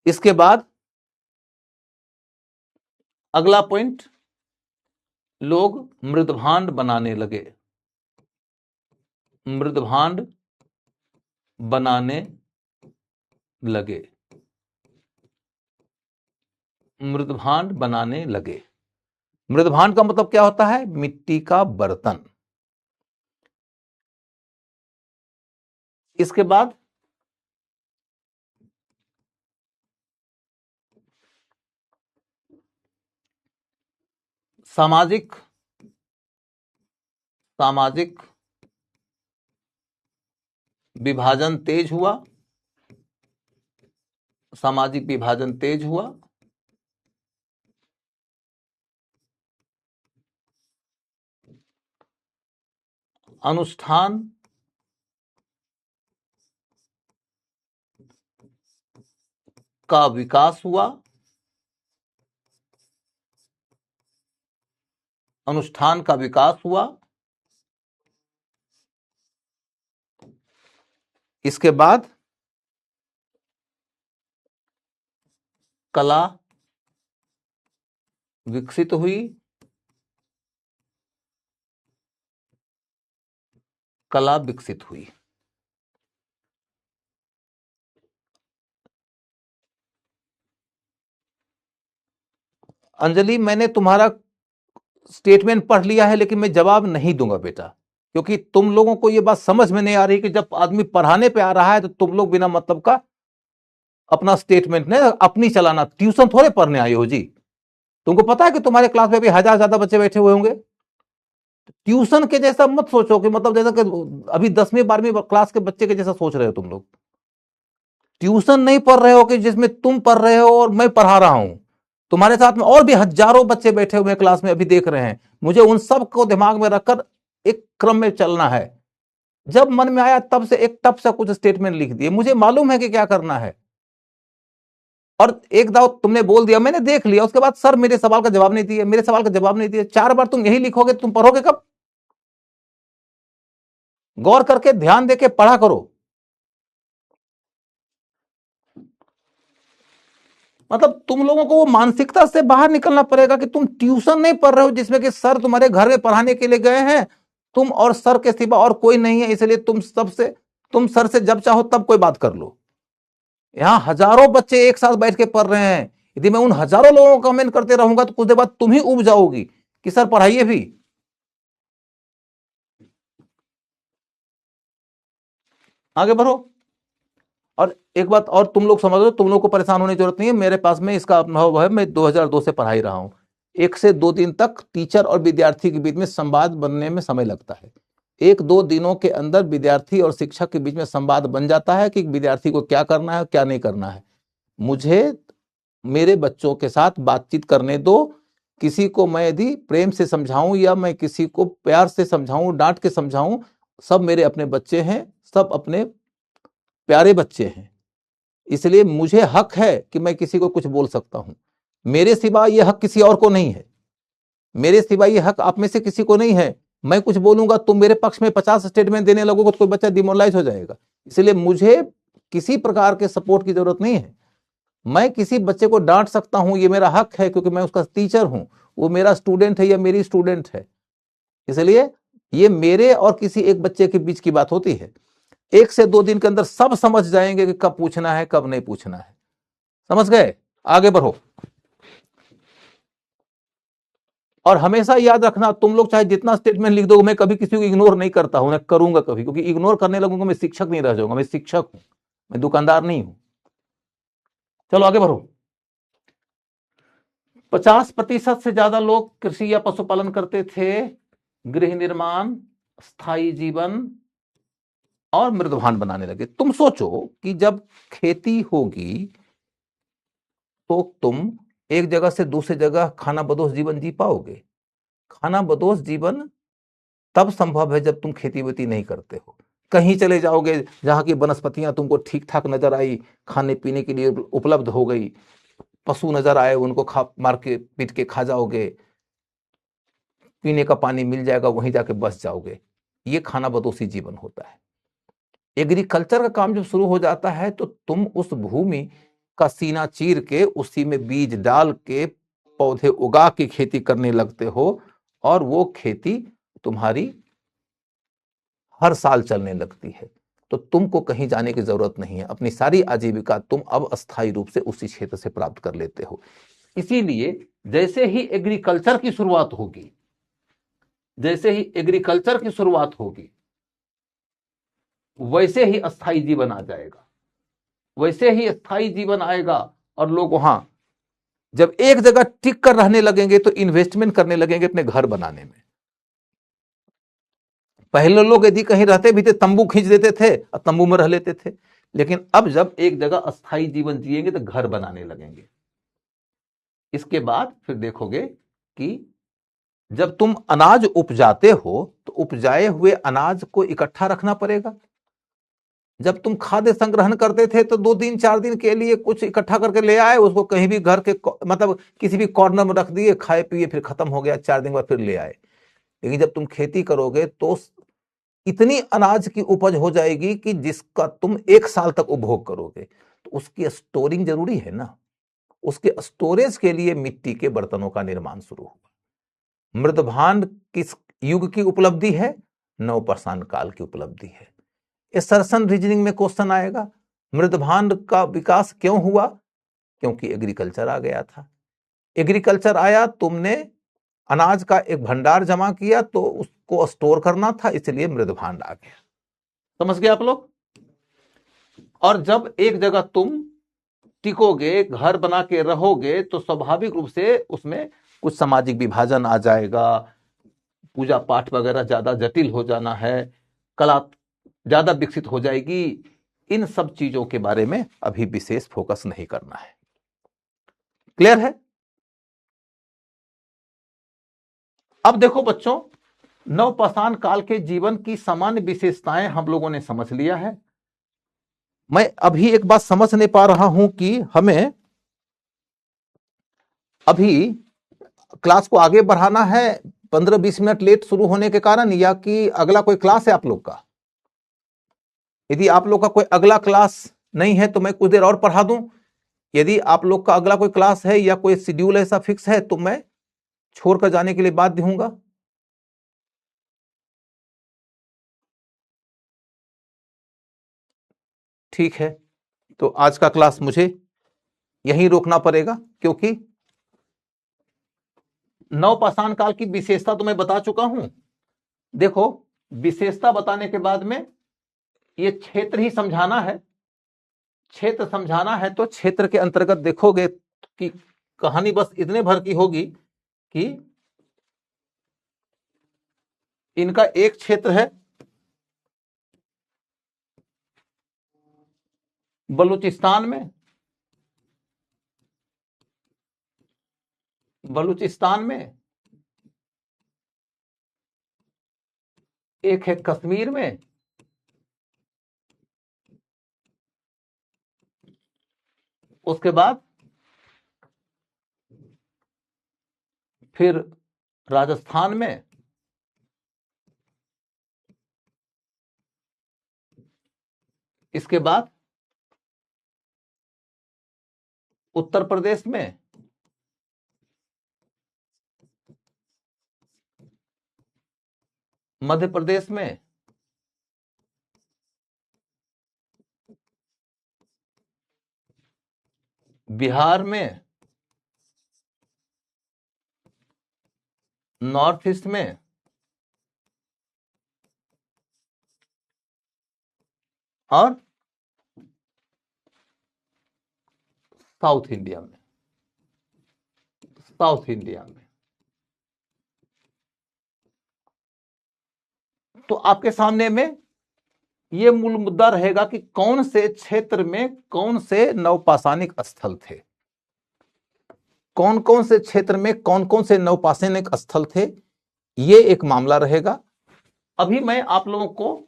इसके बाद अगला पॉइंट, लोग मृदभांड बनाने लगे। मृदभांड बनाने लगे। मृदभांड बनाने लगे। मृदभांड का मतलब क्या होता है? मिट्टी का बर्तन। इसके बाद सामाजिक विभाजन तेज हुआ। सामाजिक विभाजन तेज हुआ। अनुष्ठान का विकास हुआ। अनुष्ठान का विकास हुआ। इसके बाद कला विकसित हुई। कला विकसित हुई। अंजलि, मैंने तुम्हारा स्टेटमेंट पढ़ लिया है, लेकिन मैं जवाब नहीं दूंगा बेटा, क्योंकि तुम लोगों को यह बात समझ में नहीं आ रही कि जब आदमी पढ़ाने पे आ रहा है तो तुम लोग बिना मतलब का अपना स्टेटमेंट ने अपनी चलाना, ट्यूशन थोड़े पढ़ने आए हो जी। तुमको पता है कि तुम्हारे क्लास में भी 1000 ज्यादा बच्चे बैठे हुए होंगे। ट्यूशन के जैसा मत सोचो कि मतलब जैसा कि अभी 10वीं 12वीं क्लास के बच्चे के जैसा सोच रहे हो तुम लोग। ट्यूशन नहीं पढ़ रहे हो कि जिसमें तुम पढ़ रहे हो और मैं पढ़ा रहा हूं, तुम्हारे साथ में और भी हजारों बच्चे बैठे हुए क्लास में अभी देख रहे हैं। मुझे उन सब को दिमाग में रखकर एक क्रम में चलना है। जब मन में आया तब से एक टप सा कुछ स्टेटमेंट लिख दिए, मुझे मालूम है कि क्या करना है। और एक दाव तुमने बोल दिया, मैंने देख लिया, उसके बाद सर मेरे सवाल का जवाब नहीं दिया, मेरे सवाल का जवाब नहीं दिया। 4 बार तुम यही लिखोगे, तुम पढ़ोगे कब? गौर करके ध्यान देके पढ़ा करो। मतलब तुम लोगों को वो मानसिकता से बाहर निकलना पड़ेगा कि तुम ट्यूशन नहीं पढ़ रहे हो जिसमें कि सर तुम्हारे घर में पढ़ाने के लिए गए हैं, तुम और सर के सिवा और कोई नहीं है, इसलिए तुम सर से जब चाहो तब कोई बात कर लो। यहां हजारों बच्चे एक साथ बैठ के पढ़ रहे हैं। यदि मैं उन हजारों लोगों को कमेंट करते रहूंगा तो कुछ देर बाद तुम ही उब जाओगी कि सर पढ़ाइए भी। आगे बढ़ो। और एक बात और तुम लोग समझ लो, तुम लोग को परेशान होने की जरूरत नहीं है, मेरे पास में इसका अनुभव है, मैं 2002 से पढ़ाई रहा हूं। 1 से 2 दिन तक टीचर और विद्यार्थी के बीच में संवाद बनने में समय लगता है। 1-2 दिनों के अंदर विद्यार्थी और शिक्षक के बीच में संवाद बन जाता है कि विद्यार्थी को क्या करना है क्या नहीं करना है। मुझे मेरे बच्चों के साथ बातचीत करने दो। किसी को मैं यदि प्रेम से समझाऊं या मैं किसी को प्यार से समझाऊं, डांट के समझाऊं, सब मेरे अपने बच्चे हैं, सब अपने प्यारे बच्चे हैं। इसलिए मुझे हक है कि मैं किसी को कुछ बोल सकता हूं। मेरे सिवा यह हक किसी और को नहीं है। मेरे सिवा यह हक आप में से किसी को नहीं है। मैं कुछ बोलूंगा, तुम मेरे पक्ष में 50 स्टेटमेंट देने लगोगे तो कोई बच्चा डिमोरलाइज हो जाएगा। इसलिए मुझे किसी प्रकार के सपोर्ट की जरूरत नहीं है। मैं किसी बच्चे को डांट सकता हूं, ये मेरा हक है, क्योंकि मैं उसका टीचर हूं। वो मेरा स्टूडेंट है या मेरी स्टूडेंट है। इसलिए ये मेरे और किसी एक बच्चे के बीच की बात होती है। 1 से 2 दिन के अंदर सब समझ जाएंगे कि कब पूछना है कब नहीं पूछना है। समझ गए? आगे बढ़ो। और हमेशा याद रखना, तुम लोग चाहे जितना स्टेटमेंट लिख दो, मैं कभी किसी को इग्नोर नहीं करता हूं, ना करूंगा कभी, क्योंकि इग्नोर करने लगूंगा मैं शिक्षक नहीं रह जाऊंगा। मैं शिक्षक हूं, मैं दुकानदार नहीं हूं। चलो आगे बढ़ो। 50% से ज्यादा लोग कृषि या पशुपालन करते थे। गृह निर्माण, स्थायी जीवन और मृदभान बनाने लगे। तुम सोचो कि जब खेती होगी तो तुम एक जगह से दूसरी जगह खाना बदोश जीवन जी पाओगे? खाना बदोश जीवन तब संभव है जब तुम खेती वेती नहीं करते हो। कहीं चले जाओगे जहां की वनस्पतियां तुमको ठीक ठाक नजर आई, खाने पीने के लिए उपलब्ध हो गई, पशु नजर आए, उनको खा मार के पीट के खा जाओगे, पीने का पानी मिल जाएगा, वहीं जाके बस जाओगे। ये खाना बदोशी जीवन होता है। एग्रीकल्चर का काम जब शुरू हो जाता है तो तुम उस भूमि का सीना चीर के उसी में बीज डाल के पौधे उगा के खेती करने लगते हो, और वो खेती तुम्हारी हर साल चलने लगती है। तो तुमको कहीं जाने की जरूरत नहीं है। अपनी सारी आजीविका तुम अब अस्थायी रूप से उसी क्षेत्र से प्राप्त कर लेते हो। इसीलिए जैसे ही एग्रीकल्चर की शुरुआत होगी, जैसे ही एग्रीकल्चर की शुरुआत होगी, वैसे ही अस्थायी जीवन आ जाएगा। वैसे ही अस्थायी जीवन आएगा और लोग वहां जब एक जगह टिक कर रहने लगेंगे तो इन्वेस्टमेंट करने लगेंगे अपने घर बनाने में। पहले लोग यदि कहीं रहते भी थे, तंबू खींच देते थे और तंबू में रह लेते थे। लेकिन अब जब एक जगह अस्थायी जीवन जिएंगे तो घर बनाने लगेंगे। इसके बाद फिर देखोगे कि जब तुम अनाज उपजाते हो तो उपजाए हुए अनाज को इकट्ठा रखना पड़ेगा। जब तुम खाद्य संग्रहण करते थे तो 2-3-4 दिन के लिए कुछ इकट्ठा करके ले आए, उसको कहीं भी घर के मतलब किसी भी कॉर्नर में रख दिए, खाए पिए, फिर खत्म हो गया, 4 दिन बाद फिर ले आए। लेकिन जब तुम खेती करोगे तो इतनी अनाज की उपज हो जाएगी कि जिसका तुम 1 साल तक उपभोग करोगे। तो उसकी स्टोरिंग जरूरी है ना। उसके स्टोरेज के लिए मिट्टी के बर्तनों का निर्माण शुरू हुआ। मृदभांड किस युग की उपलब्धि है? नवपाषाण काल की उपलब्धि है। असर्शन रीजनिंग में क्वेश्चन आएगा, मृदभांड का विकास क्यों हुआ? क्योंकि एग्रीकल्चर आ गया था। एग्रीकल्चर आया, तुमने अनाज का एक भंडार जमा किया तो उसको स्टोर करना था, इसलिए मृदभांड आ गया। समझ गए आप लोग? और जब एक जगह तुम टिकोगे, घर बना के रहोगे, तो स्वाभाविक रूप से उसमें कुछ सामाजिक विभाजन आ जाएगा, पूजा पाठ वगैरह ज्यादा जटिल हो जाना है, कला ज्यादा विकसित हो जाएगी। इन सब चीजों के बारे में अभी विशेष फोकस नहीं करना है। क्लियर है? अब देखो बच्चों, नवपाषाण काल के जीवन की सामान्य विशेषताएं हम लोगों ने समझ लिया है। मैं अभी एक बात समझ नहीं पा रहा हूं कि हमें अभी क्लास को आगे बढ़ाना है 15-20 मिनट लेट शुरू होने के कारण, या कि अगला कोई क्लास है आप लोग का। यदि आप लोग का कोई अगला क्लास नहीं है तो मैं कुछ देर और पढ़ा दूं। यदि आप लोग का अगला कोई क्लास है या कोई शेड्यूल ऐसा फिक्स है तो मैं छोड़कर जाने के लिए बाध्य हूंगा। ठीक है, तो आज का क्लास मुझे यहीं रोकना पड़ेगा, क्योंकि नवपाषाण काल की विशेषता तो मैं बता चुका हूं। देखो, विशेषता बताने के बाद में ये क्षेत्र ही समझाना है। क्षेत्र समझाना है तो क्षेत्र के अंतर्गत देखोगे कि कहानी बस इतने भर की होगी कि इनका एक क्षेत्र है बलूचिस्तान में, एक है कश्मीर में, उसके बाद फिर राजस्थान में, इसके बाद उत्तर प्रदेश में, मध्य प्रदेश में, बिहार में, नॉर्थ ईस्ट में, और साउथ इंडिया में। तो आपके सामने में यह मूल मुद्दा रहेगा कि कौन से क्षेत्र में कौन से नवपाषाणिक स्थल थे, कौन कौन से क्षेत्र में कौन कौन से नवपाषाणिक स्थल थे, यह एक मामला रहेगा। अभी मैं आप लोगों को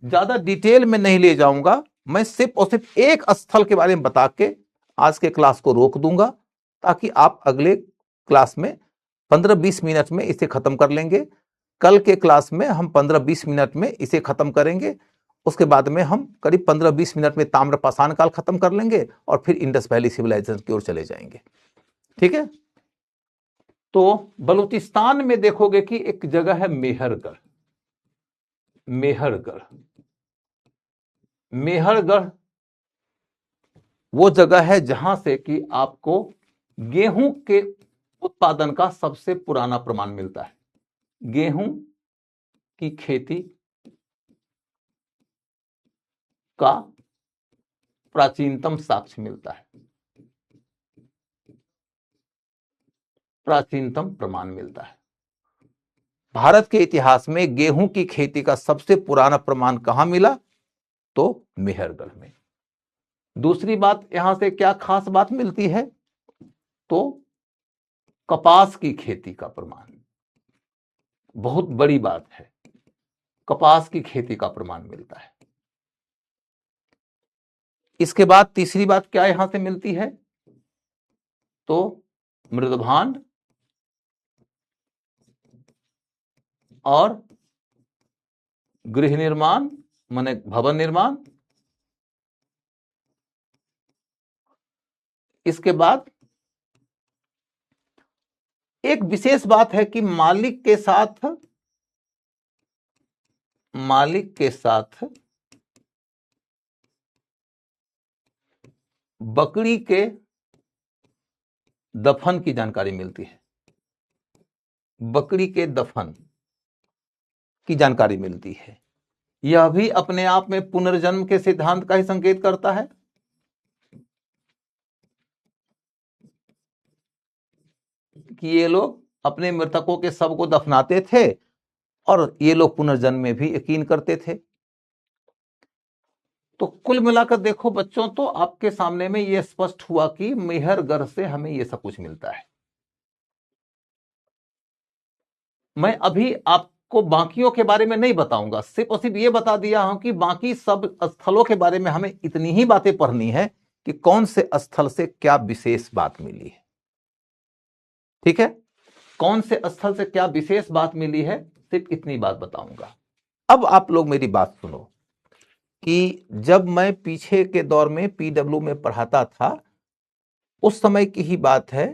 ज्यादा डिटेल में नहीं ले जाऊंगा, मैं सिर्फ और सिर्फ एक स्थल के बारे में बता के आज के क्लास को रोक दूंगा, ताकि आप अगले क्लास में 15-20 मिनट में इसे खत्म कर लेंगे। कल के क्लास में हम 15-20 मिनट में इसे खत्म करेंगे। उसके बाद में हम करीब 15-20 मिनट में ताम्रपाषाण काल खत्म कर लेंगे और फिर इंडस वैली सिविलाइजेशन की ओर चले जाएंगे। ठीक है? तो बलूचिस्तान में देखोगे कि एक जगह है मेहरगढ़। मेहरगढ़ वो जगह है जहां से कि आपको गेहूं के उत्पादन का सबसे पुराना प्रमाण मिलता है। गेहूं की खेती का प्राचीनतम साक्ष्य मिलता है, प्राचीनतम प्रमाण मिलता है। भारत के इतिहास में गेहूं की खेती का सबसे पुराना प्रमाण कहां मिला? तो मेहरगढ़ में। दूसरी बात, यहां से क्या खास बात मिलती है? तो कपास की खेती का प्रमाण, बहुत बड़ी बात है, कपास की खेती का प्रमाण मिलता है। इसके बाद तीसरी बात क्या यहां से मिलती है? तो मृदभांड और गृह निर्माण, माने भवन निर्माण। इसके बाद एक विशेष बात है कि मालिक के साथ बकरी के दफन की जानकारी मिलती है, बकरी के दफन की जानकारी मिलती है। यह भी अपने आप में पुनर्जन्म के सिद्धांत का ही संकेत करता है। कि ये लोग अपने मृतकों के शव को दफनाते थे और ये लोग पुनर्जन्म में भी यकीन करते थे। तो कुल मिलाकर देखो बच्चों, तो आपके सामने में यह स्पष्ट हुआ कि मेहरगढ़ से हमें यह सब कुछ मिलता है। मैं अभी आपको बाकियों के बारे में नहीं बताऊंगा, सिर्फ और सिर्फ ये बता दिया हूं कि बाकी सब स्थलों के बारे में हमें इतनी ही बातें पढ़नी है कि कौन से स्थल से क्या विशेष बात मिली है। ठीक है, कौन से स्थल से क्या विशेष बात मिली है, सिर्फ इतनी बात बताऊंगा। अब आप लोग मेरी बात सुनो कि जब मैं पीछे के दौर में पीडब्ल्यू में पढ़ाता था, उस समय की ही बात है,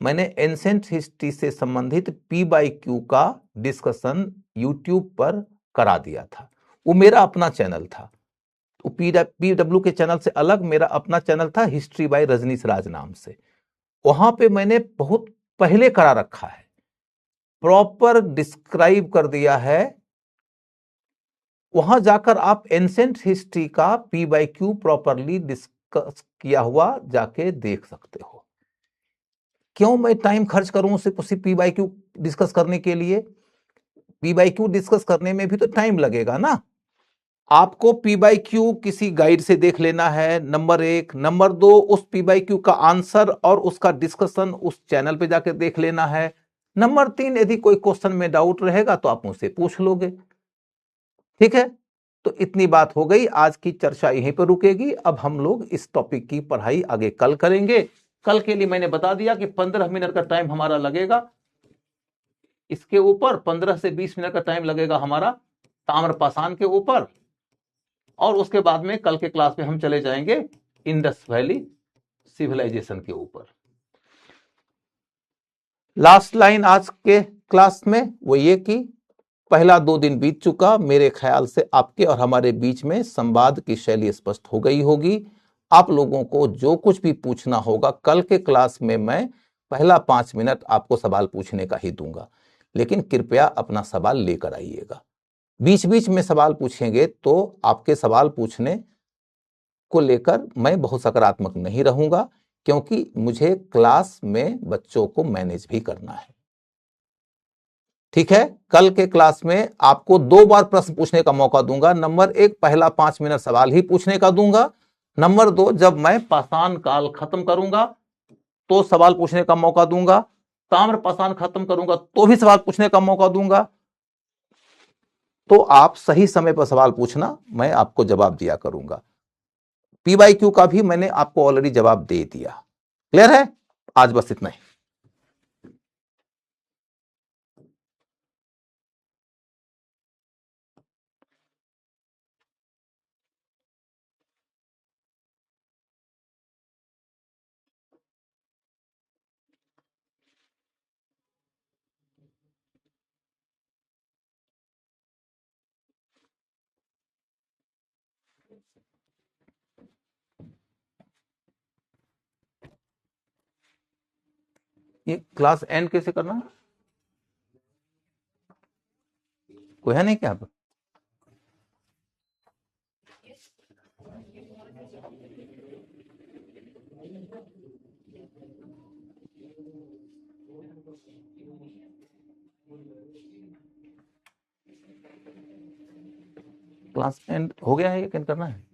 मैंने एंसेंट हिस्ट्री से संबंधित P/Q का डिस्कशन यूट्यूब पर करा दिया था। वो मेरा अपना चैनल था। तो पीडब्ल्यू के चैनल से अलग मेरा अपना चैनल था, हिस्ट्री बाय रजनीश राज नाम से। वहां पे मैंने बहुत पहले करा रखा है, प्रॉपर डिस्क्राइब कर दिया है। वहां जाकर आप एंसेंट हिस्ट्री का P/Q प्रॉपरली डिस्कस किया हुआ जाके देख सकते हो। क्यों मैं टाइम खर्च करूं सिर्फ P/Q डिस्कस करने के लिए? P/Q डिस्कस करने में भी तो टाइम लगेगा ना। आपको P/Q किसी गाइड से देख लेना है, नंबर 1। नंबर 2, उस P/Q का आंसर और उसका डिस्कशन उस चैनल पे जाकर देख लेना है। नंबर 3, यदि कोई क्वेश्चन में डाउट रहेगा तो आप मुझसे पूछ लोगे। ठीक है, तो इतनी बात हो गई, आज की चर्चा यहीं पर रुकेगी। अब हम लोग इस टॉपिक की पढ़ाई आगे कल करेंगे। कल के लिए मैंने बता दिया कि 15 मिनट का टाइम हमारा लगेगा इसके ऊपर, 15 से 20 मिनट का टाइम लगेगा हमारा ताम्रपाषाण के ऊपर, और उसके बाद में कल के क्लास में हम चले जाएंगे इंडस वैली सिविलाइजेशन के ऊपर। लास्ट लाइन आज के क्लास में वो ये कि पहला 2 दिन बीत चुका, मेरे ख्याल से आपके और हमारे बीच में संवाद की शैली स्पष्ट हो गई होगी। आप लोगों को जो कुछ भी पूछना होगा, कल के क्लास में मैं पहला 5 मिनट आपको सवाल पूछने का ही दूंगा, लेकिन कृपया अपना सवाल लेकर आइएगा। बीच बीच में सवाल पूछेंगे तो आपके सवाल पूछने को लेकर मैं बहुत सकारात्मक नहीं रहूंगा, क्योंकि मुझे क्लास में बच्चों को मैनेज भी करना है। ठीक है, कल के क्लास में आपको 2 बार प्रश्न पूछने का मौका दूंगा। नंबर 1, पहला 5 मिनट सवाल ही पूछने का दूंगा। नंबर 2, जब मैं पाषाण काल खत्म करूंगा तो सवाल पूछने का मौका दूंगा। ताम्र पाषाण खत्म करूंगा तो भी सवाल पूछने का मौका दूंगा। तो आप सही समय पर सवाल पूछना, मैं आपको जवाब दिया करूंगा। P/Q का भी मैंने आपको ऑलरेडी जवाब दे दिया। क्लियर है? आज बस इतना ही। ये क्लास एंड कैसे करना है? कोई है नहीं क्या? क्लास एंड हो गया है, ये कैन करना है?